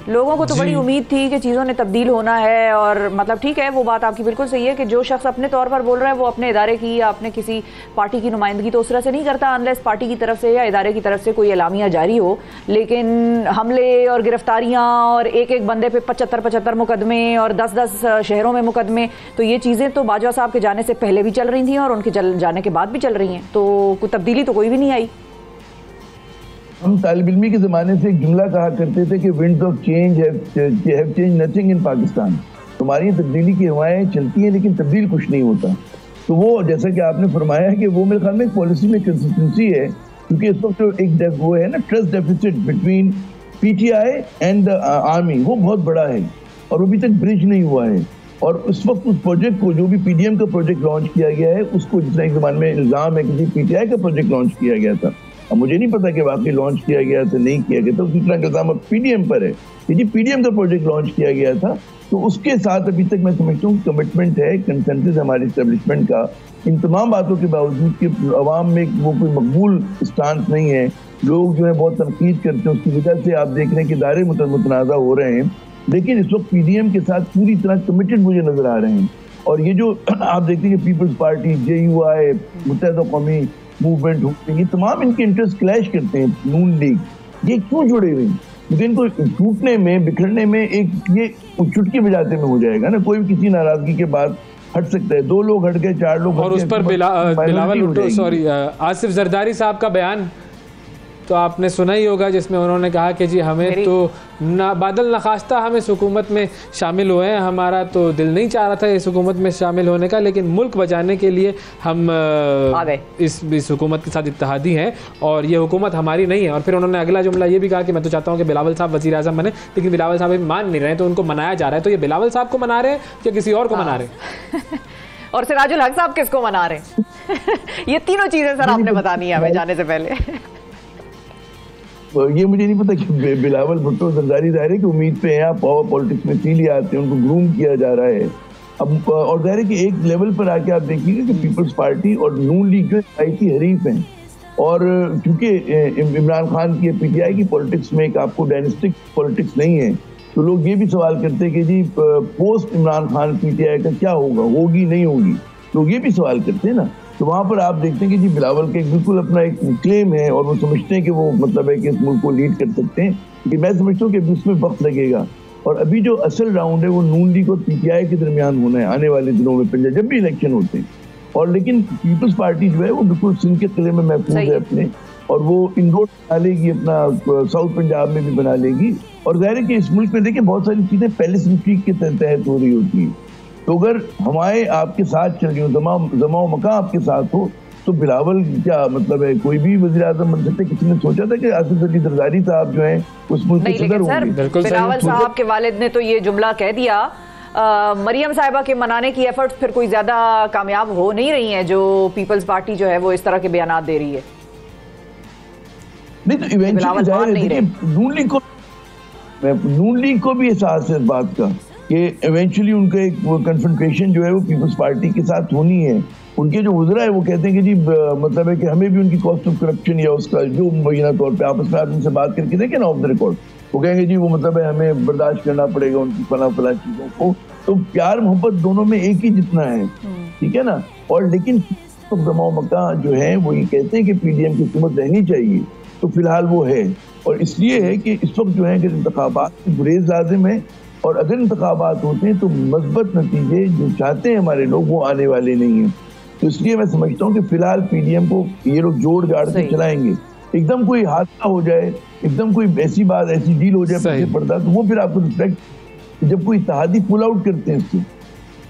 लोगों को तो बड़ी उम्मीद थी कि चीज़ों ने तब्दील होना है और मतलब ठीक है, वो बात आपकी बिल्कुल सही है कि जो शख्स अपने तौर पर बोल रहा है वो अपने इदारे की या अपने किसी पार्टी की नुमाइंदगी तो उस तरह से नहीं करता अनलेस पार्टी की तरफ से या इदारे की तरफ से कोई एलामिया जारी हो। लेकिन हमले और गिरफ्तारियां और एक एक बंदे पे 75 मुकदमे और 10 शहरों में मुकदमे, तो ये चीज़ें तो बाजवा साहब के जाने से पहले भी चल रही थी और उनके जाने के बाद भी चल रही हैं, तो कोई तब्दीली तो कोई भी नहीं आई। हम तालिब इल्मी के ज़माने से एक जुमला कहा करते थे कि winds of change have change nothing in Pakistan. तुम्हारी तब्दीली की हवाएं चलती हैं लेकिन तब्दील कुछ नहीं होता। तो वो जैसा कि आपने फरमाया है कि वो मेरे ख्याल में पॉलिसी में कंसिस्टेंसी है, क्योंकि इस वक्त जो एक वो है ना trust deficit between PTI and the army, वो बहुत बड़ा है और वो अभी तक ब्रिज नहीं हुआ है। और उस वक्त उस प्रोजेक्ट को जो भी पीडीएम का प्रोजेक्ट लॉन्च किया गया है उसको जितना एक ज़माने में इल्ज़ाम है कि पीटीआई का प्रोजेक्ट लॉन्च किया गया था, अब मुझे नहीं पता कि वाकई लॉन्च किया गया था नहीं किया गया था, उसी तरह का इल्ज़ाम अब पीडीएम पर है कि जी पीडीएम का प्रोजेक्ट लॉन्च किया गया था। तो उसके साथ अभी तक मैं समझता हूँ कमिटमेंट है, कंसेंसस हमारी इस्टेब्लिशमेंट का इन तमाम बातों के बावजूद कि अवाम में वो कोई मकबूल स्टांस नहीं है, लोग जो है बहुत तनकीद करते हैं, उसकी वजह से आप देख रहे हैं कि इदारे मुतनाज़ा हो रहे हैं। लेकिन इस वक्त पीडीएम के साथ पूरी तरह कमिटेड मुझे नजर आ रहे हैं। और ये जो आप देखते हैं कि पीपल्स पार्टी, JUI, मुत्तहिदा कौमी मूवमेंट होते हैं, ये तमाम इनके इंटरेस्ट क्लैश करते हैं। नून लीग ये क्यों जुड़े हुए हैं? क्योंकि इनको टूटने में बिखरने में एक ये चुटकी बजाते में हो जाएगा ना, कोई भी किसी नाराजगी के बाद हट सकता है, 2 लोग हट गए, 4 लोग और उस पर बिलावल भुट्टो आसिफ जरदारी साहब का बयान तो आपने सुना ही होगा जिसमें उन्होंने कहा कि जी हमें तो बादल नखास्ता हम इस हुकूमत में शामिल हुए हैं, हमारा तो दिल नहीं चाह रहा था इस हुकूमत में शामिल होने का, लेकिन मुल्क बचाने के लिए हम आ गए, इस हुकूमत के साथ इत्तेहादी हैं और ये हुकूमत हमारी नहीं है। और फिर उन्होंने अगला जुमला ये भी कहा कि मैं तो चाहता हूँ कि बिलावल साहब वज़ीर आज़म बने, लेकिन बिलावल साहब अभी मान नहीं रहे हैं तो उनको मनाया जा रहा है। तो ये बिलावल साहब को मना रहे हैं या किसी और को मना रहे हैं? और सिराजुल हक साहब किसको मना रहे हैं? ये तीनों चीज़ें सर आपने बतानी है हमें जाने से पहले। ये मुझे नहीं पता कि बिलावल भुट्टो जरदारी दायरे की उम्मीद पे हैं, पावर पॉलिटिक्स में इसीलिए आते हैं, उनको ग्रूम किया जा रहा है। अब और दायरे के एक लेवल पर आके आप देखिएगा कि पीपल्स पार्टी और नून लीग जो की हरीफ हैं, और क्योंकि इमरान खान की पीटीआई की पॉलिटिक्स में एक आपको डायनेस्टिक पॉलिटिक्स नहीं है, तो लोग ये भी सवाल करते हैं कि जी पोस्ट इमरान खान पीटीआई का क्या होगा, होगी नहीं होगी, लोग ये भी सवाल करते हैं ना। तो वहाँ पर आप देखते हैं कि जी बिलावल का एक बिल्कुल अपना एक क्लेम है और वो समझते हैं कि वो मतलब है कि इस मुल्क को लीड कर सकते हैं, कि मैं समझता हूँ कि उसमें वक्त लगेगा। और अभी जो असल राउंड है वो नून लीग और पीटीआई के दरमियान होना है आने वाले दिनों में, पंजाब जब भी इलेक्शन होते हैं। और लेकिन पीपल्स पार्टी जो है वो बिल्कुल सिंध के किले में महफूज है अपने, और वो इंडोर बना लेगी, अपना साउथ पंजाब में भी बना लेगी। और जाहिर है कि इस मुल्क में देखिए बहुत सारी चीजें पहले से ठीक के तहत हो रही होती है। तो अगर हमारे आपके साथ चल रही हो, जमा मका आपके साथ हो, तो बिलावल क्या मतलब है, कोई भी वज़ीर आज़म बन सकते। किसी ने सोचा था कि आसिफ अली जरदारी साहब जो है उस मुल्क के सदर होंगे? बिलावल साहब के वालिद ने तो ये जुमला कह दिया। मरियम साहिबा के मनाने की एफर्ट्स फिर कोई ज्यादा कामयाब हो नहीं रही हैं, जो पीपल्स पार्टी जो है वो इस तरह के बयानात दे रही है। नहीं तो इवेंचुअली जाहिर है नून लीग को भी एहसास है इस बात का कि इवेंचुअली उनका एक कन्फ्रंटेशन जो है वो पीपल्स पार्टी के साथ होनी है। उनके जो वज़रा है वो कहते हैं कि जी मतलब है कि हमें भी उनकी कॉस्ट ऑफ करप्शन या उसका जो मुबैना तौर पे आपस में आप उनसे बात करके देखें ना ऑफ द रिकॉर्ड, वो कहेंगे जी वो मतलब है हमें बर्दाश्त करना पड़ेगा उनकी फला चीज़ों को। तो प्यार मोहब्बत दोनों में एक ही जितना है, ठीक है ना। और लेकिन जमा मका जो है वो ये कहते हैं कि पीडीएम की हुकूमत रहनी चाहिए, तो फिलहाल वो है। और इसलिए है कि इस वक्त जो है कि इंतखाबात गुरेज लाजिम है, और अगर इंतखाबात होते हैं तो मज़बूत नतीजे जो चाहते हैं हमारे लोग वो आने वाले नहीं हैं। तो इसलिए मैं समझता हूँ कि फिलहाल पीडीएम को ये लोग जोड़ जाड़ के चलाएंगे। एकदम कोई हादसा हो जाए, एकदम कोई ऐसी बात ऐसी डील हो जाए पीछे पर्दा, तो वो फिर आपको रिस्पेक्ट, जब कोई इत्तेहादी पुल आउट करते हैं इससे।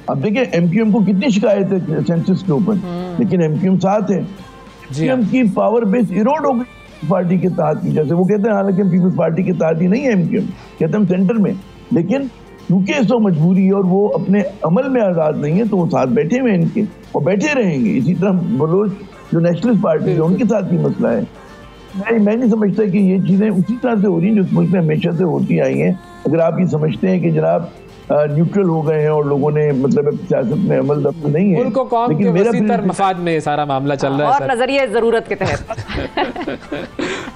अब देखिए एमक्यूएम को कितनी शिकायत है सेंसस के ऊपर, लेकिन एमक्यूएम साथ है। एमक्यूएम की पावर बेस इरोड हो गई पार्टी के तहत की, जैसे वो कहते हैं हालांकि हम पीपल्स पार्टी के तहत ही नहीं है एमक्यूएम, कहते हम सेंटर में, लेकिन क्योंकि इसको मजबूरी है और वो अपने अमल में आज़ाद नहीं है तो वो साथ बैठे हुए इनके और बैठे रहेंगे। इसी तरह बलोच जो नेशनलिस्ट पार्टी है उनके साथ भी मसला है। मैं नहीं समझता कि ये चीज़ें उसी तरह से हो रही हैं जो इस मुल्क में हमेशा से होती आई हैं। अगर आप ये समझते हैं कि जनाब न्यूट्रल हो गए हैं और लोगों ने मतलब सियासत में अमल दफ्तर नहीं है, उनको कौम के वसीतर मफाद में सारा मामला चल रहा है और नजरिए जरूरत के तहत।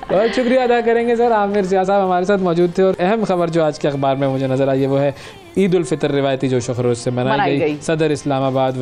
बहुत शुक्रिया अदा करेंगे सर, आमिर सियाह साहब हमारे साथ मौजूद थे। और अहम खबर जो आज के अखबार में मुझे नजर आई है वो है ईद उल फितर रिवायती जोश खरोश से मनाई गई। सदर इस्लामाबाद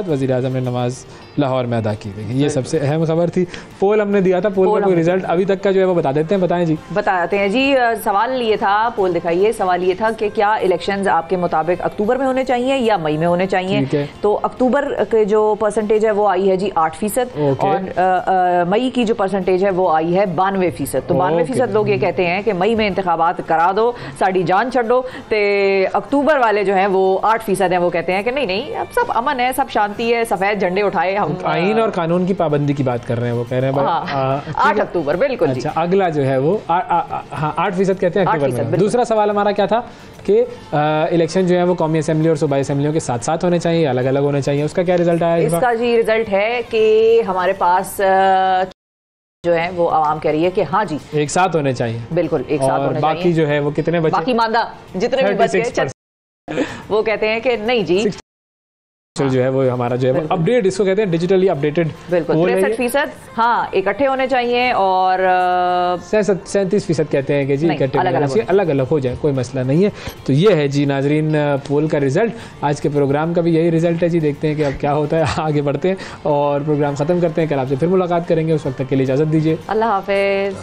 वज़ीर आज़म ने नमाज लाहौर में अदा की गई। ये सबसे अहम खबर थी। पोल हमने दिया था, पोल का कोई रिजल्ट अभी तक का जो है वो बता देते हैं। बताएं जी। बताते हैं जी। सवाल ये था, पोल दिखाइए। सवाल ये था कि क्या इलेक्शंस आपके मुताबिक अक्टूबर में होने चाहिए या मई में होने चाहिए? तो अक्टूबर के जो परसेंटेज है वो आई है जी 8%, और मई की जो परसेंटेज है वो आई है 92%। तो 92% लोग ये कहते हैं कि मई में इंतखाबात करा दो, साड़ी जान छो। ते अक्टूबर वाले जो हैं वो 8% हैं, वो कहते हैं कि नहीं नहीं अब सब अमन है, सब शांति है, सफेद झंडे उठाए हम। आईन और कानून की पाबंदी की बात कर रहे हैं, वो कह रहे हैं 8 अक्टूबर। बिल्कुल। अच्छा, अगला जो है वो 8% कहते हैं अक्टूबर में। दूसरा सवाल हमारा क्या था कि इलेक्शन जो है वो कौमी असेंबली और सूबाई असेंबलियों के साथ साथ होने चाहिए, अलग अलग होने चाहिए? उसका क्या रिजल्ट आया? इसका जी रिजल्ट है कि हमारे पास जो है वो आवाम कह रही है कि हाँ जी एक साथ होने चाहिए। बिल्कुल एक साथ होने चाहिए। बाकी जो है वो कितने बचे? बाकी मांदा जितने भी बचे वो कहते हैं कि नहीं जी जो है वो हमारा जो है वो अपडेट, इसको कहते हैं डिजिटली अपडेटेड। बिल्कुल 63% हाँ इकट्ठे होने चाहिए, और 37% कहते हैं कि जी इकट्ठे अलग अलग हो जाए, कोई मसला नहीं है। तो ये है जी नाजरीन पोल का रिजल्ट। आज के प्रोग्राम का भी यही रिजल्ट है जी। देखते हैं कि अब क्या होता है, आगे बढ़ते हैं और प्रोग्राम खत्म करते हैं। कल आपसे फिर मुलाकात करेंगे, उस वक्त तक के लिए इजाजत दीजिए। अल्लाह हाफिज।